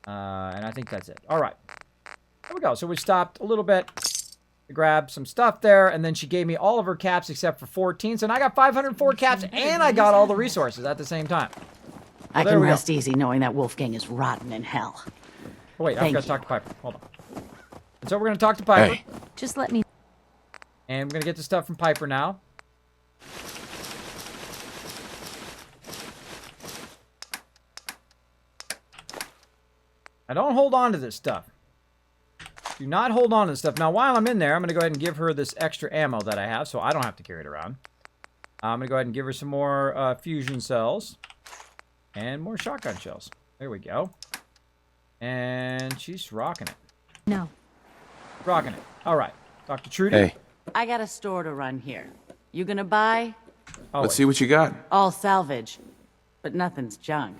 And I think that's it. All right. There we go. So we stopped a little bit to grab some stuff there. And then she gave me all of her caps except for 14. So now I got 504 caps and I got all the resources at the same time. So I can rest easy knowing that Wolfgang is rotten in hell. Oh, wait. I've got to talk to Piper. Hold on. And so we're going to talk to Piper. Hey. Just let me... And we're going to get the stuff from Piper now. I don't hold on to this stuff. Do not hold on to this stuff. Now, while I'm in there, I'm going to go ahead and give her this extra ammo that I have, so I don't have to carry it around. I'm going to go ahead and give her some more fusion cells. And more shotgun shells. There we go. And she's rocking it. No. Rocking it. All right. Dr. Trudy. Hey. I got a store to run here. You gonna buy? Oh, Let's see what you got. All salvage. But nothing's junk.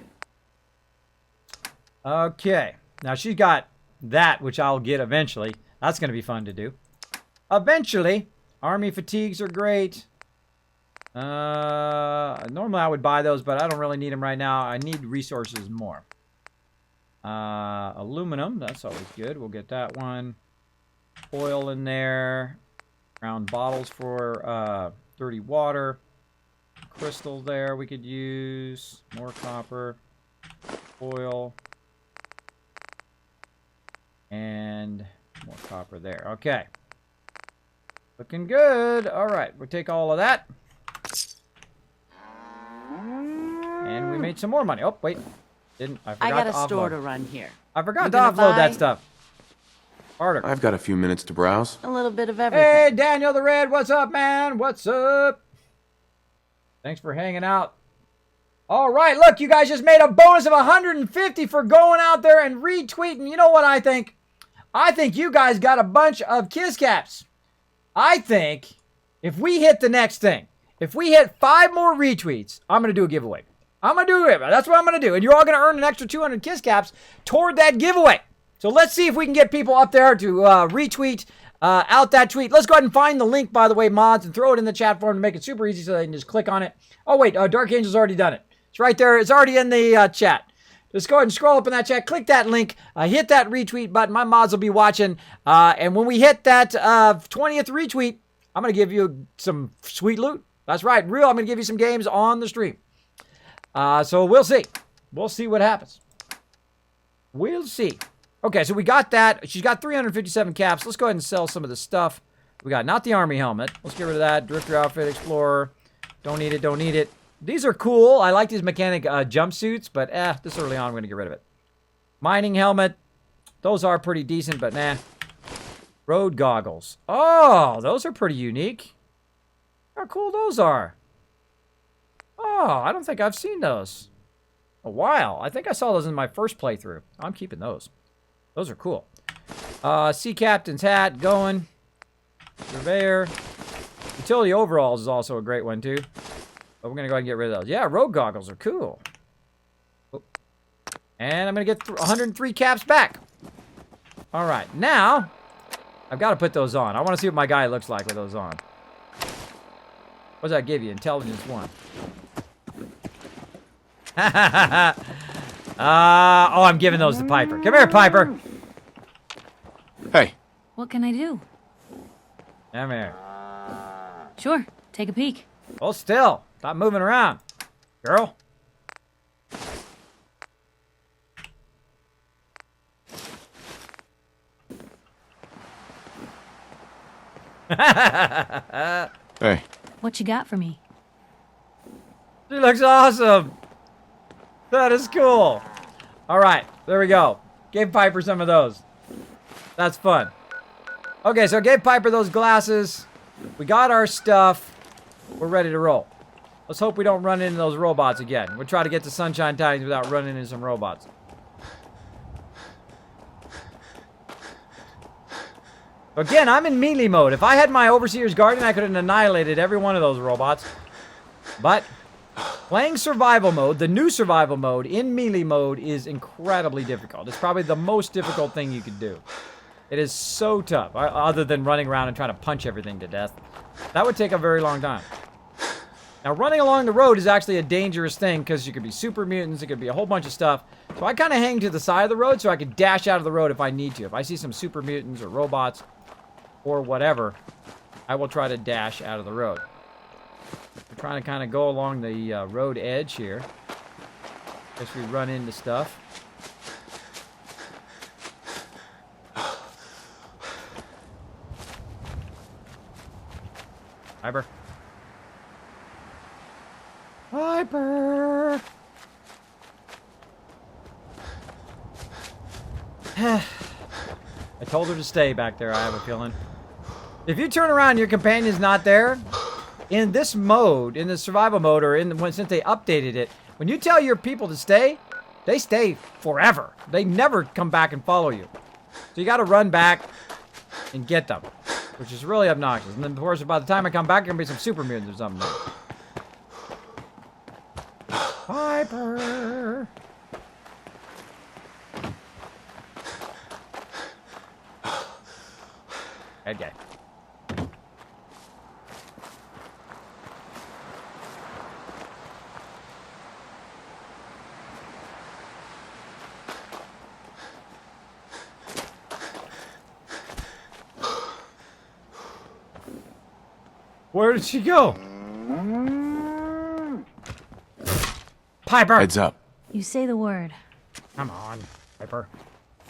Okay. Now, she got that, which I'll get eventually. That's going to be fun to do. Eventually. Army fatigues are great. Normally I would buy those, but I don't really need them right now. I need resources more. Aluminum. That's always good. We'll get that one. Oil in there. Round bottles for dirty water. Crystal there we could use. More copper. Oil. And more copper there. Okay. Looking good. All right, we'll take all of that. And we made some more money. Oh, wait. Didn't. I forgot I got to a store offload. to run here. I forgot You to gonna offload that buy? stuff. Harder. I've got a few minutes to browse. A little bit of everything. Hey, Daniel the Red, what's up, man? What's up? Thanks for hanging out. All right, look, you guys just made a bonus of 150 for going out there and retweeting. You know what I think? I think you guys got a bunch of Kiss Caps. I think if we hit the next thing, if we hit 5 more retweets, I'm going to do a giveaway. I'm going to do it. That's what I'm going to do. And you're all going to earn an extra 200 Kiss Caps toward that giveaway. So let's see if we can get people up there to retweet out that tweet. Let's go ahead and find the link, by the way, mods, and throw it in the chat form to make it super easy so they can just click on it. Oh, wait, Dark Angel's already done it. It's right there. It's already in the chat. Just go ahead and scroll up in that chat. Click that link. Hit that retweet button. My mods will be watching. And when we hit that 20th retweet, I'm going to give you some sweet loot. That's right. Real, I'm going to give you some games on the stream. So we'll see. We'll see what happens. We'll see. Okay, so we got that. She's got 357 caps. Let's go ahead and sell some of the stuff. We got not the army helmet. Let's get rid of that. Drifter outfit, explorer. Don't need it, don't need it. These are cool. I like these mechanic jumpsuits, but this early on, I'm going to get rid of it. Mining helmet. Those are pretty decent, but nah. Road goggles. Oh, those are pretty unique. How cool those are. Oh, I don't think I've seen those. A while. I think I saw those in my first playthrough. I'm keeping those. Those are cool. Sea Captain's hat going. Surveyor. Utility overalls is also a great one, too. But we're going to go ahead and get rid of those. Yeah, road goggles are cool. Oh. And I'm going to get 103 caps back. All right. Now, I've got to put those on. I want to see what my guy looks like with those on. What does that give you? Intelligence 1. Oh, I'm giving those to Piper. Come here, Piper. Hey. What can I do? Come here. Sure, take a peek. Hold still. Stop moving around. Girl. Hey. What you got for me? She looks awesome. That is cool. All right, there we go. Gave Piper some of those. That's fun. Okay, so I gave Piper those glasses. We got our stuff. We're ready to roll. Let's hope we don't run into those robots again. We'll try to get to Sunshine Tidings without running into some robots. Again, I'm in melee mode. If I had my Overseer's Guardian, I could have annihilated every one of those robots. But playing survival mode, the new survival mode, in melee mode is incredibly difficult. It's probably the most difficult thing you could do. It is so tough, other than running around and trying to punch everything to death. That would take a very long time. Now, running along the road is actually a dangerous thing because you could be super mutants, it could be a whole bunch of stuff. So I kind of hang to the side of the road so I can dash out of the road if I need to. If I see some super mutants or robots or whatever, I will try to dash out of the road. We're trying to kind of go along the road edge here. Guess we run into stuff. Piper. Piper. I told her to stay back there, I have a feeling. If you turn around and your companion's not there, in this mode, in the survival mode, or since they updated it, when you tell your people to stay, they stay forever. They never come back and follow you. So you got to run back and get them, which is really obnoxious. And then, of course, by the time I come back, there's going to be some super mutants or something. Piper. Okay. Where did she go? Piper! Heads up. You say the word. Come on, Piper.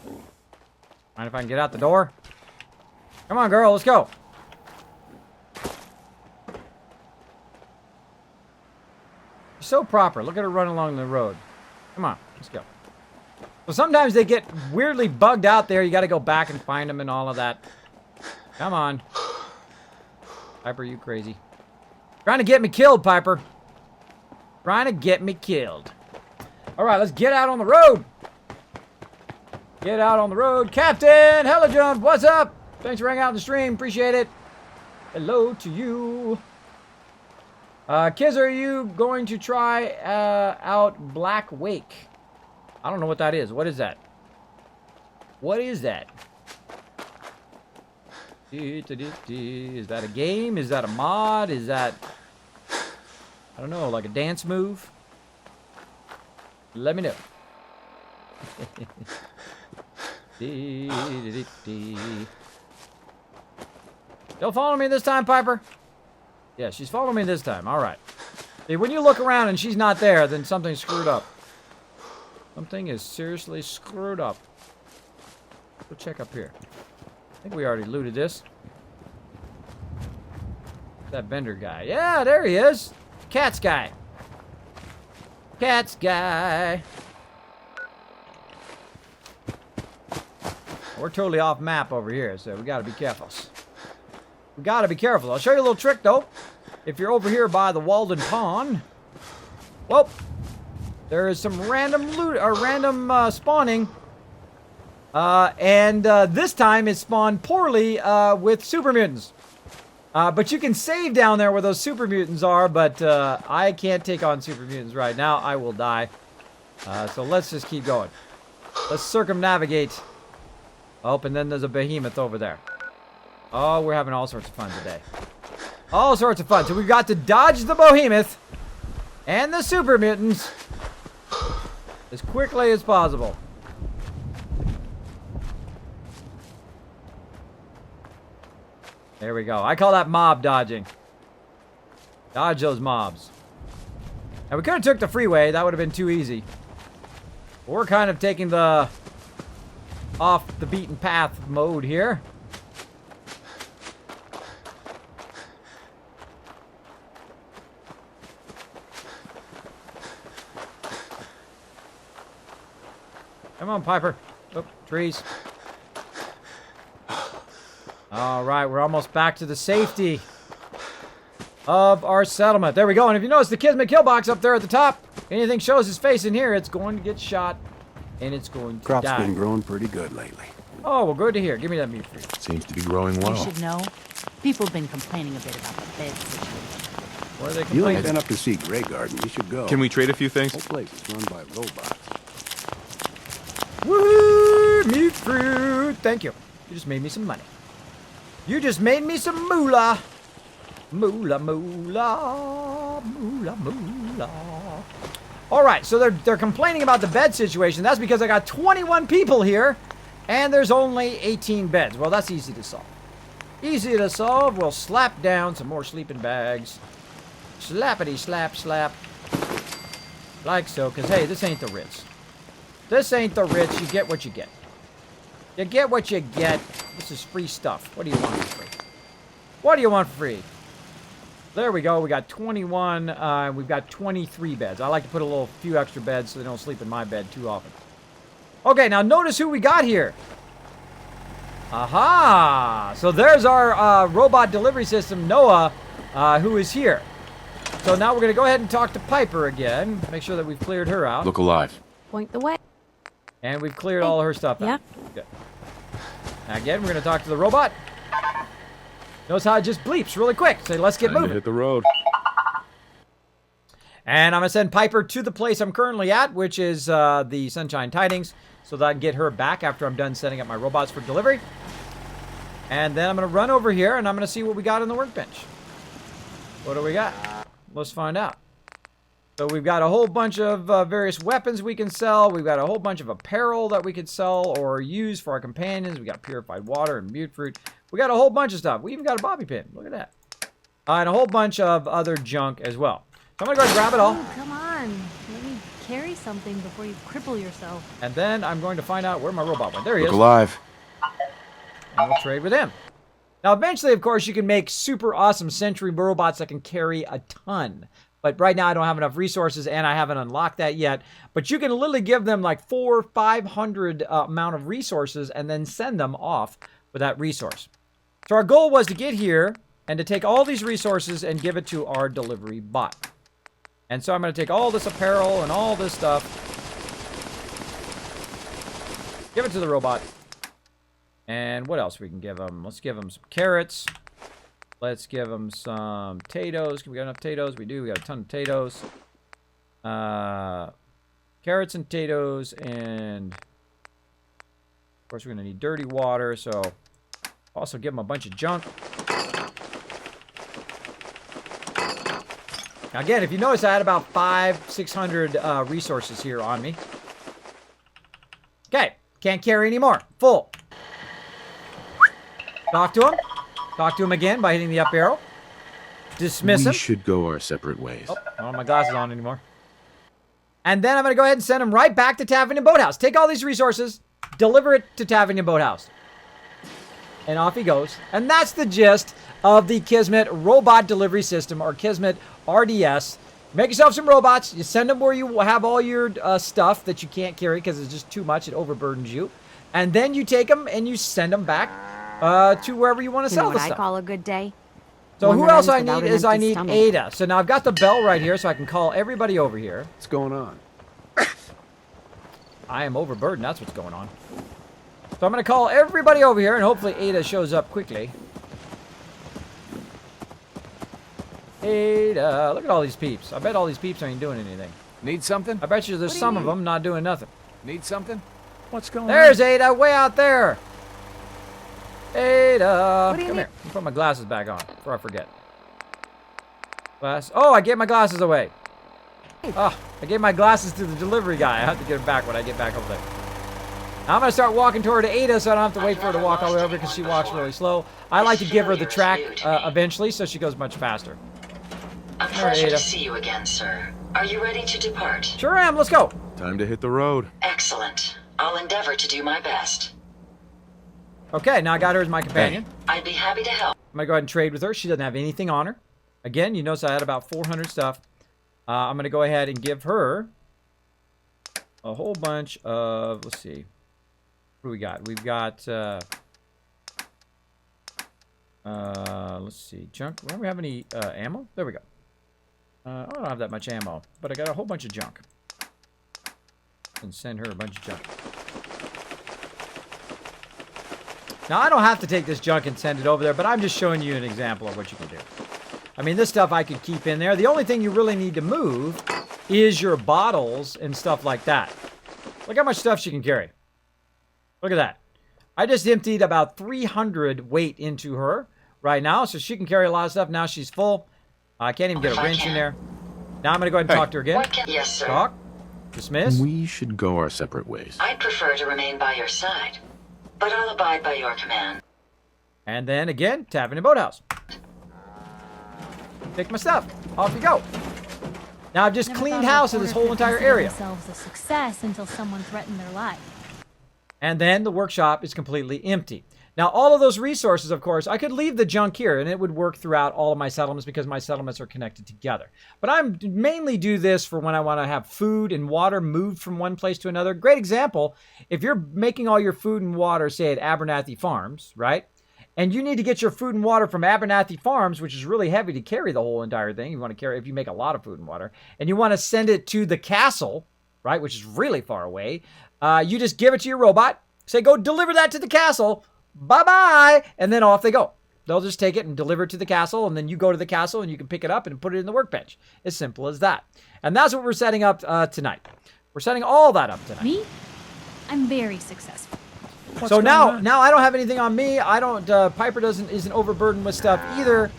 Mind if I can get out the door? Come on, girl, let's go. She's so proper. Look at her run along the road. Come on, let's go. So sometimes they get weirdly bugged out there. You got to go back and find them and all of that. Come on. Piper, you crazy. Trying to get me killed, Piper. Trying to get me killed. All right, let's get out on the road. Get out on the road. Captain Helajump, what's up? Thanks for hanging out on the stream. Appreciate it. Hello to you. Kids, are you going to try out Black Wake? I don't know what that is. What is that? What is that? Is that a game? Is that a mod? Is that... I don't know, like a dance move? Let me know. Don't follow me this time, Piper? Yeah, she's following me this time. All right. See, when you look around and she's not there, then something's screwed up. Something is seriously screwed up. Go check up here. I think we already looted this. That vendor guy. Yeah, there he is. Cat's guy. Cat's guy. We're totally off map over here, so we gotta be careful. We gotta be careful. I'll show you a little trick, though. If you're over here by the Walden Pond, well, there is some random loot or random spawning. And this time it spawned poorly with super mutants. But you can save down there where those super mutants are, but I can't take on super mutants right now. I will die. So let's just keep going. Let's circumnavigate. Oh, and then there's a behemoth over there. Oh, we're having all sorts of fun today. All sorts of fun. So we've got to dodge the behemoth and the super mutants as quickly as possible. There we go. I call that mob dodging. Dodge those mobs. Now we could have took the freeway. That would have been too easy. But we're kind of taking the off the beaten path mode here. Come on, Piper. Oh, trees. All right, we're almost back to the safety of our settlement. There we go. And if you notice the Kismet kill box up there at the top, anything shows his face in here, it's going to get shot and it's going to Crop's die. been growing pretty good lately. Oh, well, good to hear. Give me that meat free. Seems to be growing well. You should know. People have been complaining a bit about the bed situation. What are they You complaining? ain't been up to see Grey Garden. You should go. Can we trade a few things? The whole place is run by robots. Woohoo! Meat fruit! Thank you. You just made me some money. You just made me some moolah. Moolah, moolah, moolah, moolah. All right, so they're complaining about the bed situation. That's because I got 21 people here, and there's only 18 beds. Well, that's easy to solve. Easy to solve. We'll slap down some more sleeping bags. Slappity slap slap. Like so, because, hey, this ain't the Ritz. This ain't the Ritz. You get what you get. You get what you get. This is free stuff. What do you want for free? What do you want for free? There we go. We got 21. We've got 23 beds. I like to put a little few extra beds so they don't sleep in my bed too often. Okay, now notice who we got here. Aha! So there's our robot delivery system, Noah, who is here. So now we're going to go ahead and talk to Piper again. Make sure that we've cleared her out. Look alive. Point the way. And we've cleared all her stuff out. Yeah. Good. Now again, we're going to talk to the robot. Notice how it just bleeps really quick. Say, let's get Time to moving. hit the road. And I'm going to send Piper to the place I'm currently at, which is the Sunshine Tidings, so that I can get her back after I'm done setting up my robots for delivery. And then I'm going to run over here, and I'm going to see what we got on the workbench. What do we got? Let's find out. So we've got a whole bunch of various weapons we can sell. We've got a whole bunch of apparel that we could sell or use for our companions. We got purified water and mute fruit. We got a whole bunch of stuff. We even got a bobby pin. Look at that. And a whole bunch of other junk as well. So I'm going to go ahead and grab it all. Oh, come on. Let me carry something before you cripple yourself. And then I'm going to find out where my robot went. There he is. Look alive. And we'll trade with him. Now, eventually, of course, you can make super awesome sentry robots that can carry a ton. But right now, I don't have enough resources, and I haven't unlocked that yet. But you can literally give them like 400 or 500 amount of resources and then send them off with that resource. So our goal was to get here and to take all these resources and give it to our delivery bot. And so I'm going to take all this apparel and all this stuff, give it to the robot. And what else we can give them? Let's give them some carrots. Let's give them some potatoes. We got enough potatoes? We do. We got a ton of potatoes. Carrots and potatoes. And, of course, we're going to need dirty water. So, also give them a bunch of junk. Now, again, if you notice, I had about 500-600 resources here on me. Okay. Can't carry anymore. Full. Talk to him. Talk to him again by hitting the up arrow. Dismiss him. We should go our separate ways. Oh, I don't have my glasses on anymore. And then I'm going to go ahead and send him right back to Tavernian Boathouse. Take all these resources, deliver it to Tavernian Boathouse. And off he goes. And that's the gist of the Kismet Robot Delivery System, or Kismet RDS. Make yourself some robots. You send them where you have all your stuff that you can't carry because it's just too much. It overburdens you. And then you take them and you send them back to wherever you want to sell the stuff. I call a good day? So who else I need is I need Ada. So now I've got the bell right here so I can call everybody over here. What's going on? I am overburdened. That's what's going on. So I'm going to call everybody over here and hopefully Ada shows up quickly. Ada. Look at all these peeps. I bet all these peeps ain't doing anything. Need something? I bet you there's some of them not doing nothing. Need something? What's going There's Ada way out there. Ada. Come here. Let me put my glasses back on before I forget. Oh, I gave my glasses away. Oh, I gave my glasses to the delivery guy. I have to get them back when I get back over there. Now I'm going to start walking toward Ada so I don't have to wait for her to walk all the way over because she walks really slow. I like to give her the track eventually so she goes much faster. A pleasure to see you again, sir. Are you ready to depart? Sure am. Let's go. Time to hit the road. Excellent. I'll endeavor to do my best. Okay, now I got her as my companion. I'd be happy to help. I'm going to go ahead and trade with her. She doesn't have anything on her. Again, you notice I had about 400 stuff. I'm going to go ahead and give her a whole bunch of, let's see. What do we got? We've got, let's see, junk. Do we have any ammo? There we go. I don't have that much ammo, but I got a whole bunch of junk. And send her a bunch of junk. Now, I don't have to take this junk and send it over there, but I'm just showing you an example of what you can do. I mean, this stuff I could keep in there. The only thing you really need to move is your bottles and stuff like that. Look how much stuff she can carry. Look at that. I just emptied about 300 weight into her right now, so she can carry a lot of stuff. Now she's full. I can't even get a wrench in there. Now I'm going to go ahead and talk to her again. Yes, sir. Talk. Dismiss. We should go our separate ways. I'd prefer to remain by your side, but I'll abide by your command. And then again, Tavernian Boathouse. Take my stuff. Off you go. Now I've just cleaned house of this whole entire area. Themselves a success until someone threatened their life. And then the workshop is completely empty. Now, all of those resources, of course, I could leave the junk here and it would work throughout all of my settlements because my settlements are connected together. But I mainly do this for when I want to have food and water moved from one place to another. Great example, if you're making all your food and water, say, at Abernathy Farms, right? And you need to get your food and water from Abernathy Farms, which is really heavy to carry the whole entire thing. You want to carry, if you make a lot of food and water, and you want to send it to the castle, right, which is really far away, you just give it to your robot, say, go deliver that to the castle, bye-bye, and then off they go. They'll just take it and deliver it to the castle, and then you go to the castle, and you can pick it up and put it in the workbench. As simple as that. And that's what we're setting up tonight. We're setting all that up tonight. Me? I'm very successful. So now I don't have anything on me. I don't. Piper isn't overburdened with stuff either.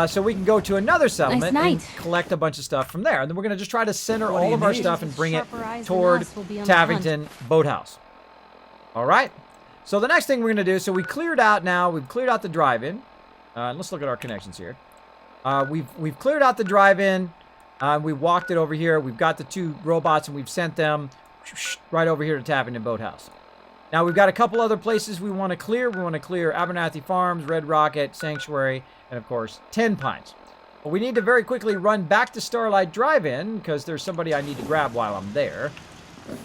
So we can go to another settlement and collect a bunch of stuff from there. And then we're gonna just try to center all of our stuff and bring it toward Tavington Boathouse. All right. So the next thing we're gonna do. So we cleared out now. We've cleared out the drive-in. Let's look at our connections here. We've cleared out the drive-in. We walked it over here. We've got the 2 robots, and we've sent them right over here to Tappington Boathouse. Now, we've got a couple other places we want to clear. We want to clear Abernathy Farms, Red Rocket, Sanctuary, and, of course, 10 Pines. But we need to very quickly run back to Starlight Drive-In because there's somebody I need to grab while I'm there.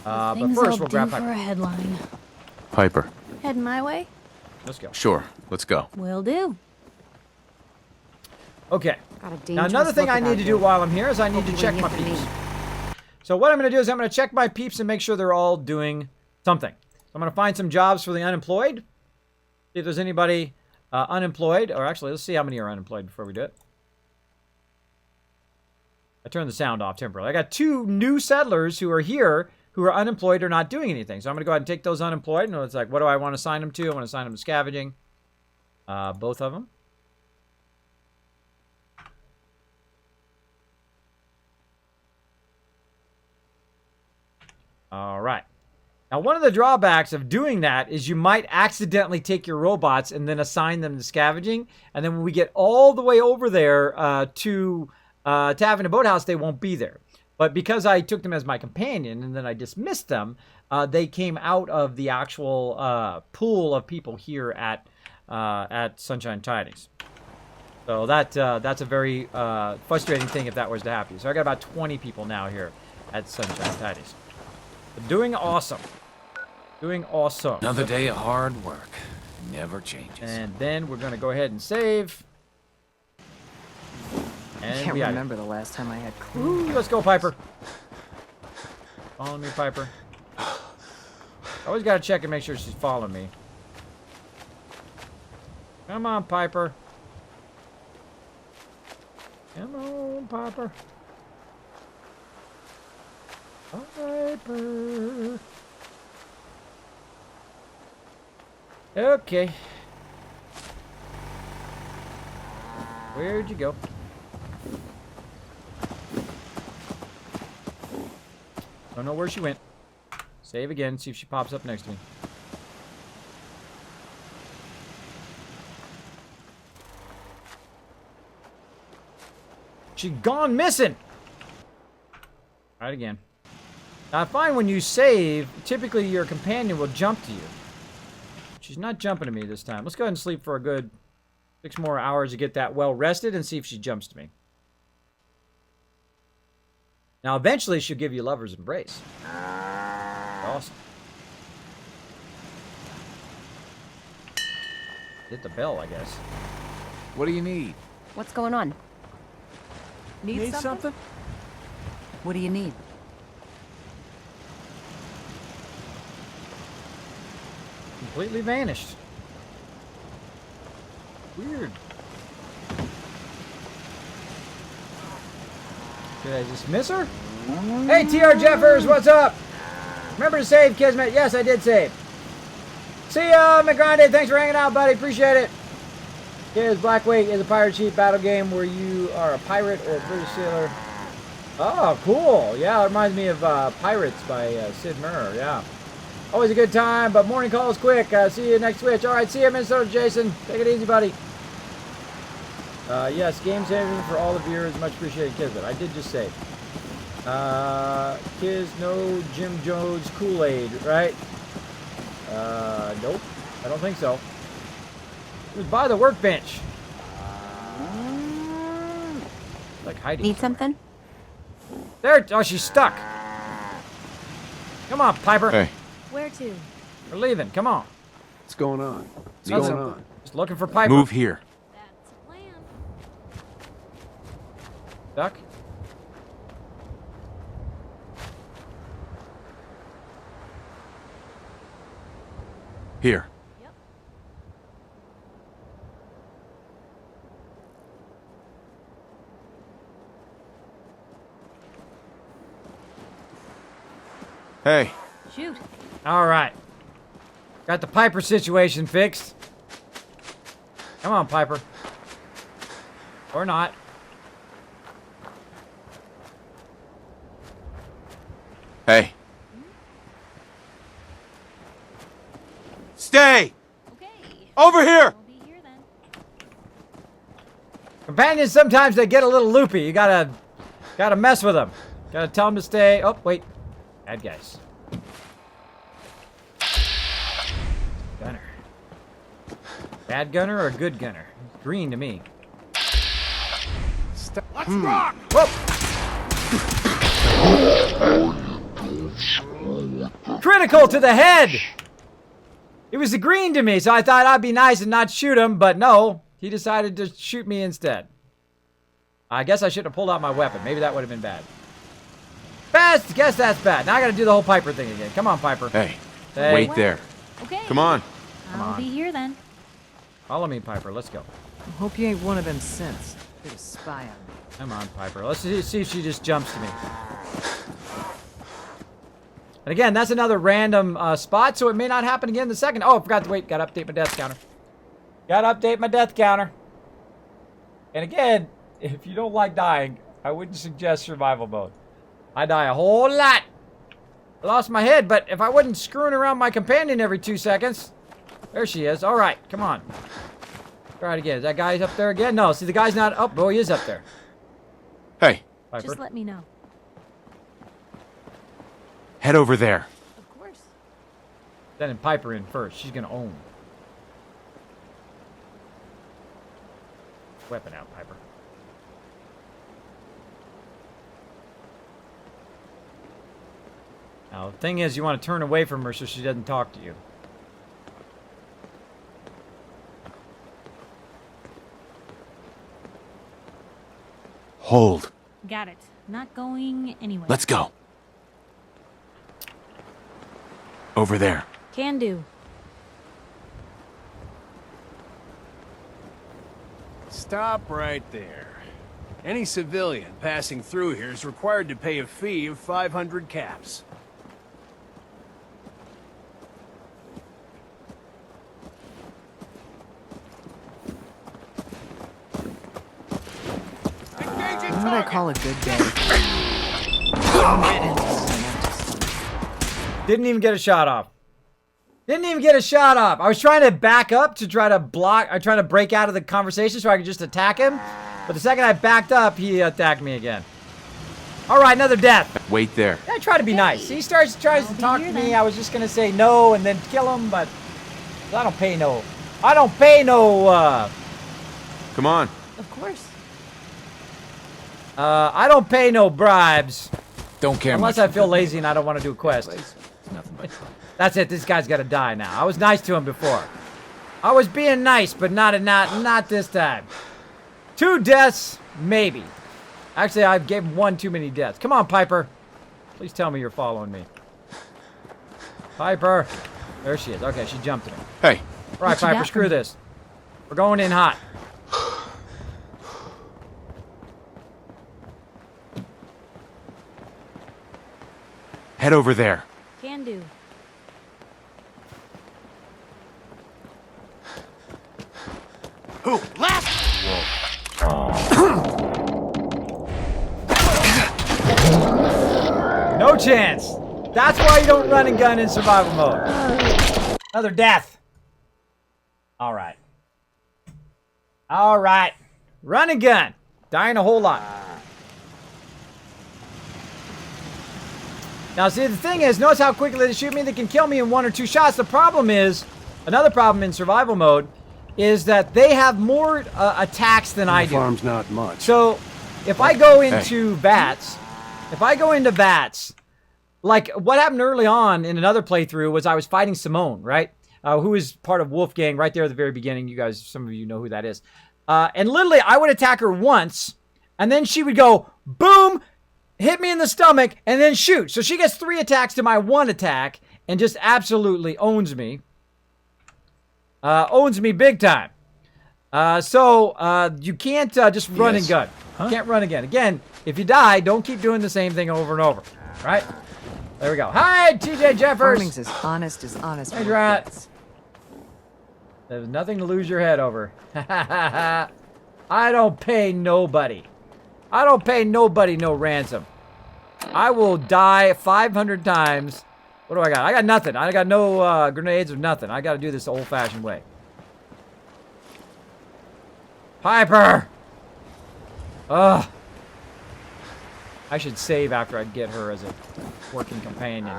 But first, we'll grab Piper. For a headline. Piper. Heading my way? Let's go. Sure, let's go. Will do. Okay. Now, another thing I need to do while I'm here is I need to check my peeps. So what I'm going to do is I'm going to check my peeps and make sure they're all doing something. So I'm going to find some jobs for the unemployed. See if there's anybody unemployed. Or actually, let's see how many are unemployed before we do it. I turned the sound off temporarily. I got 2 new settlers who are here who are unemployed or not doing anything. So I'm going to go ahead and take those unemployed. And it's like, what do I want to assign them to? I want to assign them to scavenging. Both of them. All right. Now, one of the drawbacks of doing that is you might accidentally take your robots and then assign them to scavenging. And then when we get all the way over there to Tappington Boathouse, they won't be there. But because I took them as my companion and then I dismissed them, they came out of the actual pool of people here at Sunshine Tidings. So that's a very frustrating thing if that was to happen. So I got about 20 people now here at Sunshine Tidings. Doing awesome. Doing awesome. Another day of hard work. Never changes. And then we're going to go ahead and save. And I can't remember the last time I had Ooh, let's go, Piper. Follow me, Piper. Always got to check and make sure she's following me. Come on, Piper. Come on, Piper. Piper. Okay. Where'd you go? Don't know where she went. Save again, see if she pops up next to me. She gone missing! Try it again. Now I find when you save, typically your companion will jump to you. She's not jumping to me this time. Let's go ahead and sleep for a good 6 more hours to get that well rested and see if she jumps to me. Now eventually she'll give you lover's embrace. Awesome. Hit the bell, I guess. What do you need? What's going on? Need something? What do you need? Completely vanished. Weird. Did I just miss her? Hey, TR Jeffers, what's up? Remember to save, Kismet. Yes, I did save. See ya, McGrande. Thanks for hanging out, buddy. Appreciate it. Here's Blackwake is a pirate chief battle game where you are a pirate or a British sailor. Oh, cool. Yeah, it reminds me of Pirates by Sid Meier. Yeah. Always a good time, but morning calls quick. See you next Switch. All right, see you, Minnesota Jason. Take it easy, buddy. Yes, game saving for all the viewers. Much appreciated, Kismet. I did just say. No Jim Jones Kool-Aid, right? Nope. I don't think so. It was by the workbench. Like hiding. Need something? There. Oh, she's stuck. Come on, Piper. Hey. Where to? We're leaving. Come on. What's going on? What's Nothing. going on? Just looking for Piper. Move here. That's a plan. Duck. Here. Yep. Hey. Shoot. All right. Got the Piper situation fixed. Come on, Piper. Or not. Hey. Stay! Okay. Over here! I'll be here then. Companions, sometimes they get a little loopy. You gotta Gotta mess with them. Gotta tell them to stay. Oh, wait. Bad guys. Gunner. Bad gunner or good gunner? Green to me. Let's rock! Critical to the head! It was the green to me, so I thought I'd be nice and not shoot him, but no. He decided to shoot me instead. I guess I should have pulled out my weapon. Maybe that would have been bad. Best! Guess that's bad. Now I gotta do the whole Piper thing again. Come on, Piper. Hey, Hey. wait there. Okay. Come on. I'll be here then. Follow me, Piper. Let's go. I hope you ain't one of them synths. You're a spy on me. Come on, Piper. Let's see if she just jumps to me. And again, that's another random spot, so it may not happen again in the second. Oh, I forgot to wait. Gotta update my death counter. Gotta update my death counter. And again, if you don't like dying, I wouldn't suggest survival mode. I die a whole lot. I lost my head, but if I wasn't screwing around my companion every 2 seconds. There she is. All right, come on. Try it again. Is that guy up there again? No, see, the guy's not up. Oh, he is up there. Hey. Piper. Just let me know. Head over there. Of course. Sending Piper in first. She's gonna own. Weapon out, Piper. Now, the thing is, you want to turn away from her so she doesn't talk to you. Hold. Got it. Not going anywhere. Let's go. Over there. Can do. Stop right there. Any civilian passing through here is required to pay a fee of 500 caps. What I call a good day. Didn't even get a shot off. Didn't even get a shot off. I was trying to back up to try to block. I tried to break out of the conversation so I could just attack him. But the second I backed up, he attacked me again. All right, another death. Wait there. I try to be nice. He tries to talk to me. I was just gonna say no and then kill him, but I don't pay no. I don't pay no. Come on. Of course. I don't pay no bribes. Don't care unless much. I feel lazy and I don't want to do a quest. Nothing but fun. That's it. This guy's got to die now. I was nice to him before. I was being nice, but not this time. 2 deaths, maybe. Actually, I gave him 1 too many deaths. Come on, Piper. Please tell me you're following me. Piper. There she is. Okay, she jumped to me. Hey. All right, Piper, screw this. We're going in hot. Head over there. Can do. Who? Left! No chance. That's why you don't run and gun in survival mode. Another death. All right. All right. Run and gun. Dying a whole lot. Now, see, the thing is, notice how quickly they shoot me. They can kill me in 1 or 2 shots. The problem is, another problem in survival mode, is that they have more attacks than I do. Farm's not much. So, if I go into VATS, like what happened early on in another playthrough was I was fighting Simone, right? Who is part of Wolfgang right there at the very beginning. You guys, some of you know who that is. And literally, I would attack her once, and then she would go, boom, hit me in the stomach, and then shoot. So she gets 3 attacks to my 1 attack, and just absolutely owns me. Owns me big time. So you can't just run and gun. You can't run again. Again, if you die, don't keep doing the same thing over and over. Right? There we go. Hi, TJ Jeffers. Farming's as honest as honest. Hey, Drat. There's nothing to lose your head over. I don't pay nobody. I don't pay nobody no ransom. I will die 500 times. What do I got? I got nothing. I got no grenades or nothing. I got to do this the old-fashioned way. Piper! Ugh. I should save after I get her as a working companion.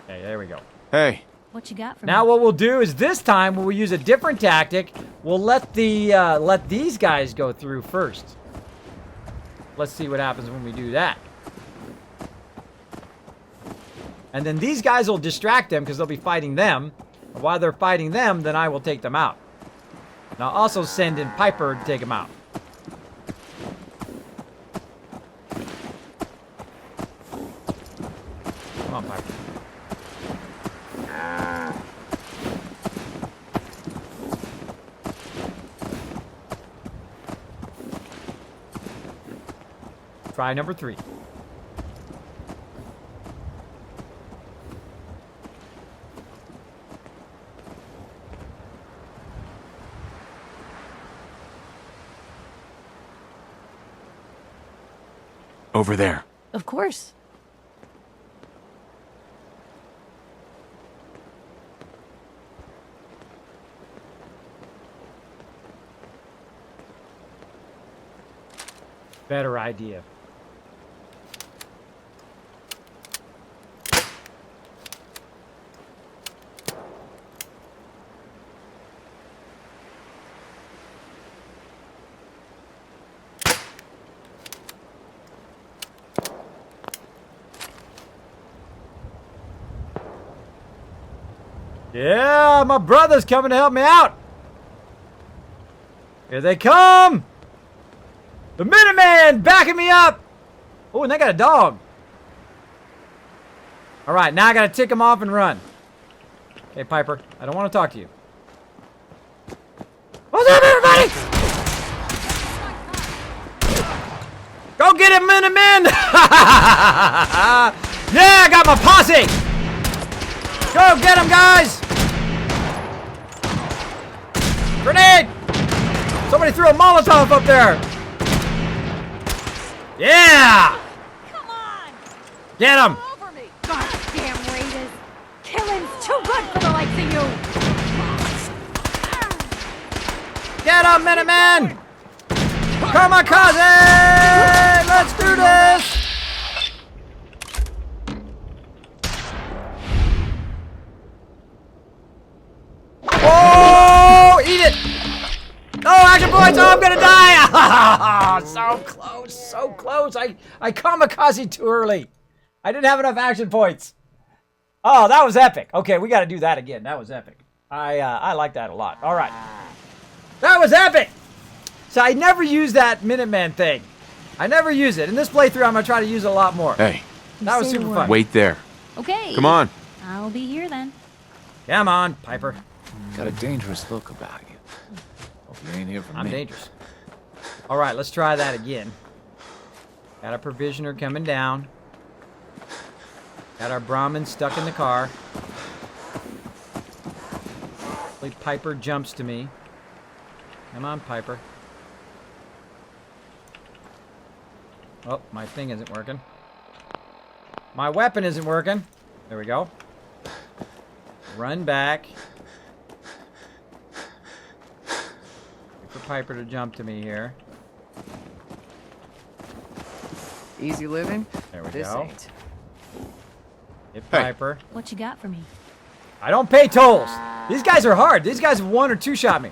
Okay, there we go. Hey. What you got for Now me? what we'll do is this time we'll use a different tactic. We'll let these guys go through first. Let's see what happens when we do that. And then these guys will distract them because they'll be fighting them. And while they're fighting them, then I will take them out. And I'll also send in Piper to take them out. Come on, Piper. Try number 3. Over there. Of course. Better idea. Yeah, my brother's coming to help me out. Here they come. The Minuteman backing me up. Oh, and they got a dog. All right, now I got to tick them off and run. Okay, Piper, I don't want to talk to you. What's up, everybody? Go get him, Minuteman. Yeah, I got my posse. Go get him, guys. Grenade! Somebody threw a Molotov up there! Yeah! Come on! Get him! Over me! Goddamn Raiders! Killing's too good for the likes of you! Get him, Minuteman! Kamikaze! Let's do this! Oh! Eat it! No action points! Oh, I'm gonna die! So close, so close. I kamikaze too early. I didn't have enough action points. Oh, that was epic. Okay, we got to do that again. That was epic. I like that a lot. All right, that was epic. So I never use that Minuteman thing. I never use it. In this playthrough, I'm gonna try to use it a lot more. Hey. That was super fun. Wait there. Okay. Come on. I'll be here then. Come on, Piper. Got a dangerous look about you. Hope you ain't here for me. I'm dangerous. All right, let's try that again. Got a provisioner coming down. Got our Brahmin stuck in the car. Hopefully Piper jumps to me. Come on, Piper. Oh, my thing isn't working. My weapon isn't working. There we go. Run back. Wait for Piper to jump to me here. Easy living? There we This go. ain't. Hit Piper. What you got for me? I don't pay tolls. These guys are hard. These guys have 1 or 2 shot me.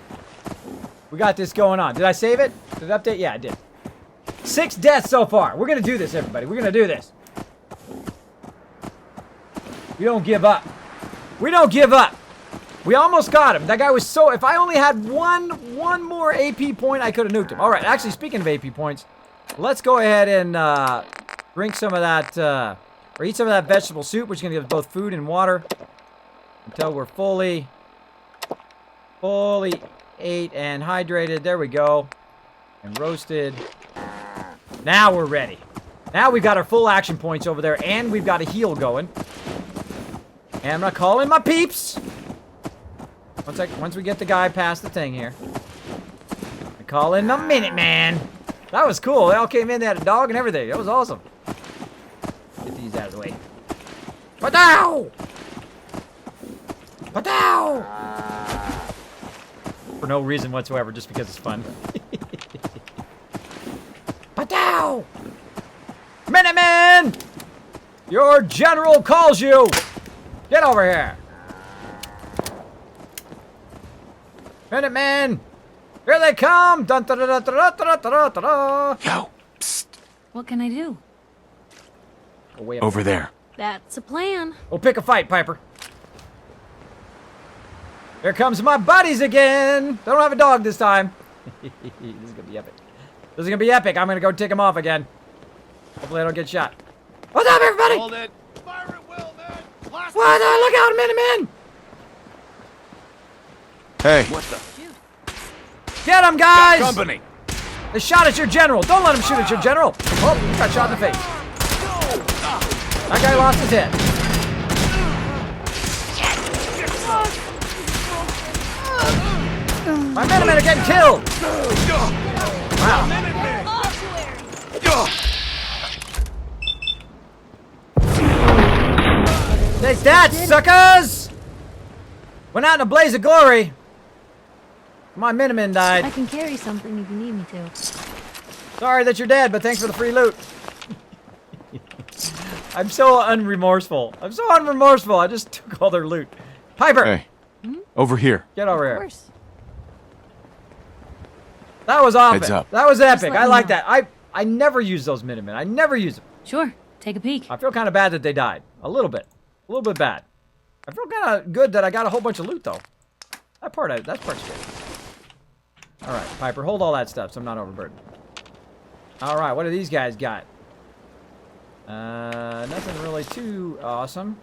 We got this going on. Did I save it? Did it update? Yeah, I did. 6 deaths so far. We're going to do this, everybody. We're going to do this. We don't give up. We don't give up. We almost got him. That guy was so... If I only had one more AP point, I could have nuked him. All right, actually, speaking of AP points, let's go ahead and drink some of that... or eat some of that vegetable soup, which is going to give us both food and water until we're fully ate and hydrated. There we go. And roasted. Now we're ready. Now we've got our full action points over there, and we've got a heal going. And I'm not calling my peeps. Once we get the guy past the thing here. I call in the Minuteman. That was cool. They all came in, they had a dog and everything. That was awesome. Get these out of the way. Patow! Patow! For no reason whatsoever, just because it's fun. Ow! Minutemen! Your general calls you! Get over here! Minutemen! Here they come! Dun, da, da, da, da, da, da, da, da. Yo, psst. What can I do? Oh, way up Over there. That's a plan. We'll pick a fight, Piper. Here comes my buddies again! They don't have a dog this time. This is gonna be epic. This is gonna be epic. I'm gonna go tick them off again. Hopefully I don't get shot. What's up, everybody? Hold it. Fire at will, man. Blast What? Look out, Minutemen! Hey. What the? Get him, guys! Got company. They shot at your general. Don't let him shoot at your general. Oh, he got shot in the face. That guy lost his head. My Minutemen are getting killed. Wow. Take that, suckers! Went out in a blaze of glory. My Minutemen died. I can carry something if you need me to. Sorry that you're dead, but thanks for the free loot. I'm so unremorseful. I'm so unremorseful. I just took all their loot. Piper! Hey. Over here. Get over Of here. course. That was epic. Heads up. That was epic. let I me like know. that. I never use those Minutemen. I never use them. Sure. Take a peek. I feel kind of bad that they died. A little bit. A little bit bad. I feel kind of good that I got a whole bunch of loot, though. That part's good. All right, Piper, hold all that stuff so I'm not overburdened. All right, what do these guys got? Nothing really too awesome.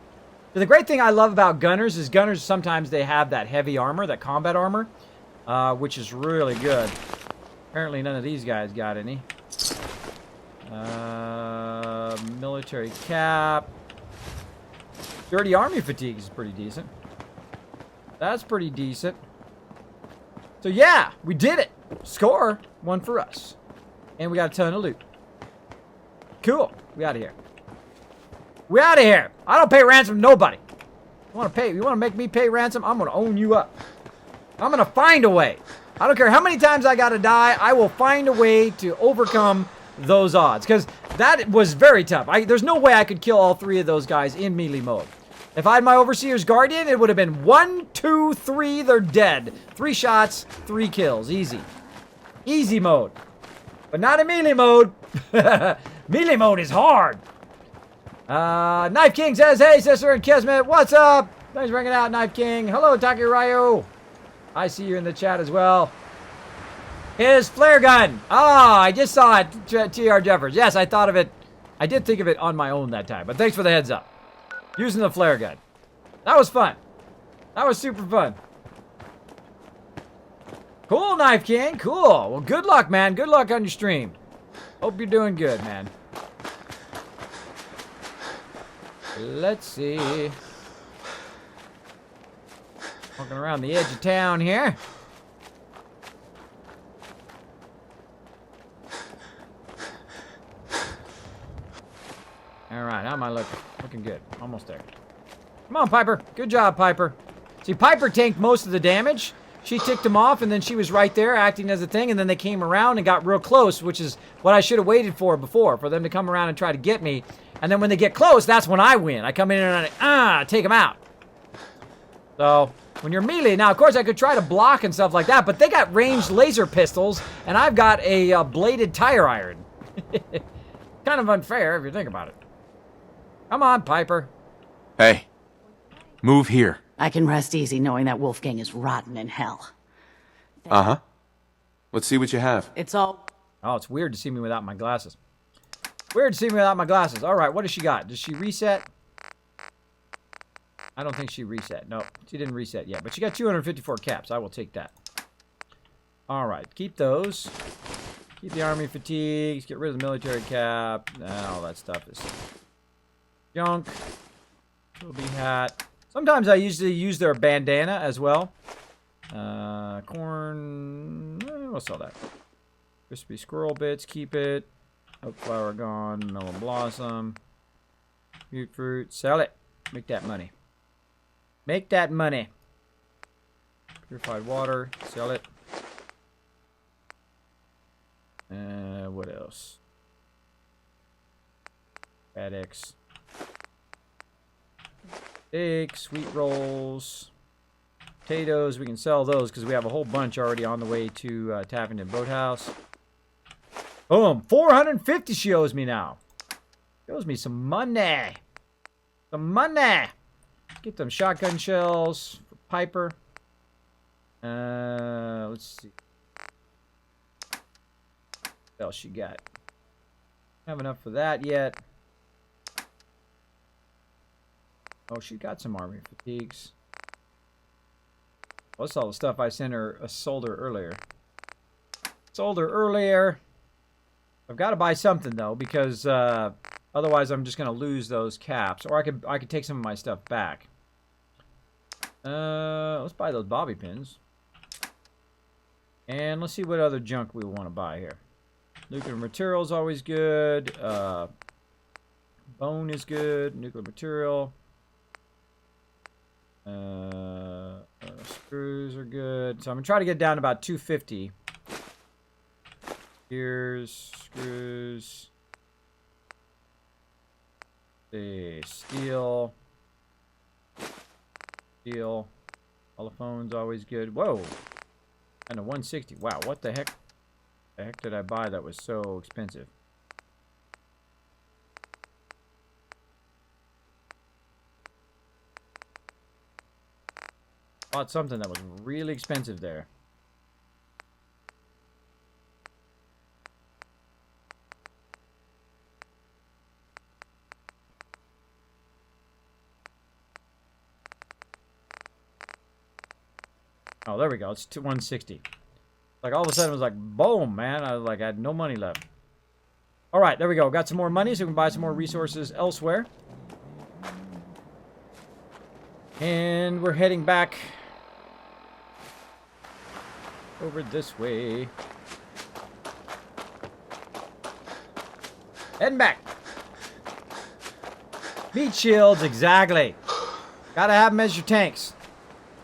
The great thing I love about gunners is gunners sometimes they have that heavy armor, that combat armor, which is really good. Apparently none of these guys got any. Military cap. Dirty army fatigue is pretty decent. That's pretty decent. So yeah, we did it. Score, one for us. And we got a ton of loot. Cool. We out of here. We out of here. I don't pay ransom to nobody. You want to make me pay ransom? I'm going to own you up. I'm going to find a way. I don't care how many times I got to die. I will find a way to overcome those odds. Because that was very tough. There's no way I could kill all three of those guys in melee mode. If I had my Overseer's Guardian, it would have been 1, 2, 3, they're dead. 3 shots, 3 kills. Easy. Easy mode. But not in melee mode. Melee mode is hard. Knife King says, hey, sister and Kismet, what's up? Thanks for bringing out, Knife King. Hello, Taki Ryu. I see you in the chat as well. His flare gun. Ah, I just saw it, T.R. Jeffers. Yes, I thought of it. I did think of it on my own that time, but thanks for the heads up. Using the flare gun. That was fun. That was super fun. Cool, Knife King. Cool. Well, good luck, man. Good luck on your stream. Hope you're doing good, man. Let's see. Walking around the edge of town here. Alright, how am I looking? Looking good. Almost there. Come on, Piper. Good job, Piper. See, Piper tanked most of the damage. She ticked him off, and then she was right there acting as a thing, and then they came around and got real close, which is what I should have waited for before, for them to come around and try to get me. And then when they get close, that's when I win. I come in and I take them out. So, when you're melee, now, of course, I could try to block and stuff like that, but they got ranged laser pistols, and I've got a bladed tire iron. Kind of unfair, if you think about it. Come on, Piper. Hey. Move here. I can rest easy knowing that Wolfgang is rotten in hell. Uh-huh. Let's see what you have. It's all... Oh, it's weird to see me without my glasses. Weird to see me without my glasses. All right, what does she got? Does she reset? I don't think she reset. No, she didn't reset yet. But she got 254 caps. I will take that. All right, keep those. Keep the army fatigues. Get rid of the military cap. All that stuff is junk. Trilby hat. Sometimes I usually use their bandana as well. Corn. We'll sell that. Crispy squirrel bits. Keep it. Oak flower gone. Melon blossom. Mute fruit. Sell it. Make that money. Make that money. Purified water. Sell it. What else? FedEx. Steaks, sweet rolls, potatoes. We can sell those because we have a whole bunch already on the way to Taffington Boathouse. Boom! 450 she owes me now. She owes me some money. Some money. Get them shotgun shells for Piper. Let's see. What else she got? Don't have enough for that yet. Oh, she got some army fatigues. What's all the stuff I sent her? Sold her earlier. Sold her earlier. I've got to buy something though, because otherwise I'm just gonna lose those caps. Or I could take some of my stuff back. Let's buy those bobby pins. And let's see what other junk we want to buy here. Nuclear material is always good. Bone is good. Nuclear material. Screws are good. So I'm going to try to get down to about 250. Gears, screws. Steel. Steel. Telephone's always good. Whoa. And a 160. Wow, what the heck? The heck did I buy that was so expensive? Bought something that was really expensive there. Oh, there we go. It's 160. Like all of a sudden it was like, boom, man. I had no money left. All right, there we go. Got some more money so we can buy some more resources elsewhere. And we're heading back over this way. Heading back. Meat shields, exactly. Gotta have them as your tanks.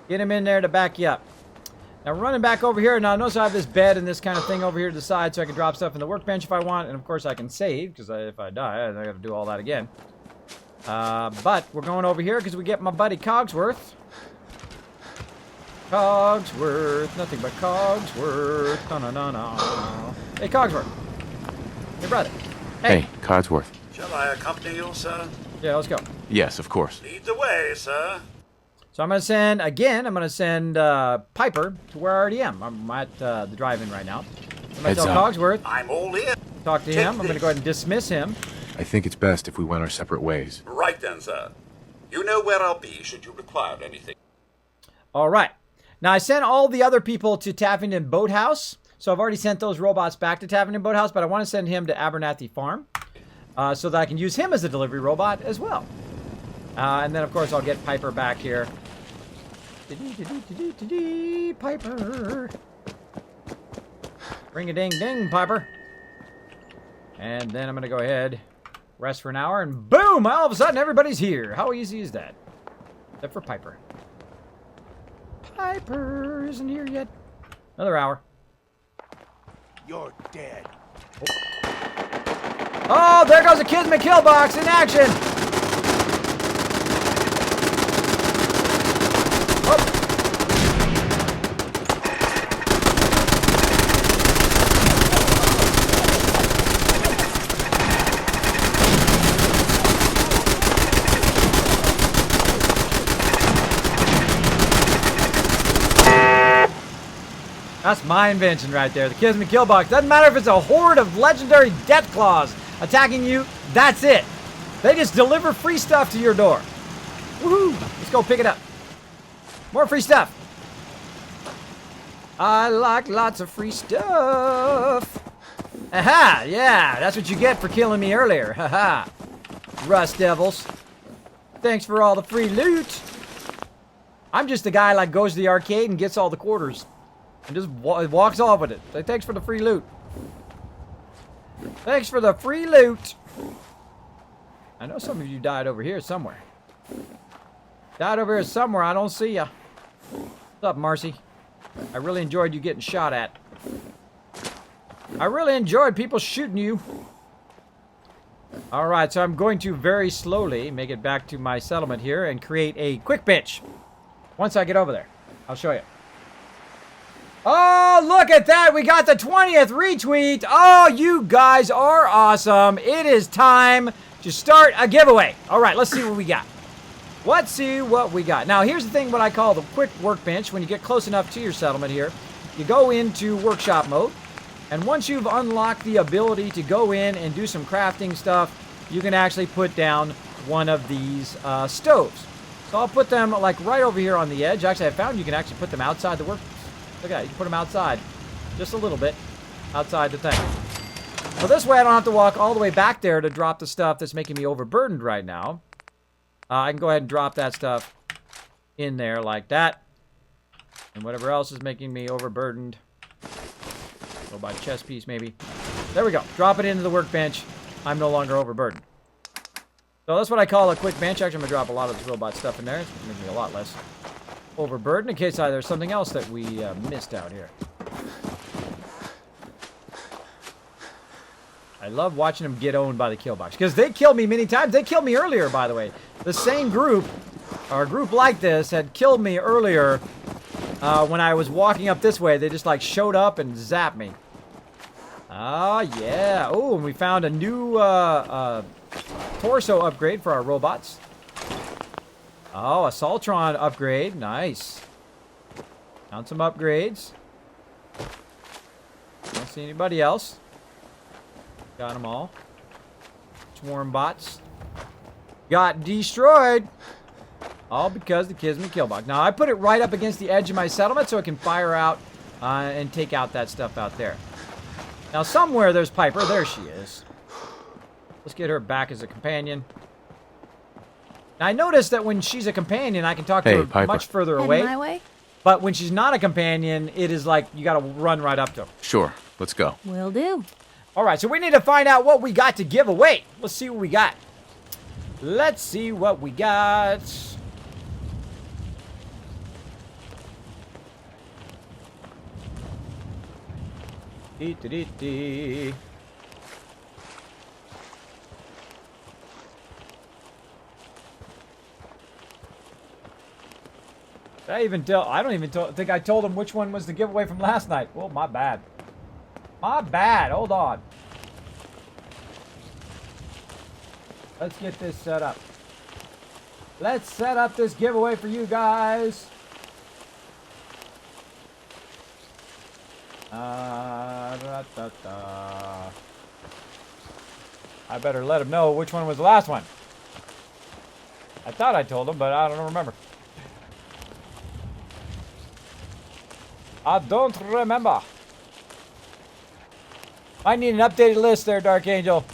Get them in there to back you up. Now we're running back over here. Now notice I have this bed and this kind of thing over here to the side so I can drop stuff in the workbench if I want. And of course I can save, because if I die, I gotta do all that again. But we're going over here because we get my buddy Cogsworth. Cogsworth, nothing but Cogsworth. No. Hey, Cogsworth. Hey, brother. Hey, Cogsworth. Shall I accompany you, sir? Yeah, let's go. Yes, of course. Lead the way, sir. So I'm going to send, Piper to where I already am. I'm at the drive-in right now. I'm going to tell Cogsworth. I'm all in. Talk to him. I'm going to go ahead and dismiss him. I think it's best if we went our separate ways. Right then, sir. You know where I'll be should you require anything. All right. Now, I sent all the other people to Taffington Boathouse. So I've already sent those robots back to Taffington Boathouse, but I want to send him to Abernathy Farm so that I can use him as a delivery robot as well. And then, of course, I'll get Piper back here. Piper. Ring-a-ding-ding, Piper. And then I'm going to go ahead, rest for an hour, and boom! All of a sudden, everybody's here. How easy is that? Except for Piper. Piper isn't here yet. Another hour. You're dead. Oh, there goes a Kismet kill box in action! Oh. That's my invention right there. The Kismet kill box. Doesn't matter if it's a horde of legendary death claws attacking you. That's it. They just deliver free stuff to your door. Woohoo! Let's go pick it up. More free stuff. I like lots of free stuff. Aha! Yeah, that's what you get for killing me earlier. Haha. Rust devils. Thanks for all the free loot. I'm just the guy like goes to the arcade and gets all the quarters. And just walks off with it. Say, thanks for the free loot. Thanks for the free loot. I know some of you died over here somewhere. Died over here somewhere. I don't see ya. What's up, Marcy? I really enjoyed you getting shot at. I really enjoyed people shooting you. All right, so I'm going to very slowly make it back to my settlement here and create a quick bench. Once I get over there, I'll show you. Oh, look at that. We got the 20th retweet. Oh, you guys are awesome. It is time to start a giveaway. All right, let's see what we got. Let's see what we got. Now, here's the thing, what I call the quick workbench. When you get close enough to your settlement here, you go into workshop mode. And once you've unlocked the ability to go in and do some crafting stuff, you can actually put down one of these stoves. So I'll put them like right over here on the edge. Actually, I found you can actually put them outside the work. Look at that. You can put them outside. Just a little bit outside the thing. So this way I don't have to walk all the way back there to drop the stuff that's making me overburdened right now. I can go ahead and drop that stuff in there like that. And whatever else is making me overburdened. Go by chest piece maybe. There we go. Drop it into the workbench. I'm no longer overburdened. So that's what I call a quick bench. Actually, I'm going to drop a lot of this robot stuff in there. It's going to make me a lot less overburdened in case there's something else that we missed out here. I love watching them get owned by the kill box because they killed me many times. They killed me earlier, by the way. The same group, or a group like this, had killed me earlier when I was walking up this way. They just like showed up and zapped me. Oh, yeah. Oh, and we found a new torso upgrade for our robots. Oh, a Saltron upgrade. Nice. Found some upgrades. Don't see anybody else. Got them all. Swarm bots. Got destroyed. All because the Kismet kill box. Now, I put it right up against the edge of my settlement so it can fire out and take out that stuff out there. Now, somewhere there's Piper. There she is. Let's get her back as a companion. Now, I noticed that when she's a companion, I can talk to her Piper. much further away. My way? But when she's not a companion, it is like you got to run right up to her. Sure, let's go. Will do. All right, so we need to find out what we got to give away. Let's see what we got. Let's see what we got. Dee. I don't even think I told him which one was the giveaway from last night. Oh, my bad. My bad. Hold on. Let's get this set up. Let's set up this giveaway for you guys. I better let him know which one was the last one. I thought I told him, but I don't remember. I don't remember. I need an updated list there, Dark Angel.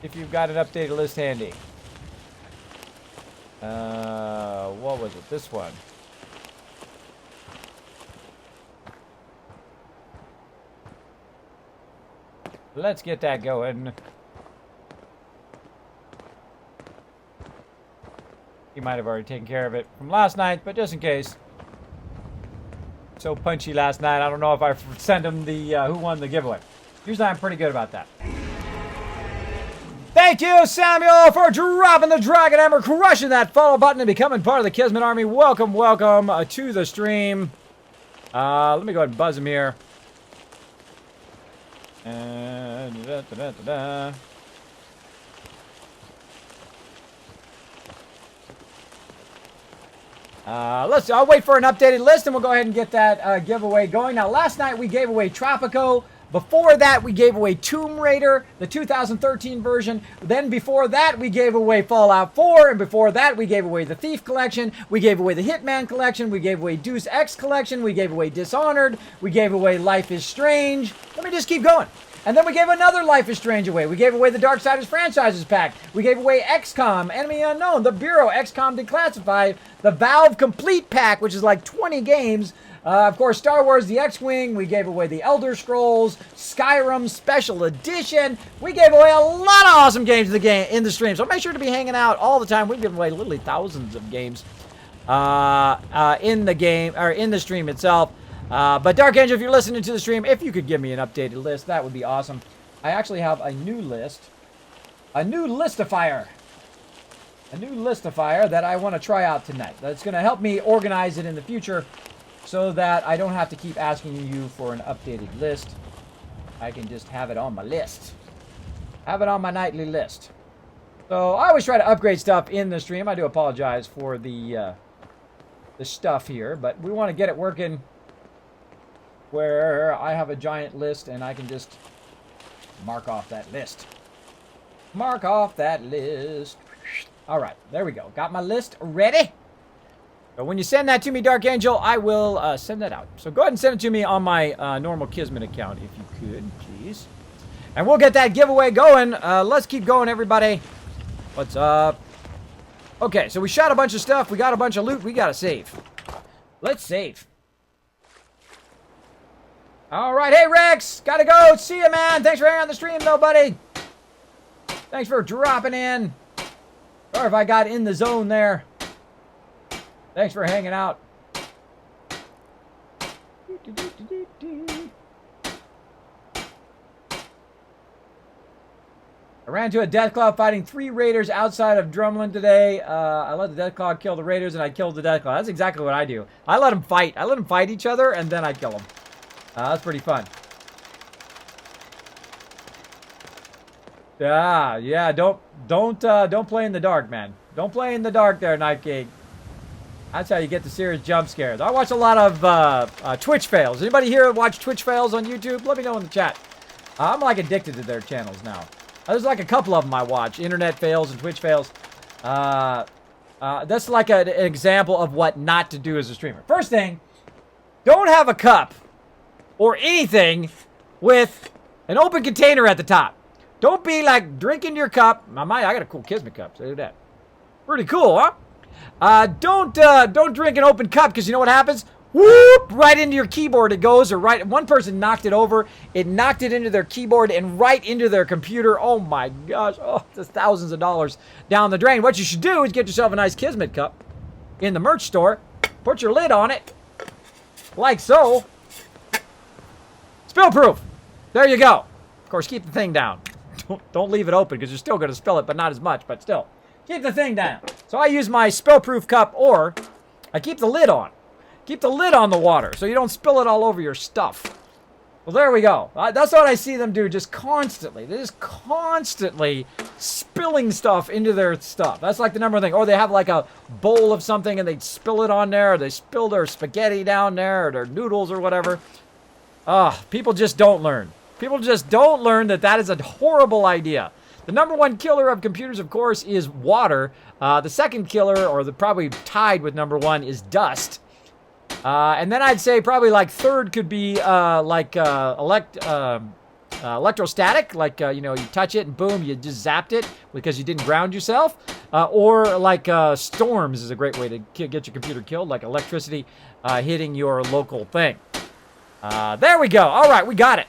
If you've got an updated list handy. What was it? This one. Let's get that going. He might have already taken care of it from last night, but just in case. So punchy last night, I don't know if I sent him the who won the giveaway. Usually I'm pretty good about that. Thank you, Samuel, for dropping the Dragon Hammer, crushing that follow button, and becoming part of the Kismet Army. Welcome, welcome to the stream. Let me go ahead and buzz him here. I'll wait for an updated list and we'll go ahead and get that giveaway going. Now, last night we gave away Tropico. Before that, we gave away Tomb Raider, the 2013 version. Then before that, we gave away Fallout 4. And before that, we gave away the Thief Collection. We gave away the Hitman Collection. We gave away Deus Ex Collection. We gave away Dishonored. We gave away Life is Strange. Let me just keep going. And then we gave another Life is Strange away. We gave away the Darksiders Franchises pack. We gave away XCOM, Enemy Unknown, The Bureau, XCOM Declassified, the Valve Complete pack, which is like 20 games. Of course, Star Wars, the X-Wing. We gave away the Elder Scrolls, Skyrim Special Edition. We gave away a lot of awesome games in the stream. So make sure to be hanging out all the time. We've given away literally thousands of games in the game or in the stream itself. But Dark Angel, if you're listening to the stream, if you could give me an updated list, that would be awesome. I actually have a new list. A new listifier. A new listifier that I want to try out tonight. That's going to help me organize it in the future so that I don't have to keep asking you for an updated list. I can just have it on my list. Have it on my nightly list. So I always try to upgrade stuff in the stream. I do apologize for the stuff here, but we want to get it working where I have a giant list and I can just mark off that list. Mark off that list. All right, there we go. Got my list ready. So when you send that to me, Dark Angel, I will send that out. So go ahead and send it to me on my normal Kismet account, if you could, please. And we'll get that giveaway going. Let's keep going, everybody. What's up? Okay, so we shot a bunch of stuff. We got a bunch of loot. We got to save. Let's save. All right, hey, Rex. Got to go. See you, man. Thanks for hanging on the stream, though, buddy. Thanks for dropping in. Sorry if I got in the zone there. Thanks for hanging out. I ran into a Death Cloud fighting 3 raiders outside of Drumlin today. I let the Death Cloud kill the raiders and I killed the Death Cloud. That's exactly what I do. I let them fight. I let them fight each other and then I kill them. That's pretty fun. Yeah, don't play in the dark, man. Don't play in the dark there, Night King. That's how you get the serious jump scares. I watch a lot of Twitch fails. Anybody here watch Twitch fails on YouTube? Let me know in the chat. I'm like addicted to their channels now. There's like a couple of them I watch. Internet fails and Twitch fails. That's like an example of what not to do as a streamer. First thing, don't have a cup or anything with an open container at the top. Don't be like drinking your cup. I got a cool Kismet cup. So do that. Pretty cool, huh? Don't drink an open cup because you know what happens? Whoop! Right into your keyboard it goes, or right. One person knocked it over. It knocked it into their keyboard and right into their computer. Oh my gosh! Oh, that's thousands of dollars down the drain. What you should do is get yourself a nice Kismet cup in the merch store. Put your lid on it, like so. Spill proof. There you go. Of course, keep the thing down. Don't leave it open because you're still going to spill it, but not as much. But still, keep the thing down. So I use my spill-proof cup, or I keep the lid on. Keep the lid on the water so you don't spill it all over your stuff. Well, there we go. That's what I see them do just constantly. They're just constantly spilling stuff into their stuff. That's like the number one thing. Or they have like a bowl of something and they spill it on there. Or they spill their spaghetti down there or their noodles or whatever. People just don't learn. People just don't learn that that is a horrible idea. The number one killer of computers, of course, is water. The second killer, or probably tied with number one, is dust. And then I'd say probably like third could be electrostatic, like you touch it and boom, you just zapped it because you didn't ground yourself. Or like storms is a great way to get your computer killed, like electricity hitting your local thing. There we go. All right, we got it.